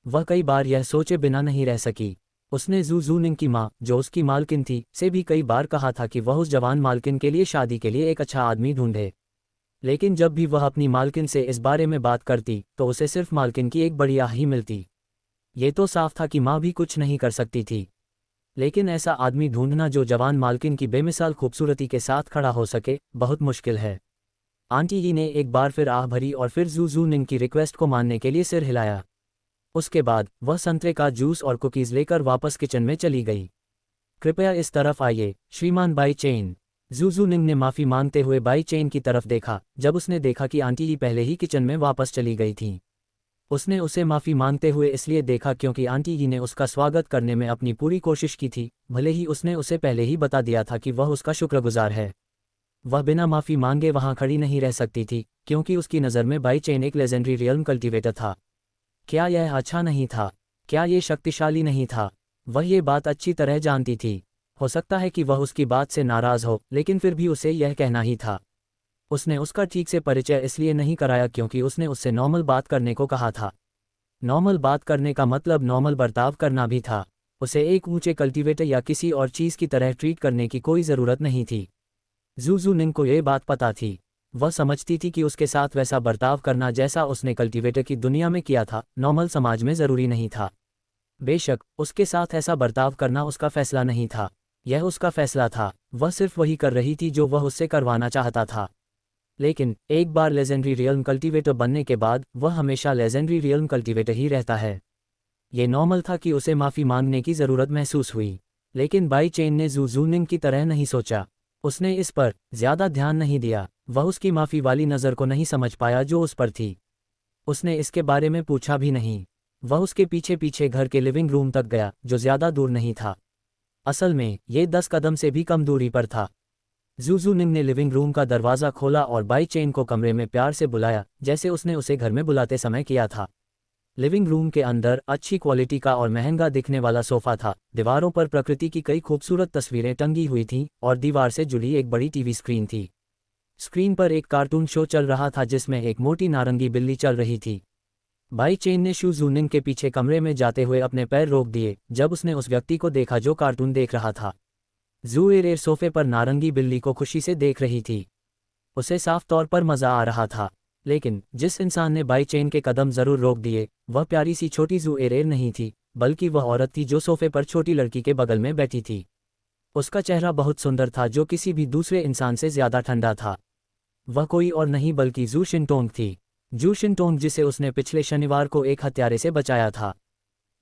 वह कई बार यह सोचे बिना नहीं रह सकी। उसने जूजू निंग की माँ, जो उसकी मालकिन थी, से भी कई बार कहा था कि वह उस जवान मालकिन के लिए शादी के लिए एक अच्छा आदमी ढूंढे। लेकिन जब भी वह अपनी मालकिन से इस बारे में बात करती तो उसे सिर्फ मालकिन की एक बड़ी आह ही मिलती। ये तो साफ था कि माँ भी कुछ नहीं कर सकती थी। लेकिन ऐसा आदमी ढूंढना जो जवान मालकिन की बेमिसाल खूबसूरती के साथ खड़ा हो सके, बहुत मुश्किल है। आंटी ही ने एक बार फिर आह भरी और फिर जू जू निंग की रिक्वेस्ट को मानने के लिए सिर हिलाया। उसके बाद वह संतरे का जूस और कुकीज़ लेकर वापस किचन में चली गई। कृपया इस तरफ आइए, श्रीमान बाई चेन। जूजू निंग ने माफ़ी मांगते हुए बाई चेन की तरफ देखा। जब उसने देखा कि आंटी ही पहले ही किचन में वापस चली गई थीं, उसने उसे माफ़ी मांगते हुए इसलिए देखा क्योंकि आंटी ही ने उसका स्वागत करने में अपनी पूरी कोशिश की थी, भले ही उसने उसे पहले ही बता दिया था कि वह उसका शुक्रगुजार है। वह बिना माफ़ी मांगे वहाँ खड़ी नहीं रह सकती थी, क्योंकि उसकी नज़र में बाई चेन एक लेजेंडरी रियल्म कल्टीवेटर था। क्या यह अच्छा नहीं था? क्या ये शक्तिशाली नहीं था? वह ये बात अच्छी तरह जानती थी। हो सकता है कि वह उसकी बात से नाराज़ हो, लेकिन फिर भी उसे यह कहना ही था। उसने उसका ठीक से परिचय इसलिए नहीं कराया क्योंकि उसने उससे नॉर्मल बात करने को कहा था। नॉर्मल बात करने का मतलब नॉर्मल बर्ताव करना भी था। उसे एक ऊंचे कल्टीवेटर या किसी और चीज़ की तरह ट्रीट करने की कोई ज़रूरत नहीं थी। जू निंग को यह बात पता थी। वह समझती थी कि उसके साथ वैसा बर्ताव करना जैसा उसने कल्टीवेटर की दुनिया में किया था, नॉर्मल समाज में ज़रूरी नहीं था। बेशक उसके साथ ऐसा बर्ताव करना उसका फैसला नहीं था, यह उसका फैसला था। वह सिर्फ वही कर रही थी जो वह उससे करवाना चाहता था। लेकिन एक बार लेजेंडरी रियल्म कल्टीवेटर बनने के बाद वह हमेशा लेजेंडरी रियल्म कल्टीवेटर ही रहता है। ये नॉर्मल था कि उसे माफ़ी मांगने की ज़रूरत महसूस हुई, लेकिन बाई चेन ने जू निंग की तरह नहीं सोचा। उसने इस पर ज़्यादा ध्यान नहीं दिया। वह उसकी माफ़ी वाली नज़र को नहीं समझ पाया जो उस पर थी। उसने इसके बारे में पूछा भी नहीं। वह उसके पीछे पीछे घर के लिविंग रूम तक गया, जो ज़्यादा दूर नहीं था। असल में ये 10 कदम से भी कम दूरी पर था। जू निंग ने लिविंग रूम का दरवाज़ा खोला और बाई चेन को कमरे में प्यार से बुलाया, जैसे उसने उसे घर में बुलाते समय किया था। लिविंग रूम के अंदर अच्छी क्वालिटी का और महंगा दिखने वाला सोफा था। दीवारों पर प्रकृति की कई खूबसूरत तस्वीरें टंगी हुई थीं और दीवार से जुड़ी एक बड़ी टीवी स्क्रीन थी। स्क्रीन पर एक कार्टून शो चल रहा था जिसमें एक मोटी नारंगी बिल्ली चल रही थी। बाई चेन ने जू निंग के पीछे कमरे में जाते हुए अपने पैर रोक दिए जब उसने उस व्यक्ति को देखा जो कार्टून देख रहा था। जू एरेर सोफे पर नारंगी बिल्ली को खुशी से देख रही थी। उसे साफ तौर पर मज़ा आ रहा था। लेकिन जिस इंसान ने बाई चेन के कदम ज़रूर रोक दिए, वह प्यारी सी छोटी जू एरेर नहीं थी, बल्कि वह औरत थी जो सोफे पर छोटी लड़की के बगल में बैठी थी। उसका चेहरा बहुत सुंदर था, जो किसी भी दूसरे इंसान से ज़्यादा ठंडा था। वह कोई और नहीं बल्कि जू शिनटोंग थी। जू शिनटोंग जिसे उसने पिछले शनिवार को एक हत्यारे से बचाया था।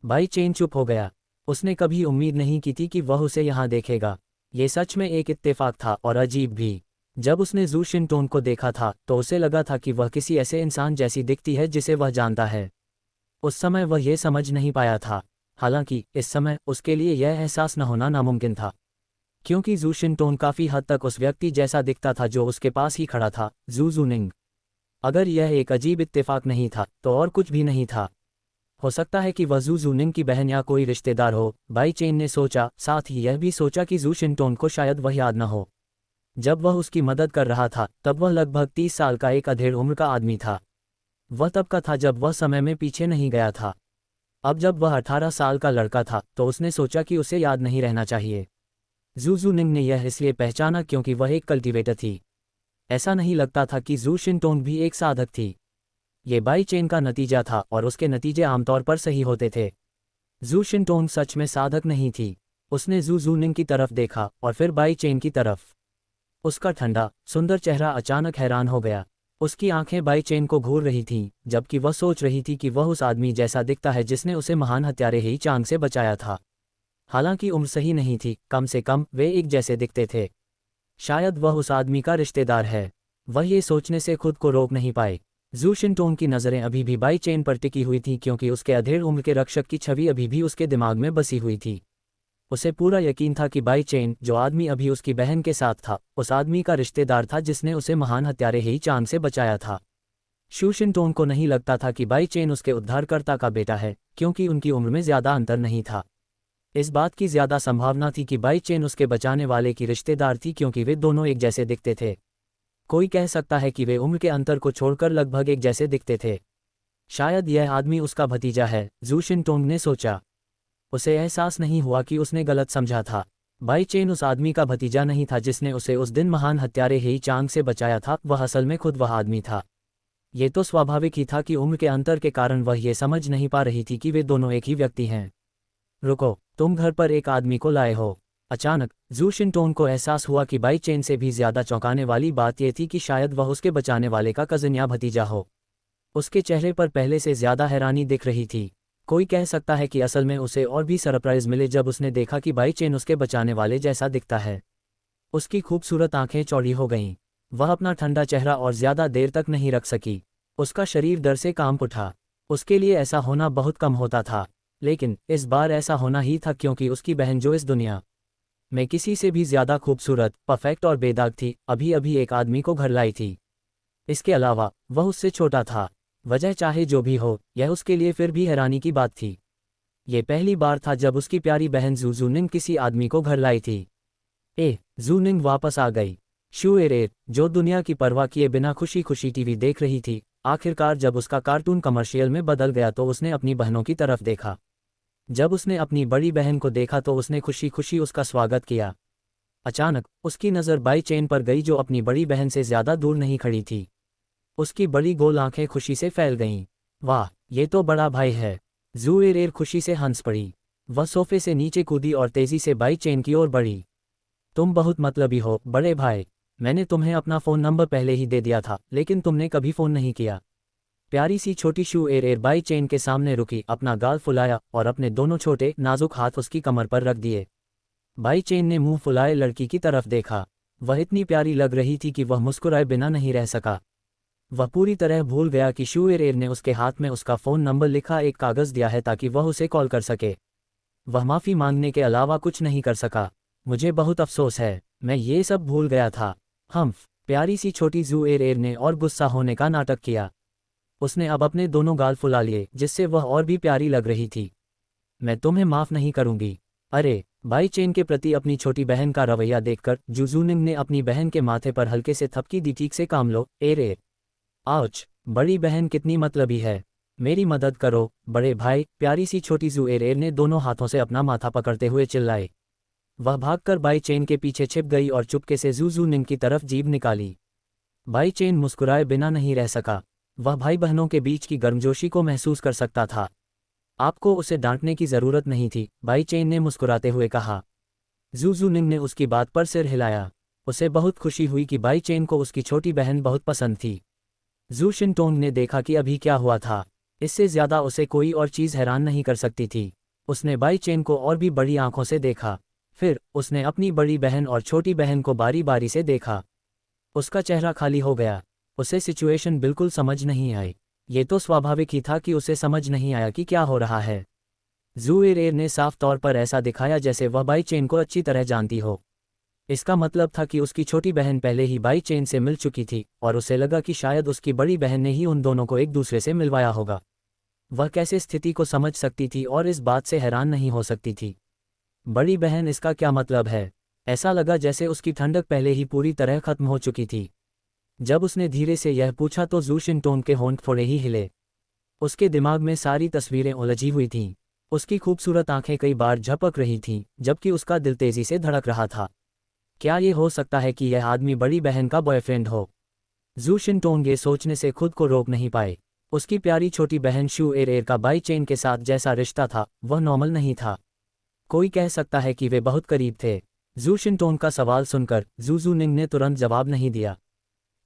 बाई चेन चुप हो गया। उसने कभी उम्मीद नहीं की थी कि वह उसे यहाँ देखेगा। ये सच में एक इत्तेफाक था और अजीब भी। जब उसने जू शिनटोंग को देखा था तो उसे लगा था कि वह किसी ऐसे इंसान जैसी दिखती है जिसे वह जानता है। उस समय वह ये समझ नहीं पाया था। हालांकि इस समय उसके लिए यह एहसास न होना नामुमकिन था, क्योंकि जू शिनटोंग काफ़ी हद तक उस व्यक्ति जैसा दिखता था जो उसके पास ही खड़ा था, जू निंग। अगर यह एक अजीब इत्तेफाक नहीं था तो और कुछ भी नहीं था। हो सकता है कि वह जू निंग की बहन या कोई रिश्तेदार हो, बाई चेन ने सोचा। साथ ही यह भी सोचा कि जू शिनटोंग को शायद वह याद न हो। जब वह उसकी मदद कर रहा था तब वह लगभग 30 साल का एक अधेड़ उम्र का आदमी था। वह तब का था जब वह समय में पीछे नहीं गया था। अब जब वह 18 साल का लड़का था तो उसने सोचा कि उसे याद नहीं रहना चाहिए। जू निंग ने यह इसलिए पहचाना क्योंकि वह एक कल्टीवेटर थी। ऐसा नहीं लगता था कि जू शिनटोंग भी एक साधक थी। ये बाई चेन का नतीजा था और उसके नतीजे आमतौर पर सही होते थे। जू शिनटोंग सच में साधक नहीं थी। उसने जू निंग की तरफ देखा और फिर बाई चेन की तरफ। उसका ठंडा, सुंदर चेहरा अचानक हैरान हो गया। उसकी आंखें बाई चेन को घूर रही थीं, जबकि वह सोच रही थी कि वह उस आदमी जैसा दिखता है जिसने उसे महान हत्यारे ही चांग से बचाया था। हालांकि उम्र सही नहीं थी, कम से कम वे एक जैसे दिखते थे। शायद वह उस आदमी का रिश्तेदार है। वह ये सोचने से खुद को रोक नहीं पाए। जू शिनटोंग की नज़रें अभी भी बाई चेन पर टिकी हुई थीं क्योंकि उसके अधेड़ उम्र के रक्षक की छवि अभी भी उसके दिमाग में बसी हुई थी। उसे पूरा यकीन था कि बाई चेन, जो आदमी अभी उसकी बहन के साथ था, उस आदमी का रिश्तेदार था जिसने उसे महान हत्यारे ही चांग से बचाया था। शू शिनटोंग को नहीं लगता था कि बाई चेन उसके उद्धारकर्ता का बेटा है, क्योंकि उनकी उम्र में ज़्यादा अंतर नहीं था। इस बात की ज़्यादा संभावना थी कि बाई चेन उसके बचाने वाले की रिश्तेदार थी क्योंकि वे दोनों एक जैसे दिखते थे। कोई कह सकता है कि वे उम्र के अंतर को छोड़कर लगभग एक जैसे दिखते थे। शायद यह आदमी उसका भतीजा है, जू शिनटोंग ने सोचा। उसे एहसास नहीं हुआ कि उसने गलत समझा था। बाई चेन उस आदमी का भतीजा नहीं था जिसने उसे उस दिन महान हत्यारे ही चांग से बचाया था, वह असल में खुद वह आदमी था। ये तो स्वाभाविक ही था कि उम्र के अंतर के कारण वह ये समझ नहीं पा रही थी कि वे दोनों एक ही व्यक्ति हैं। रुको, तुम घर पर एक आदमी को लाए हो। अचानक जू शिनटोंग को एहसास हुआ कि बाई चेन से भी ज्यादा चौंकाने वाली बात यह थी कि शायद वह उसके बचाने वाले का कजिन या भतीजा हो। उसके चेहरे पर पहले से ज्यादा हैरानी दिख रही थी। कोई कह सकता है कि असल में उसे और भी सरप्राइज मिले जब उसने देखा कि बाई चेन उसके बचाने वाले जैसा दिखता है। उसकी खूबसूरत आंखें चौड़ी हो गईं। वह अपना ठंडा चेहरा और ज्यादा देर तक नहीं रख सकी। उसका शरीर डर से कांप उठा। उसके लिए ऐसा होना बहुत कम होता था, लेकिन इस बार ऐसा होना ही था क्योंकि उसकी बहन जो इस दुनिया में किसी से भी ज्यादा खूबसूरत, परफेक्ट और बेदाग थी, अभी अभी एक आदमी को घर लाई थी। इसके अलावा वह उससे छोटा था। वजह चाहे जो भी हो, यह उसके लिए फिर भी हैरानी की बात थी। ये पहली बार था जब उसकी प्यारी बहन जूनिंग किसी आदमी को घर लाई थी। जूनिंग वापस आ गई। शुएरेर, जो दुनिया की परवाह किए बिना खुशी खुशी टीवी देख रही थी, आखिरकार जब उसका कार्टून कमर्शियल में बदल गया तो उसने अपनी बहनों की तरफ देखा। जब उसने अपनी बड़ी बहन को देखा तो उसने खुशी खुशी उसका स्वागत किया। अचानक उसकी नज़र बाई चेन पर गई जो अपनी बड़ी बहन से ज्यादा दूर नहीं खड़ी थी। उसकी बड़ी गोल आंखें खुशी से फैल गईं। वाह, ये तो बड़ा भाई है। जुएरेर खुशी से हंस पड़ी। वह सोफे से नीचे कूदी और तेजी से बाई चेन की ओर बढ़ी। तुम बहुत मतलबी हो बड़े भाई। मैंने तुम्हें अपना फ़ोन नंबर पहले ही दे दिया था, लेकिन तुमने कभी फ़ोन नहीं किया। प्यारी सी छोटी शुएरेर बाई चेन के सामने रुकी, अपना गाल फुलाया और अपने दोनों छोटे नाजुक हाथ उसकी कमर पर रख दिए। बाई चेन ने मुंह फुलाए लड़की की तरफ देखा। वह इतनी प्यारी लग रही थी कि वह मुस्कुराए बिना नहीं रह सका। वह पूरी तरह भूल गया कि शुएरेर ने उसके हाथ में उसका फ़ोन नंबर लिखा एक कागज़ दिया है ताकि वह उसे कॉल कर सके। वह माफ़ी मांगने के अलावा कुछ नहीं कर सका। मुझे बहुत अफसोस है, मैं ये सब भूल गया था। प्यारी सी छोटी जुएरेर ने और गुस्सा होने का नाटक किया। उसने अब अपने दोनों गाल फुला लिए, जिससे वह और भी प्यारी लग रही थी। मैं तुम्हें माफ़ नहीं करूंगी। अरे, बाई चेन के प्रति अपनी छोटी बहन का रवैया देखकर जुनिंग ने अपनी बहन के माथे पर हल्के से थपकी दी। ठीक से काम लो एरे। आउच, बड़ी बहन कितनी मतलबी है। मेरी मदद करो बड़े भाई, प्यारी सी छोटी जुएरेर ने दोनों हाथों से अपना माथा पकड़ते हुए चिल्लाई। वह भागकर बाई चेन के पीछे छिप गई और चुपके से जुनिंग की तरफ जीभ निकाली। बाई चेन मुस्कुराए बिना नहीं रह सका। वह भाई बहनों के बीच की गर्मजोशी को महसूस कर सकता था। आपको उसे डांटने की जरूरत नहीं थी, बाई चेन ने मुस्कुराते हुए कहा। जुनिंग ने उसकी बात पर सिर हिलाया। उसे बहुत खुशी हुई कि बाई चेन को उसकी छोटी बहन बहुत पसंद थी। जू शिनटोंग ने देखा कि अभी क्या हुआ था। इससे ज्यादा उसे कोई और चीज़ हैरान नहीं कर सकती थी। उसने बाई चेन को और भी बड़ी आंखों से देखा। फिर उसने अपनी बड़ी बहन और छोटी बहन को बारी बारी से देखा। उसका चेहरा खाली हो गया। उसे सिचुएशन बिल्कुल समझ नहीं आई। ये तो स्वाभाविक ही था कि उसे समझ नहीं आया कि क्या हो रहा है। जुएरेर ने साफ तौर पर ऐसा दिखाया जैसे वह बाई चेन को अच्छी तरह जानती हो। इसका मतलब था कि उसकी छोटी बहन पहले ही बाई चेन से मिल चुकी थी और उसे लगा कि शायद उसकी बड़ी बहन ने ही उन दोनों को एक दूसरे से मिलवाया होगा। वह कैसे स्थिति को समझ सकती थी और इस बात से हैरान नहीं हो सकती थी। बड़ी बहन, इसका क्या मतलब है? ऐसा लगा जैसे उसकी ठंडक पहले ही पूरी तरह खत्म हो चुकी थी। जब उसने धीरे से यह पूछा तो जू शिनटोंग के होंठ थोड़े ही हिले। उसके दिमाग में सारी तस्वीरें उलझी हुई थीं। उसकी खूबसूरत आंखें कई बार झपक रही थीं, जबकि उसका दिल तेजी से धड़क रहा था। क्या ये हो सकता है कि यह आदमी बड़ी बहन का बॉयफ्रेंड हो? जू शिनटोंग ये सोचने से खुद को रोक नहीं पाए। उसकी प्यारी छोटी बहन शुएरेर का बाई चेन के साथ जैसा रिश्ता था, वह नॉर्मल नहीं था। कोई कह सकता है कि वे बहुत करीब थे। जू शिनटोंग का सवाल सुनकर जुनिंग ने तुरंत जवाब नहीं दिया।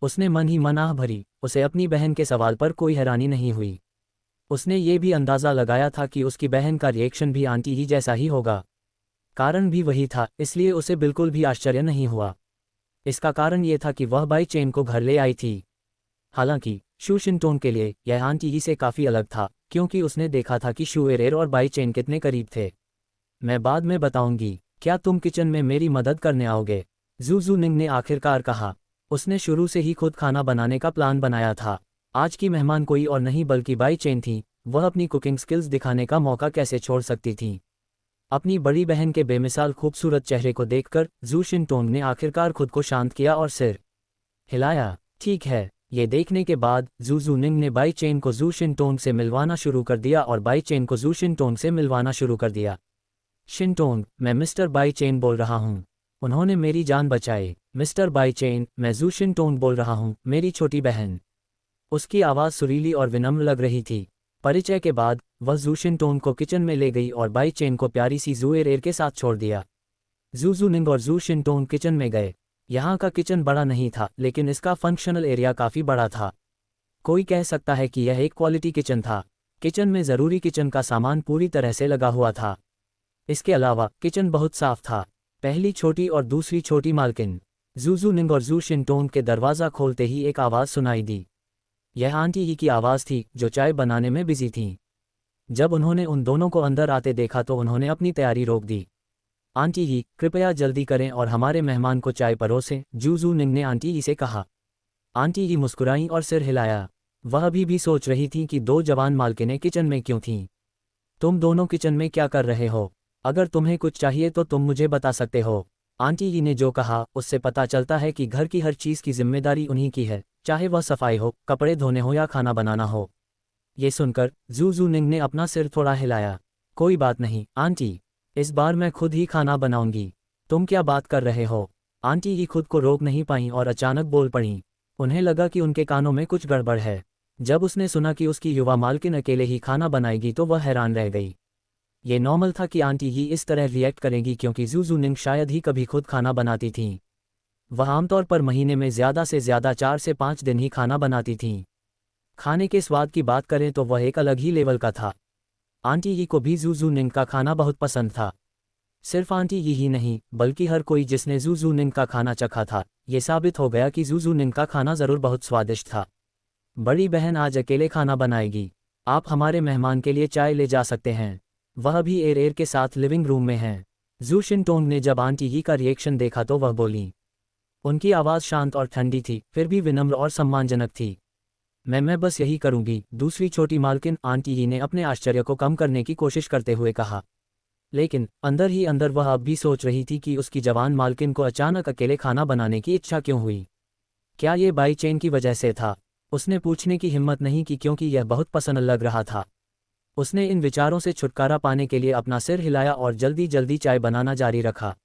उसने मन ही मन आह भरी। उसे अपनी बहन के सवाल पर कोई हैरानी नहीं हुई। उसने ये भी अंदाज़ा लगाया था कि उसकी बहन का रिएक्शन भी आंटी ही जैसा ही होगा। कारण भी वही था, इसलिए उसे बिल्कुल भी आश्चर्य नहीं हुआ। इसका कारण ये था कि वह बाई चेन को घर ले आई थी। हालांकि शू शिनटोंग के लिए यह आंटी ही से काफ़ी अलग था, क्योंकि उसने देखा था कि शुएरेर और बाई चेन कितने करीब थे। मैं बाद में बताऊंगी। क्या तुम किचन में मेरी मदद करने आओगे? जुनिंग ने आखिरकार कहा। उसने शुरू से ही खुद खाना बनाने का प्लान बनाया था। आज की मेहमान कोई और नहीं बल्कि बाई चेन थी। वह अपनी कुकिंग स्किल्स दिखाने का मौका कैसे छोड़ सकती थी? अपनी बड़ी बहन के बेमिसाल खूबसूरत चेहरे को देखकर जू शिनटोंग ने आखिरकार खुद को शांत किया और सिर हिलाया। ठीक है। ये देखने के बाद जुनिंग ने बाई चेन को जू शिनटोंग से मिलवाना शुरू कर दिया और बाई चेन को जू शिनटोंग से मिलवाना शुरू कर दिया। शिनटोंग, मैं मिस्टर बाई चेन बोल रहा हूँ। उन्होंने मेरी जान बचाई। मिस्टर बाई चेन, मैं जू शिनटोंग बोल रहा हूँ, मेरी छोटी बहन। उसकी आवाज़ सुरीली और विनम्र लग रही थी। परिचय के बाद वह जू शिनटोंग को किचन में ले गई और बाई चेन को प्यारी सी जू एरेर के साथ छोड़ दिया। जू जूनिंग और जू शिनटोंग किचन में गए। यहाँ का किचन बड़ा नहीं था, लेकिन इसका फंक्शनल एरिया काफ़ी बड़ा था। कोई कह सकता है कि यह एक क्वालिटी किचन था। किचन में ज़रूरी किचन का सामान पूरी तरह से लगा हुआ था। इसके अलावा किचन बहुत साफ था। पहली छोटी और दूसरी छोटी मालकिन जू जूनिंग और जू शिनटोंग के दरवाज़ा खोलते ही एक आवाज़ सुनाई दी। यह आंटी ही की आवाज़ थी, जो चाय बनाने में बिजी थीं। जब उन्होंने उन दोनों को अंदर आते देखा तो उन्होंने अपनी तैयारी रोक दी। आंटी ही, कृपया जल्दी करें और हमारे मेहमान को चाय परोसें, जू जूनिंग ने आंटी ही से कहा। आंटी ही मुस्कुराईं और सिर हिलाया। वह अभी भी सोच रही थीं कि दो जवान मालकिनें किचन में क्यों थीं। तुम दोनों किचन में क्या कर रहे हो? अगर तुम्हें कुछ चाहिए तो तुम मुझे बता सकते हो। आंटी ही ने जो कहा उससे पता चलता है कि घर की हर चीज़ की जिम्मेदारी उन्हीं की है, चाहे वह सफाई हो, कपड़े धोने हो या खाना बनाना हो। ये सुनकर जू जूनिंग ने अपना सिर थोड़ा हिलाया। कोई बात नहीं आंटी, इस बार मैं खुद ही खाना बनाऊंगी। तुम क्या बात कर रहे हो? आंटी ही खुद को रोक नहीं पाईं और अचानक बोल पड़ीं। उन्हें लगा कि उनके कानों में कुछ गड़बड़ है। जब उसने सुना कि उसकी युवा मालकिन अकेले ही खाना बनाएगी तो वह हैरान रह गई। ये नॉर्मल था कि आंटी ही इस तरह रिएक्ट करेंगी, क्योंकि जू जूनिंग शायद ही कभी खुद खाना बनाती थीं। वह आमतौर पर महीने में ज़्यादा से ज़्यादा 4 से 5 दिन ही खाना बनाती थीं। खाने के स्वाद की बात करें तो वह एक अलग ही लेवल का था। आंटी ही को भी जू जूनिंग का खाना बहुत पसंद था। सिर्फ आंटी ही नहीं, बल्कि हर कोई जिसने जू जूनिंग का खाना चखा था, ये साबित हो गया कि जू जूनिंग का खाना ज़रूर बहुत स्वादिष्ट था। बड़ी बहन आज अकेले खाना बनाएगी। आप हमारे मेहमान के लिए चाय ले जा सकते हैं। वह भी एरेर के साथ लिविंग रूम में हैं। जू शिनटोंग ने जब आंटी ही का रिएक्शन देखा तो वह बोली। उनकी आवाज़ शांत और ठंडी थी, फिर भी विनम्र और सम्मानजनक थी। मैं बस यही करूंगी, दूसरी छोटी मालकिन आंटी ही ने अपने आश्चर्य को कम करने की कोशिश करते हुए कहा। लेकिन अंदर ही अंदर वह अब भी सोच रही थी कि उसकी जवान मालकिन को अचानक अकेले खाना बनाने की इच्छा क्यों हुई। क्या ये बाई चेन की वजह से था? उसने पूछने की हिम्मत नहीं की, क्योंकि यह बहुत पसंद लग रहा था। उसने इन विचारों से छुटकारा पाने के लिए अपना सिर हिलाया और जल्दी जल्दी चाय बनाना जारी रखा।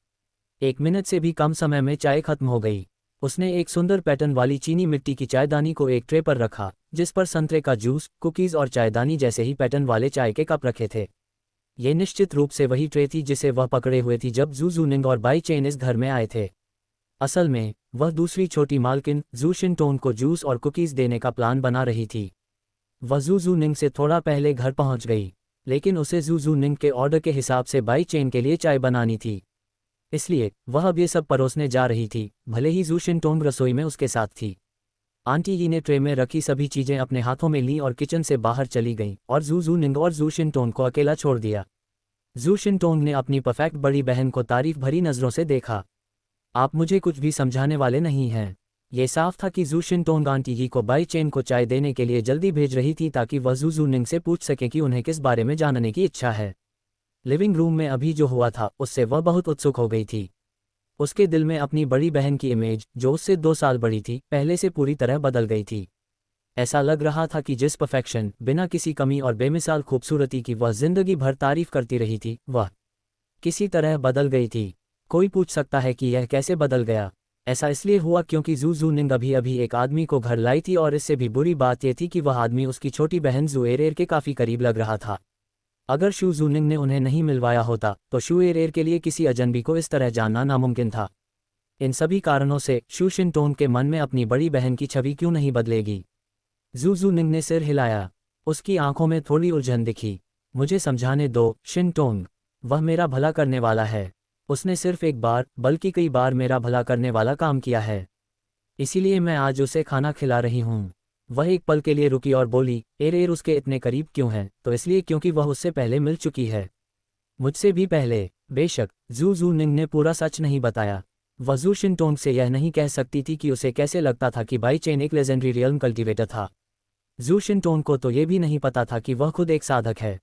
1 मिनट से भी कम समय में चाय खत्म हो गई। उसने एक सुंदर पैटर्न वाली चीनी मिट्टी की चायदानी को एक ट्रे पर रखा, जिस पर संतरे का जूस, कुकीज़ और चायदानी जैसे ही पैटर्न वाले चाय के कप रखे थे। ये निश्चित रूप से वही ट्रे थी जिसे वह पकड़े हुए थी जब जू जूनिंग और बाई चेन इस घर में आए थे। असल में वह दूसरी छोटी मालकिन जू शिनटोंग को जूस और कुकीज़ देने का प्लान बना रही थी। वह जू जूनिंग से थोड़ा पहले घर पहुंच गई, लेकिन उसे जू जूनिंग के ऑर्डर के हिसाब से बाई चेन के लिए चाय बनानी थी। इसलिए वह अब ये सब परोसने जा रही थी, भले ही जू शिनटोंग रसोई में उसके साथ थी। आंटी ही ने ट्रे में रखी सभी चीज़ें अपने हाथों में लीं और किचन से बाहर चली गईं और जू जूनिंग और जू शिनटोंग को अकेला छोड़ दिया। जू शिनटोंग ने अपनी परफेक्ट बड़ी बहन को तारीफ भरी नज़रों से देखा। आप मुझे कुछ भी समझाने वाले नहीं हैं। ये साफ था कि जू शिनटोंग आंटी ही को बाई चेन को चाय देने के लिए जल्दी भेज रही थी, ताकि वह जू जूनिंग से पूछ सके कि उन्हें किस बारे में जानने की इच्छा है। लिविंग रूम में अभी जो हुआ था उससे वह बहुत उत्सुक हो गई थी। उसके दिल में अपनी बड़ी बहन की इमेज, जो उससे 2 साल बड़ी थी, पहले से पूरी तरह बदल गई थी। ऐसा लग रहा था कि जिस परफेक्शन, बिना किसी कमी और बेमिसाल खूबसूरती की वह जिंदगी भर तारीफ करती रही थी, वह किसी तरह बदल गई थी। कोई पूछ सकता है कि यह कैसे बदल गया। ऐसा इसलिए हुआ क्योंकि जू जूनिंग अभी अभी एक आदमी को घर लाई थी, और इससे भी बुरी बात यह थी कि वह आदमी उसकी छोटी बहन जू एरेर के काफ़ी करीब लग रहा था। अगर शू जूनिंग ने उन्हें नहीं मिलवाया होता तो शू एरेर के लिए किसी अजनबी को इस तरह जानना नामुमकिन था। इन सभी कारणों से शू शिनटोंग के मन में अपनी बड़ी बहन की छवि क्यों नहीं बदलेगी। जू जूनिंग ने सिर हिलाया। उसकी आंखों में थोड़ी उलझन दिखी। मुझे समझाने दो शिनटोंग, वह मेरा भला करने वाला है। उसने सिर्फ एक बार बल्कि कई बार मेरा भला करने वाला काम किया है, इसीलिए मैं आज उसे खाना खिला रही हूँ। वह एक पल के लिए रुकी और बोली, एरेर उसके इतने करीब क्यों है? तो इसलिए क्योंकि वह उससे पहले मिल चुकी है, मुझसे भी पहले। बेशक जू जूनिंग ने पूरा सच नहीं बताया। वह जू शिनटोंग से यह नहीं कह सकती थी कि उसे कैसे लगता था कि बाई चेन एक लेजेंडरी रियल्म कल्टीवेटर था। जू शिनटोंग को तो ये भी नहीं पता था कि वह खुद एक साधक है।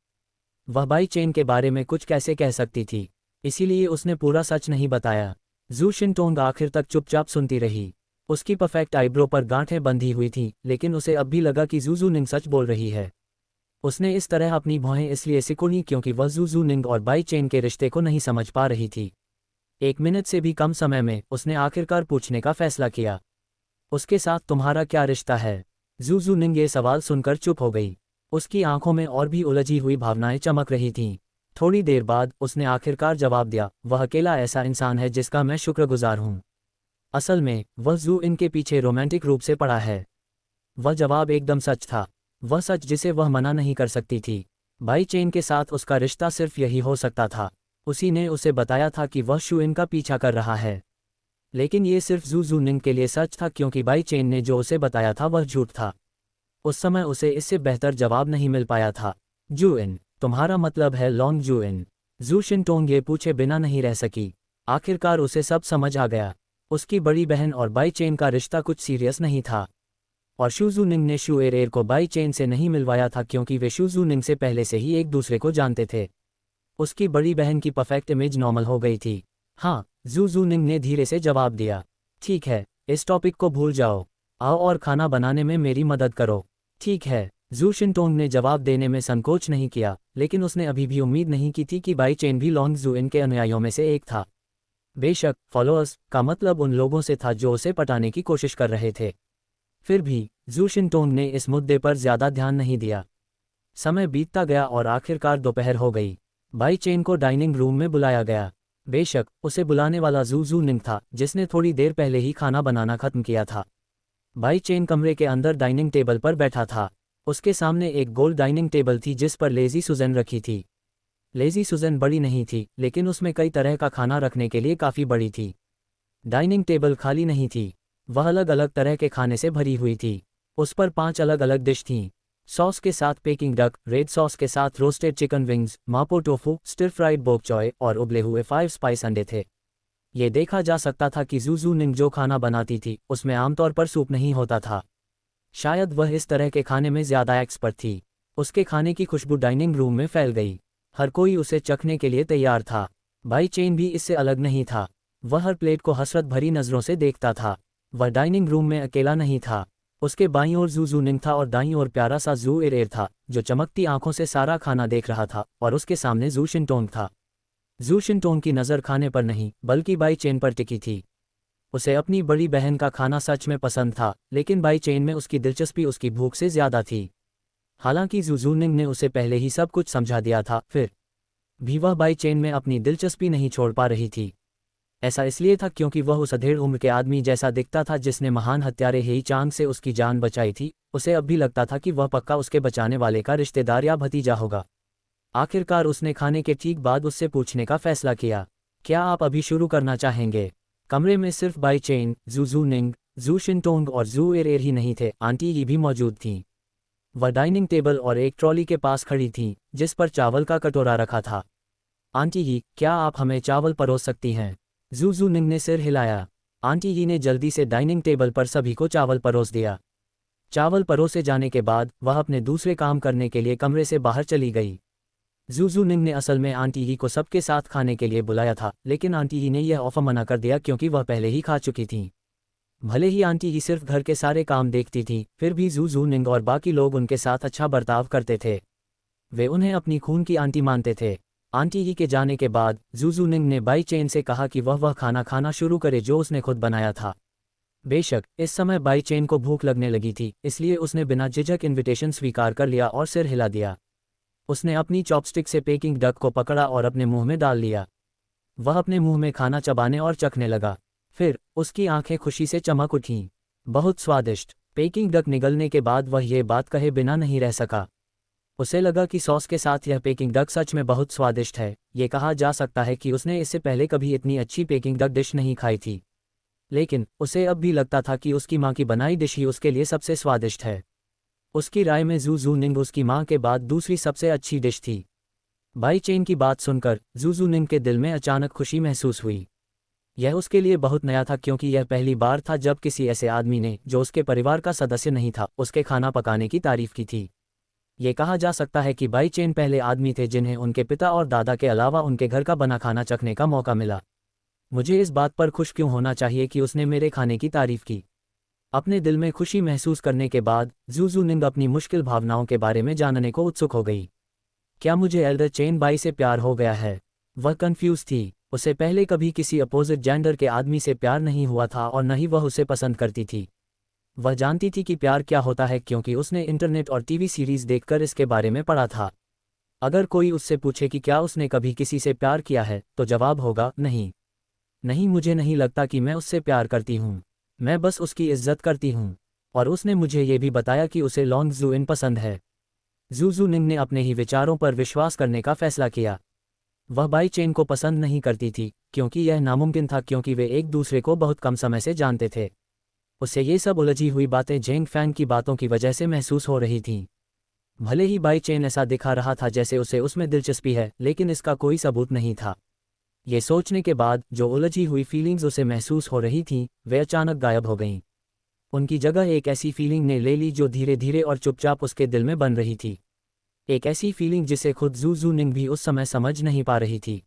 वह बाई चेन के बारे में कुछ कैसे कह सकती थी, इसीलिए उसने पूरा सच नहीं बताया। जू शिनटोंग आखिर तक चुपचाप सुनती रही। उसकी परफेक्ट आईब्रो पर गांठें बंधी हुई थीं, लेकिन उसे अब भी लगा कि जू जूनिंग सच बोल रही है। उसने इस तरह अपनी भौहें इसलिए सिकुड़ी क्योंकि वह जू जूनिंग और बाई चेन के रिश्ते को नहीं समझ पा रही थी। 1 मिनट से भी कम समय में उसने आखिरकार पूछने का फैसला किया, उसके साथ तुम्हारा क्या रिश्ता है? जू जूनिंग ये सवाल सुनकर चुप हो गई। उसकी आंखों में और भी उलझी हुई भावनाएं चमक रही थीं। थोड़ी देर बाद उसने आखिरकार जवाब दिया, वह अकेला ऐसा इंसान है जिसका मैं शुक्रगुजार हूँ। असल में वह जू इन के पीछे रोमांटिक रूप से पड़ा है। वह जवाब एकदम सच था, वह सच जिसे वह मना नहीं कर सकती थी। बाई चेन के साथ उसका रिश्ता सिर्फ यही हो सकता था। उसी ने उसे बताया था कि वह शू इन का पीछा कर रहा है। लेकिन ये सिर्फ जू जूनिंग के लिए सच था, क्योंकि बाई चेन ने जो उसे बताया था वह झूठ था। उस समय उसे इससे बेहतर जवाब नहीं मिल पाया था। जू इन, तुम्हारा मतलब है लॉन्ग जू इन? जू शिनटोंग ये पूछे बिना नहीं रह सकी। आखिरकार उसे सब समझ आ गया। उसकी बड़ी बहन और बाई चेन का रिश्ता कुछ सीरियस नहीं था, और शू जूनिंग ने शू एरेर को बाई चेन से नहीं मिलवाया था क्योंकि वे शू जूनिंग से पहले से ही एक दूसरे को जानते थे। उसकी बड़ी बहन की परफेक्ट इमेज नॉर्मल हो गई थी। हाँ, जू जूनिंग ने धीरे से जवाब दिया। ठीक है, इस टॉपिक को भूल जाओ। आओ और खाना बनाने में मेरी मदद करो। ठीक है, जू शिनटोंग ने जवाब देने में संकोच नहीं किया, लेकिन उसने अभी भी उम्मीद नहीं की थी कि बाई चेन भी लॉन्ग जू इन के अनुयायियों में से एक था। बेशक फॉलोअर्स का मतलब उन लोगों से था जो उसे पटाने की कोशिश कर रहे थे। फिर भी जू शिनटोंग ने इस मुद्दे पर ज्यादा ध्यान नहीं दिया। समय बीतता गया और आखिरकार दोपहर हो गई। बाई चेन को डाइनिंग रूम में बुलाया गया। बेशक उसे बुलाने वाला जू जूनिंग था, जिसने थोड़ी देर पहले ही खाना बनाना खत्म किया था। बाई चेन कमरे के अंदर डाइनिंग टेबल पर बैठा था। उसके सामने एक गोल डाइनिंग टेबल थी जिस पर लेजी सुजन रखी थी। लेजी सुजन बड़ी नहीं थी, लेकिन उसमें कई तरह का खाना रखने के लिए काफ़ी बड़ी थी। डाइनिंग टेबल खाली नहीं थी, वह अलग अलग तरह के खाने से भरी हुई थी। उस पर 5 अलग अलग डिश थीं। सॉस के साथ पेकिंग डक, रेड सॉस के साथ roasted chicken wings, mapo tofu, stir fried bok choy और उबले हुए 5 स्पाइस अंडे थे। ये देखा जा सकता था कि जू जूनिंग जो खाना बनाती थी उसमें आमतौर पर सूप नहीं होता था। शायद वह इस तरह के खाने में ज़्यादा एक्सपर्ट थी। उसके खाने की खुशबू डाइनिंग रूम में फैल गई। हर कोई उसे चखने के लिए तैयार था। बाई चेन भी इससे अलग नहीं था। वह हर प्लेट को हसरत भरी नज़रों से देखता था। वह डाइनिंग रूम में अकेला नहीं था। उसके बाईं ओर जू जूनिंग था और दाईं ओर प्यारा सा जू एरेर था, जो चमकती आंखों से सारा खाना देख रहा था, और उसके सामने जू शिनटोंग था। जू शिनटोंग की नज़र खाने पर नहीं बल्कि बाई चेन पर टिकी थी। उसे अपनी बड़ी बहन का खाना सच में पसंद था, लेकिन बाई चेन में उसकी दिलचस्पी उसकी भूख से ज़्यादा थी। हालांकि जू जूनिंग ने उसे पहले ही सब कुछ समझा दिया था, फिर भी वह बाई चेन में अपनी दिलचस्पी नहीं छोड़ पा रही थी। ऐसा इसलिए था क्योंकि वह उस अधेड़ उम्र के आदमी जैसा दिखता था जिसने महान हत्यारे हेई चांग से उसकी जान बचाई थी। उसे अब भी लगता था कि वह पक्का उसके बचाने वाले का रिश्तेदार या भतीजा होगा। आखिरकार उसने खाने के ठीक बाद उससे पूछने का फैसला किया, क्या आप अभी शुरू करना चाहेंगे? कमरे में सिर्फ बाई चेन, जू जूनिंग, जू शिनटोंग और जू एरेर ही नहीं थे, आंटी ही भी मौजूद थीं। वह डाइनिंग टेबल और एक ट्रॉली के पास खड़ी थीं, जिस पर चावल का कटोरा रखा था। आंटी ही, क्या आप हमें चावल परोस सकती हैं? जू जूनिंग ने सिर हिलाया। आंटी ही ने जल्दी से डाइनिंग टेबल पर सभी को चावल परोस दिया। चावल परोसे जाने के बाद वह अपने दूसरे काम करने के लिए कमरे से बाहर चली गई। जू जूनिंग ने असल में आंटी ही को सबके साथ खाने के लिए बुलाया था, लेकिन आंटी ही ने यह ऑफर मना कर दिया क्योंकि वह पहले ही खा चुकी थीं। भले ही आंटी ही सिर्फ घर के सारे काम देखती थीं, फिर भी जू जूनिंग और बाकी लोग उनके साथ अच्छा बर्ताव करते थे। वे उन्हें अपनी खून की आंटी मानते थे। आंटी ही के जाने के बाद जू जूनिंग ने बाई चेन से कहा कि वह खाना खाना शुरू करे जो उसने खुद बनाया था। बेशक इस समय बाई चेन को भूख लगने लगी थी, इसलिए उसने बिना झिझक इनविटेशन स्वीकार कर लिया और सिर हिला दिया। उसने अपनी चॉपस्टिक से पेकिंग डक को पकड़ा और अपने मुंह में डाल लिया। वह अपने मुंह में खाना चबाने और चखने लगा। फिर उसकी आंखें खुशी से चमक उठीं। बहुत स्वादिष्ट। पेकिंग डक निगलने के बाद वह ये बात कहे बिना नहीं रह सका। उसे लगा कि सॉस के साथ यह पेकिंग डक सच में बहुत स्वादिष्ट है। ये कहा जा सकता है कि उसने इससे पहले कभी इतनी अच्छी पेकिंग डक डिश नहीं खाई थी, लेकिन उसे अब भी लगता था कि उसकी माँ की बनाई डिश ही उसके लिए सबसे स्वादिष्ट है। उसकी राय में जू जूनिंग उसकी माँ के बाद दूसरी सबसे अच्छी डिश थी। बाई चेन की बात सुनकर जू जूनिंग के दिल में अचानक खुशी महसूस हुई। यह उसके लिए बहुत नया था क्योंकि यह पहली बार था जब किसी ऐसे आदमी ने, जो उसके परिवार का सदस्य नहीं था, उसके खाना पकाने की तारीफ की थी। ये कहा जा सकता है कि बाई चेन पहले आदमी थे जिन्हें उनके पिता और दादा के अलावा उनके घर का बना खाना चखने का मौका मिला। मुझे इस बात पर खुश क्यों होना चाहिए कि उसने मेरे खाने की तारीफ की? अपने दिल में खुशी महसूस करने के बाद जू जूनिंग अपनी मुश्किल भावनाओं के बारे में जानने को उत्सुक हो गई। क्या मुझे एल्डर चेन बाई से प्यार हो गया है? वह कंफ्यूज थी। उसे पहले कभी किसी अपोजिट जेंडर के आदमी से प्यार नहीं हुआ था और न ही वह उसे पसंद करती थी। वह जानती थी कि प्यार क्या होता है क्योंकि उसने इंटरनेट और टीवी सीरीज देखकर इसके बारे में पढ़ा था। अगर कोई उससे पूछे कि क्या उसने कभी किसी से प्यार किया है तो जवाब होगा नहीं। नहीं, मुझे नहीं लगता कि मैं उससे प्यार करती हूँ, मैं बस उसकी इज्जत करती हूँ। और उसने मुझे ये भी बताया कि उसे लॉन्ग जू इन पसंद है। जू जू निंग ने अपने ही विचारों पर विश्वास करने का फैसला किया। वह बाई चेन को पसंद नहीं करती थी क्योंकि यह नामुमकिन था, क्योंकि वे एक दूसरे को बहुत कम समय से जानते थे। उसे ये सब उलझी हुई बातें जेंग फैंग की बातों की वजह से महसूस हो रही थीं। भले ही बाई चेन ऐसा दिखा रहा था जैसे उसे उसमें दिलचस्पी है, लेकिन इसका कोई सबूत नहीं था। ये सोचने के बाद जो उलझी हुई फीलिंग्स उसे महसूस हो रही थीं, वे अचानक गायब हो गईं। उनकी जगह एक ऐसी फीलिंग ने ले ली जो धीरे धीरे और चुपचाप उसके दिल में बन रही थी। एक ऐसी फीलिंग जिसे खुद जू जू निंग भी उस समय समझ नहीं पा रही थी।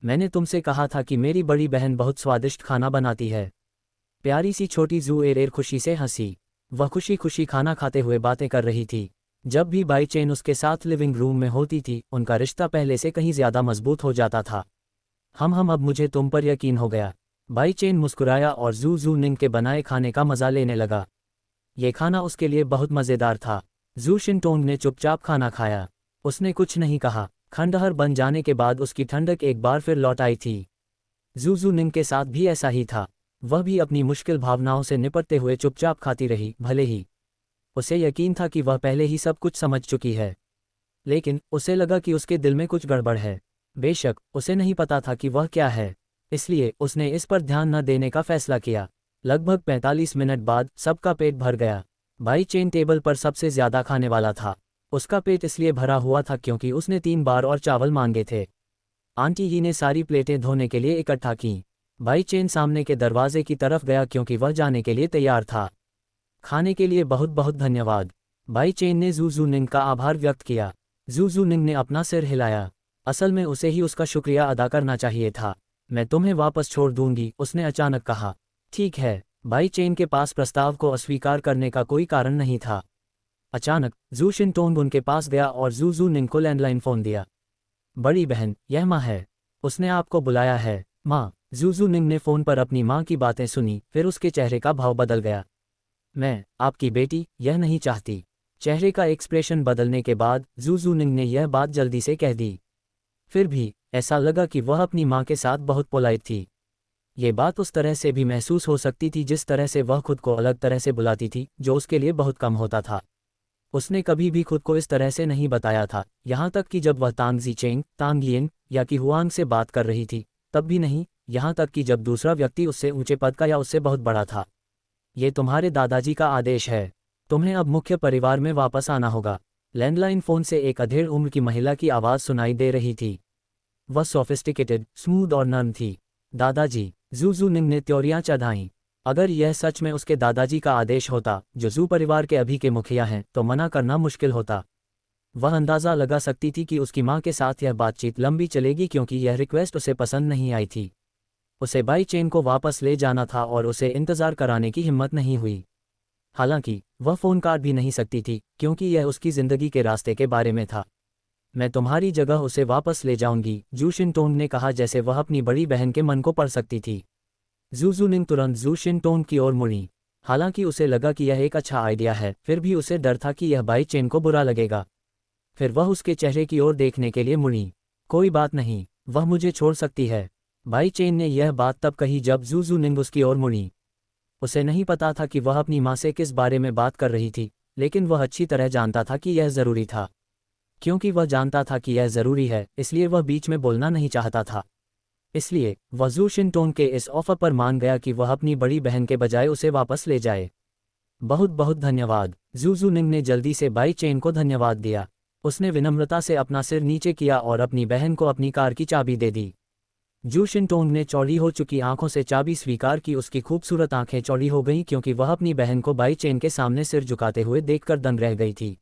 मैंने तुमसे कहा था कि मेरी बड़ी बहन बहुत स्वादिष्ट खाना बनाती है। प्यारी सी छोटी जू एरेर खुशी से हंसी। वह खुशी खुशी खाना खाते हुए बातें कर रही थी। जब भी बाई चेन उसके साथ लिविंग रूम में होती थी, उनका रिश्ता पहले से कहीं ज्यादा मजबूत हो जाता था। हम अब मुझे तुम पर यकीन हो गया। बाई चेन मुस्कुराया और जू जू निंग के बनाए खाने का मजा लेने लगा। ये खाना उसके लिए बहुत मज़ेदार था। जू शिनटोंग ने चुपचाप खाना खाया। उसने कुछ नहीं कहा। खंडहर बन जाने के बाद उसकी ठंडक एक बार फिर लौट आई थी। जू जू निंग के साथ भी ऐसा ही था। वह भी अपनी मुश्किल भावनाओं से निपटते हुए चुपचाप खाती रही, भले ही उसे यकीन था कि वह पहले ही सब कुछ समझ चुकी है। लेकिन उसे लगा कि उसके दिल में कुछ गड़बड़ है। बेशक उसे नहीं पता था कि वह क्या है, इसलिए उसने इस पर ध्यान न देने का फैसला किया। लगभग 45 मिनट बाद सबका पेट भर गया। बाई चेन टेबल पर सबसे ज्यादा खाने वाला था। उसका पेट इसलिए भरा हुआ था क्योंकि उसने 3 बार और चावल मांगे थे। आंटी ही ने सारी प्लेटें धोने के लिए इकट्ठा की। बाई चेन सामने के दरवाजे की तरफ गया क्योंकि वह जाने के लिए तैयार था। खाने के लिए बहुत बहुत धन्यवाद। बाई चेन ने जू जू निंग का आभार व्यक्त किया। जू जू निंग ने अपना सिर हिलाया। असल में उसे ही उसका शुक्रिया अदा करना चाहिए था। मैं तुम्हें वापस छोड़ दूंगी, उसने अचानक कहा। ठीक है। बाई चेन के पास प्रस्ताव को अस्वीकार करने का कोई कारण नहीं था। अचानक जू शिनटोंग उनके पास गया और जू जू निंग को लैंडलाइन फोन दिया। बड़ी बहन, यह माँ है। उसने आपको बुलाया है। माँ। जू जू निंग ने फोन पर अपनी माँ की बातें सुनी, फिर उसके चेहरे का भाव बदल गया। मैं आपकी बेटी यह नहीं चाहती। चेहरे का एक्सप्रेशन बदलने के बाद जू जू निंग ने यह बात जल्दी से कह दी। फिर भी ऐसा लगा कि वह अपनी माँ के साथ बहुत पोलाइट थी। ये बात उस तरह से भी महसूस हो सकती थी जिस तरह से वह खुद को अलग तरह से बुलाती थी, जो उसके लिए बहुत कम होता था। उसने कभी भी खुद को इस तरह से नहीं बताया था, यहाँ तक कि जब वह तांग ज़ीचेंग, तांग लियन या कि हुआंग से बात कर रही थी तब भी नहीं, यहाँ तक कि जब दूसरा व्यक्ति उससे ऊंचे पद का या उससे बहुत बड़ा था। ये तुम्हारे दादाजी का आदेश है। तुम्हें अब मुख्य परिवार में वापस आना होगा। लैंडलाइन फोन से एक अधेड़ उम्र की महिला की आवाज़ सुनाई दे रही थी। वह सोफिस्टिकेटेड, स्मूथ और नर्म थी। दादाजी। जू जू निंग ने त्योरियां चढ़ाईं। अगर यह सच में उसके दादाजी का आदेश होता, जो जू परिवार के अभी के मुखिया हैं, तो मना करना मुश्किल होता। वह अंदाज़ा लगा सकती थी कि उसकी माँ के साथ यह बातचीत लंबी चलेगी क्योंकि यह रिक्वेस्ट उसे पसंद नहीं आई थी। उसे बाई चेन को वापस ले जाना था और उसे इंतज़ार कराने की हिम्मत नहीं हुई। हालांकि वह फ़ोन काट भी नहीं सकती थी क्योंकि यह उसकी ज़िंदगी के रास्ते के बारे में था। मैं तुम्हारी जगह उसे वापस ले जाऊंगी, जू शिनटोंग ने कहा, जैसे वह अपनी बड़ी बहन के मन को पढ़ सकती थी। जू जू निंग तुरंत जू शिनटोंग की ओर मुड़ी। हालांकि उसे लगा कि यह एक अच्छा आइडिया है, फिर भी उसे डर था कि यह बाई चेन को बुरा लगेगा। फिर वह उसके चेहरे की ओर देखने के लिए मुड़ी। कोई बात नहीं, वह मुझे छोड़ सकती है। बाई चेन ने यह बात तब कही जब जू जू निंग उसकी ओर मुड़ी। उसे नहीं पता था कि वह अपनी माँ से किस बारे में बात कर रही थी, लेकिन वह अच्छी तरह जानता था कि यह ज़रूरी था। क्योंकि वह जानता था कि यह ज़रूरी है, इसलिए वह बीच में बोलना नहीं चाहता था। इसलिए वह जू शिनटोंग के इस ऑफर पर मान गया कि वह अपनी बड़ी बहन के बजाय उसे वापस ले जाए। बहुत बहुत धन्यवाद। जू जू निंग ने जल्दी से बाई चेन को धन्यवाद दिया। उसने विनम्रता से अपना सिर नीचे किया और अपनी बहन को अपनी कार की चाबी दे दी। जू शिनटोंग ने चौड़ी हो चुकी आंखों से चाबी स्वीकार की। उसकी खूबसूरत आंखें चौड़ी हो गईं क्योंकि वह अपनी बहन को बाई चेन के सामने सिर झुकाते हुए देखकर दंग रह गई थी।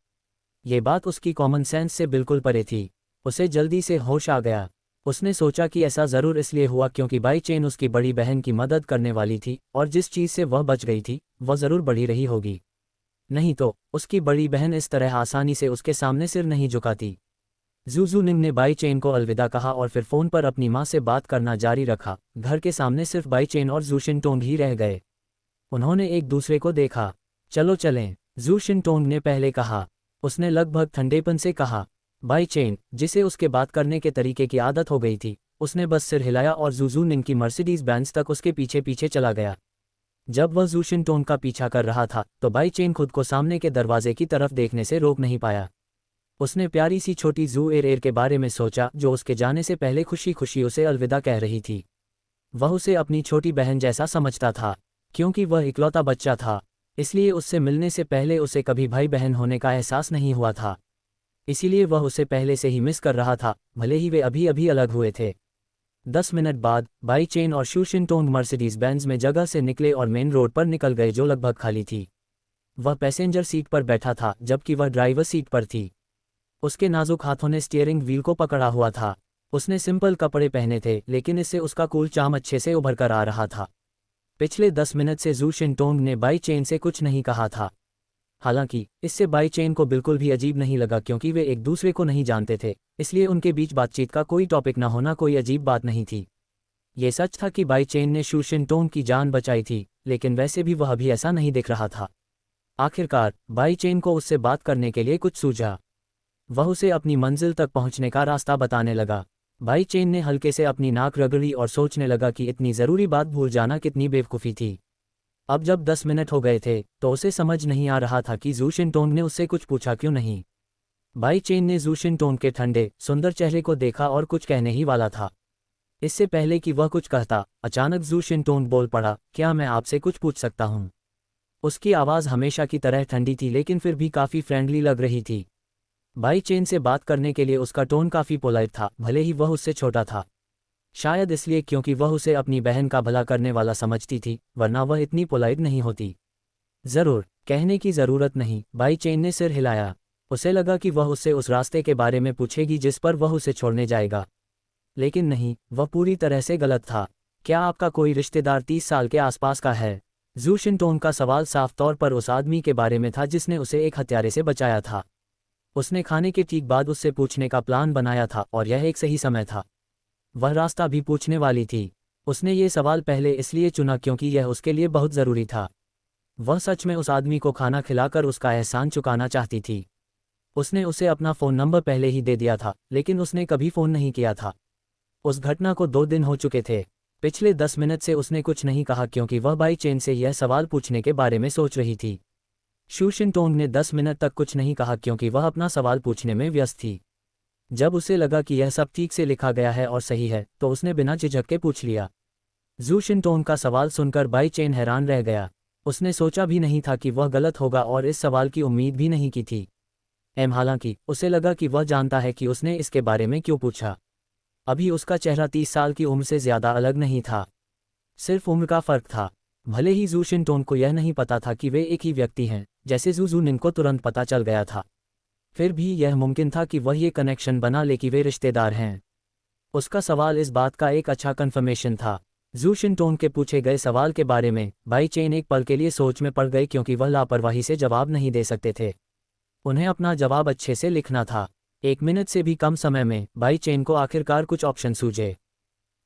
ये बात उसकी कॉमन सेंस से बिल्कुल परे थी। उसे जल्दी से होश आ गया। उसने सोचा कि ऐसा ज़रूर इसलिए हुआ क्योंकि बाई चेन उसकी बड़ी बहन की मदद करने वाली थी और जिस चीज़ से वह बच गई थी वह ज़रूर बढ़ी रही होगी। नहीं तो उसकी बड़ी बहन इस तरह आसानी से उसके सामने सिर नहीं झुकाती। जू जू निंग ने बाई चेन को अलविदा कहा और फिर फ़ोन पर अपनी माँ से बात करना जारी रखा। घर के सामने सिर्फ बाई चेन और जू शिनटोंग ही रह गए। उन्होंने एक दूसरे को देखा। चलो चलें, जू शिनटोंग ने पहले कहा। उसने लगभग ठंडेपन से कहा। बाई चेन, जिसे उसके बात करने के तरीके की आदत हो गई थी, उसने बस सिर हिलाया और जू निन की मर्सिडीज बेंज तक उसके पीछे पीछे चला गया। जब वह जू शिनटोंग का पीछा कर रहा था तो बाई चेन खुद को सामने के दरवाजे की तरफ देखने से रोक नहीं पाया। उसने प्यारी सी छोटी जू एर के बारे में सोचा जो उसके जाने से पहले खुशी खुशी उसे अलविदा कह रही थी। वह उसे अपनी छोटी बहन जैसा समझता था। क्योंकि वह इकलौता बच्चा था, इसलिए उससे मिलने से पहले उसे कभी भाई बहन होने का एहसास नहीं हुआ था। इसीलिए वह उसे पहले से ही मिस कर रहा था, भले ही वे अभी अभी अलग हुए थे। 10 मिनट बाद बाई चेन और शू शिनटोंग मर्सिडीज बेंज में जगह से निकले और मेन रोड पर निकल गए जो लगभग खाली थी। वह पैसेंजर सीट पर बैठा था जबकि वह ड्राइवर सीट पर थी। उसके नाजुक हाथों ने स्टीयरिंग व्हील को पकड़ा हुआ था। उसने सिंपल कपड़े पहने थे लेकिन इससे उसका कूल चार्म अच्छे से उभर कर आ रहा था। पिछले 10 मिनट से जू शिनटोंग ने बाई चेन से कुछ नहीं कहा था। हालांकि इससे बाई चेन को बिल्कुल भी अजीब नहीं लगा क्योंकि वे एक दूसरे को नहीं जानते थे, इसलिए उनके बीच बातचीत का कोई टॉपिक न होना कोई अजीब बात नहीं थी। ये सच था कि बाई चेन ने शू शिनटोंग की जान बचाई थी, लेकिन वैसे भी वह अभी ऐसा नहीं दिख रहा था। आखिरकार बाई चेन को उससे बात करने के लिए कुछ सूझा। वह उसे अपनी मंजिल तक पहुंचने का रास्ता बताने लगा। बाई चेन ने हल्के से अपनी नाक रगड़ी और सोचने लगा कि इतनी ज़रूरी बात भूल जाना कितनी बेवकूफ़ी थी। अब जब 10 मिनट हो गए थे तो उसे समझ नहीं आ रहा था कि जू शिनटोंग ने उससे कुछ पूछा क्यों नहीं। बाई चेन ने जू शिनटोंग के ठंडे सुंदर चेहरे को देखा और कुछ कहने ही वाला था। इससे पहले कि वह कुछ कहता, अचानक जू शिनटोंग बोल पड़ा, क्या मैं आपसे कुछ पूछ सकता हूँ? उसकी आवाज़ हमेशा की तरह ठंडी थी लेकिन फिर भी काफ़ी फ्रेंडली लग रही थी। बाई चेन से बात करने के लिए उसका टोन काफ़ी पोलाइट था, भले ही वह उससे छोटा था। शायद इसलिए क्योंकि वह उसे अपनी बहन का भला करने वाला समझती थी, वरना वह इतनी पोलाइट नहीं होती। ज़रूर, कहने की ज़रूरत नहीं, बाई चेन ने सिर हिलाया। उसे लगा कि वह उससे उस रास्ते के बारे में पूछेगी जिस पर वह उसे छोड़ने जाएगा। लेकिन नहीं, वह पूरी तरह से गलत था। क्या आपका कोई रिश्तेदार 30 साल के आसपास का है? जू शिनटोंग का सवाल साफ तौर पर उस आदमी के बारे में था जिसने उसे एक हत्यारे से बचाया था। उसने खाने के ठीक बाद उससे पूछने का प्लान बनाया था और यह एक सही समय था। वह रास्ता भी पूछने वाली थी। उसने ये सवाल पहले इसलिए चुना क्योंकि यह उसके लिए बहुत ज़रूरी था। वह सच में उस आदमी को खाना खिलाकर उसका एहसान चुकाना चाहती थी। उसने उसे अपना फ़ोन नंबर पहले ही दे दिया था, लेकिन उसने कभी फ़ोन नहीं किया था। उस घटना को 2 दिन हो चुके थे। पिछले 10 मिनट से उसने कुछ नहीं कहा क्योंकि वह बाई चेन से यह सवाल पूछने के बारे में सोच रही थी। शू शिनटोंग ने 10 मिनट तक कुछ नहीं कहा क्योंकि वह अपना सवाल पूछने में व्यस्त थी। जब उसे लगा कि यह सब ठीक से लिखा गया है और सही है तो उसने बिना झिझक के पूछ लिया। जू शिनटोंग का सवाल सुनकर बाई चेन हैरान रह गया। उसने सोचा भी नहीं था कि वह गलत होगा और इस सवाल की उम्मीद भी नहीं की थी। हालांकि उसे लगा कि वह जानता है कि उसने इसके बारे में क्यों पूछा। अभी उसका चेहरा 30 साल की उम्र से ज़्यादा अलग नहीं था, सिर्फ उम्र का फ़र्क था। भले ही जू शिनटोंग को यह नहीं पता था कि वे एक ही व्यक्ति हैं, जैसे जू निन को तुरंत पता चल गया था। फिर भी यह मुमकिन था कि वह ये कनेक्शन बना ले कि वे रिश्तेदार हैं। उसका सवाल इस बात का एक अच्छा कन्फर्मेशन था। जू शिनटोंग के पूछे गए सवाल के बारे में बाई चेन एक पल के लिए सोच में पड़ गए क्योंकि वह लापरवाही से जवाब नहीं दे सकते थे। उन्हें अपना जवाब अच्छे से लिखना था। 1 मिनट से भी कम समय में बाई चेन को आखिरकार कुछ ऑप्शन सूझे।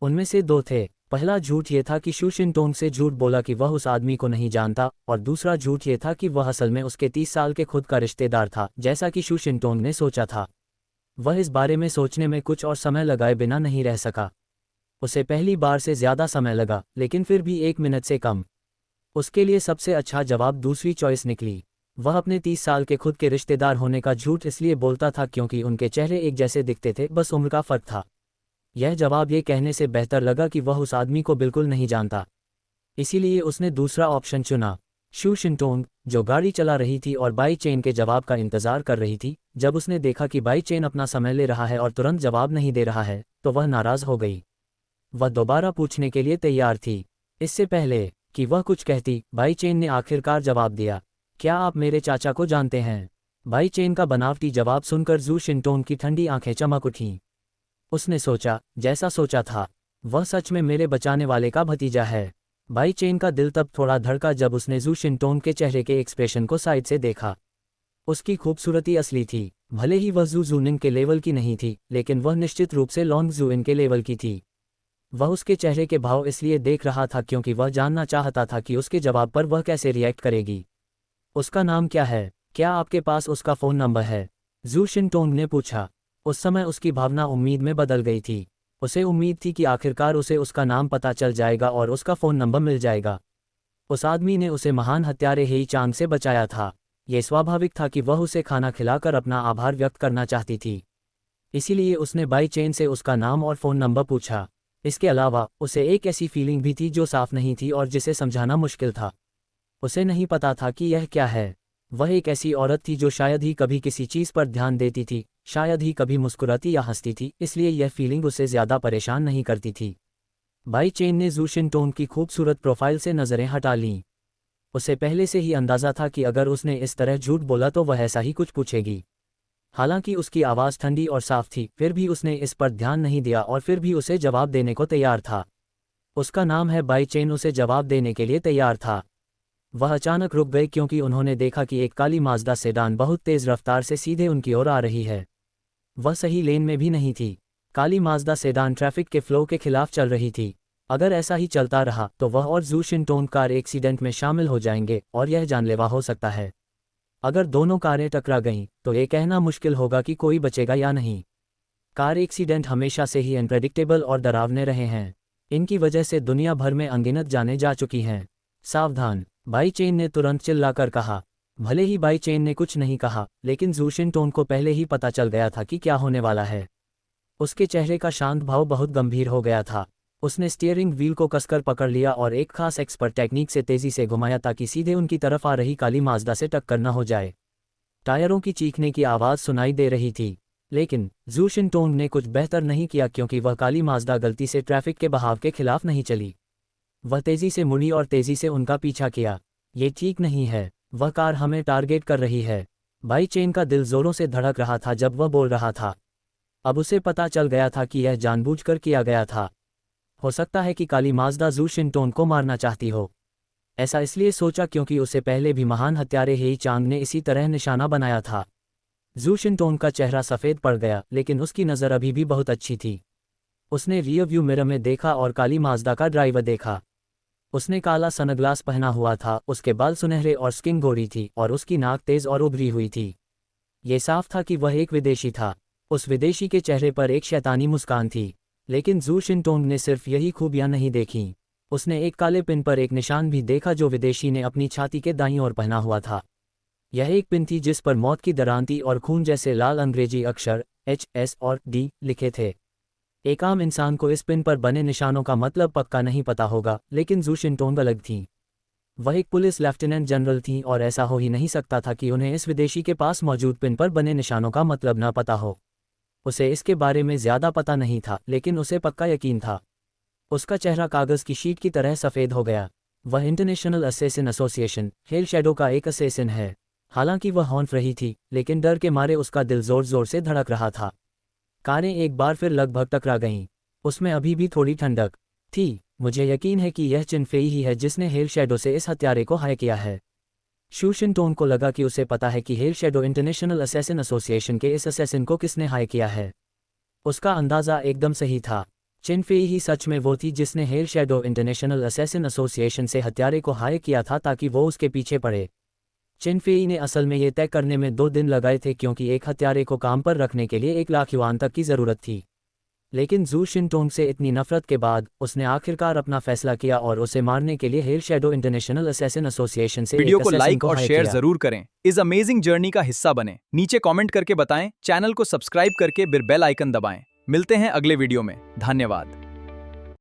उनमें से 2 थे। पहला झूठ ये था कि शू शिनटोंग से झूठ बोला कि वह उस आदमी को नहीं जानता, और दूसरा झूठ ये था कि वह असल में उसके 30 साल के खुद का रिश्तेदार था, जैसा कि शू शिनटोंग ने सोचा था। वह इस बारे में सोचने में कुछ और समय लगाए बिना नहीं रह सका। उसे पहली बार से ज़्यादा समय लगा, लेकिन फिर भी 1 मिनट से कम। उसके लिए सबसे अच्छा जवाब दूसरी चॉइस निकली। वह अपने 30 साल के खुद के रिश्तेदार होने का झूठ इसलिए बोलता था क्योंकि उनके चेहरे एक जैसे दिखते थे, बस उम्र का फ़र्क था। यह जवाब ये कहने से बेहतर लगा कि वह उस आदमी को बिल्कुल नहीं जानता। इसीलिए उसने दूसरा ऑप्शन चुना। शू शिनटोंग, जो गाड़ी चला रही थी और बाई चेन के जवाब का इंतज़ार कर रही थी, जब उसने देखा कि बाई चेन अपना समय ले रहा है और तुरंत जवाब नहीं दे रहा है तो वह नाराज़ हो गई। वह दोबारा पूछने के लिए तैयार थी। इससे पहले कि वह कुछ कहती, बाई चेन ने आखिरकार जवाब दिया, क्या आप मेरे चाचा को जानते हैं? बाई चेन का बनावटी जवाब सुनकर जू शिनटोंग की ठंडी आंखें चमक उठीं। उसने सोचा, जैसा सोचा था, वह सच में मेरे बचाने वाले का भतीजा है। बाई चेन का दिल तब थोड़ा धड़का जब उसने जू शिनटोंग के चेहरे के एक्सप्रेशन को साइड से देखा। उसकी खूबसूरती असली थी। भले ही वह जू निन के लेवल की नहीं थी, लेकिन वह निश्चित रूप से लॉन्ग जू इन के लेवल की थी। वह उसके चेहरे के भाव इसलिए देख रहा था क्योंकि वह जानना चाहता था कि उसके जवाब पर वह कैसे रिएक्ट करेगी। उसका नाम क्या है? क्या आपके पास उसका फ़ोन नंबर है? जू शिनटोंग ने पूछा। उस समय उसकी भावना उम्मीद में बदल गई थी। उसे उम्मीद थी कि आखिरकार उसे उसका नाम पता चल जाएगा और उसका फ़ोन नंबर मिल जाएगा। उस आदमी ने उसे महान हत्यारे हेई चांग से बचाया था। ये स्वाभाविक था कि वह उसे खाना खिलाकर अपना आभार व्यक्त करना चाहती थी। इसीलिए उसने बाई चेन से उसका नाम और फ़ोन नंबर पूछा। इसके अलावा उसे एक ऐसी फीलिंग भी थी जो साफ नहीं थी और जिसे समझाना मुश्किल था। उसे नहीं पता था कि यह क्या है। वह एक ऐसी औरत थी जो शायद ही कभी किसी चीज़ पर ध्यान देती थी, शायद ही कभी मुस्कुराती या हंसती थी, इसलिए यह फीलिंग उसे ज़्यादा परेशान नहीं करती थी। बाई चेन ने जू शिनटोंग की खूबसूरत प्रोफाइल से नज़रें हटा लीं। उसे पहले से ही अंदाज़ा था कि अगर उसने इस तरह झूठ बोला तो वह ऐसा ही कुछ पूछेगी। हालांकि उसकी आवाज़ ठंडी और साफ थी, फिर भी उसने इस पर ध्यान नहीं दिया और फिर भी उसे जवाब देने को तैयार था। उसका नाम है बाई चेन। उसे जवाब देने के लिए तैयार था। वह अचानक रुक गए क्योंकि उन्होंने देखा कि एक काली माज़दा सेडान बहुत तेज़ रफ्तार से सीधे उनकी ओर आ रही है। वह सही लेन में भी नहीं थी। काली माज़दा सेडान ट्रैफिक के फ्लो के खिलाफ चल रही थी। अगर ऐसा ही चलता रहा तो वह और जू शिनटोंग कार एक्सीडेंट में शामिल हो जाएंगे और यह जानलेवा हो सकता है। अगर दोनों कारें टकरा गईं तो ये कहना मुश्किल होगा कि कोई बचेगा या नहीं। कार एक्सीडेंट हमेशा से ही अनप्रेडिक्टेबल और डरावने रहे हैं। इनकी वजह से दुनिया भर में अनगिनत जानें जा चुकी हैं। सावधान, बाई चेन ने तुरंत चिल्लाकर कहा। भले ही बाई चेन ने कुछ नहीं कहा, लेकिन जू शिनटोंग को पहले ही पता चल गया था कि क्या होने वाला है। उसके चेहरे का शांत भाव बहुत गंभीर हो गया था। उसने स्टीयरिंग व्हील को कसकर पकड़ लिया और एक खास एक्सपर्ट टेक्निक से तेजी से घुमाया ताकि सीधे उनकी तरफ आ रही काली माज़दा से टक्कर न हो जाए। टायरों की चीखने की आवाज़ सुनाई दे रही थी, लेकिन जू शिनटोंग ने कुछ बेहतर नहीं किया क्योंकि वह काली माज़दा गलती से ट्रैफिक के बहाव के खिलाफ नहीं चली। वह तेजी से मुड़ी और तेजी से उनका पीछा किया। ये ठीक नहीं है, वह कार हमें टारगेट कर रही है। बाई चेन का दिल जोरों से धड़क रहा था जब वह बोल रहा था। अब उसे पता चल गया था कि यह जानबूझकर किया गया था। हो सकता है कि काली माज़दा जू शिनटोंग को मारना चाहती हो। ऐसा इसलिए सोचा क्योंकि उसे पहले भी महान हत्यारे हेई चांग ने इसी तरह निशाना बनाया था। जू शिनटोंग का चेहरा सफ़ेद पड़ गया, लेकिन उसकी नज़र अभी भी बहुत अच्छी थी। उसने रियर व्यू मिरर में देखा और काली माज़दा का ड्राइवर देखा। उसने काला सनग्लास पहना हुआ था, उसके बाल सुनहरे और स्किन गोरी थी और उसकी नाक तेज और उभरी हुई थी। ये साफ था कि वह एक विदेशी था। उस विदेशी के चेहरे पर एक शैतानी मुस्कान थी। लेकिन जू शिनटोंग ने सिर्फ यही खूबियां नहीं देखीं। उसने एक काले पिन पर एक निशान भी देखा जो विदेशी ने अपनी छाती के दाईं ओर पहना हुआ था। यह एक पिन थी जिस पर मौत की दरांती और खून जैसे लाल अंग्रेजी अक्षर HS और D लिखे थे। एक आम इंसान को इस पिन पर बने निशानों का मतलब पक्का नहीं पता होगा, लेकिन जू शिनटोंग अलग थीं। वह एक पुलिस लेफ्टिनेंट जनरल थीं और ऐसा हो ही नहीं सकता था कि उन्हें इस विदेशी के पास मौजूद पिन पर बने निशानों का मतलब न पता हो। उसे इसके बारे में ज़्यादा पता नहीं था, लेकिन उसे पक्का यकीन था। उसका चेहरा कागज़ की शीट की तरह सफ़ेद हो गया। वह international assassin association hello shadow का एक असैसिन है। हालांकि वह हौंफ रही थी, लेकिन डर के मारे उसका दिल ज़ोर ज़ोर से धड़क रहा था। कारें एक बार फिर लगभग टकरा गईं। उसमें अभी भी थोड़ी ठंडक थी। मुझे यकीन है कि यह चिनफेई ही है जिसने हेल शैडो से इस हत्यारे को हायर किया है। शू शिनटोंग को लगा कि उसे पता है कि hello shadow international assassin association के इस असैसिन को किसने हायर किया है। उसका अंदाज़ा एकदम सही था। चिनफेई ही सच में वो थी जिसने hello shadow international assassin association से हत्यारे को हायर किया था ताकि वो उसके पीछे पड़े। चिनफेई ने असल में ये तय करने में 2 दिन लगाए थे क्योंकि एक हत्यारे को काम पर रखने के लिए 1 लाख युआन तक की ज़रूरत थी। लेकिन जू शिनटोंग से इतनी नफरत के बाद उसने आखिरकार अपना फैसला किया और उसे मारने के लिए hello shadow international assassin association से वीडियो एक को असैसिन लाइक को और हायर शेयर किया। जरूर करें। इस अमेजिंग जर्नी का हिस्सा बने। नीचे कमेंट करके बताएं, चैनल को सब्सक्राइब करके फिर बेल आइकन दबाएं। मिलते हैं अगले वीडियो में। धन्यवाद।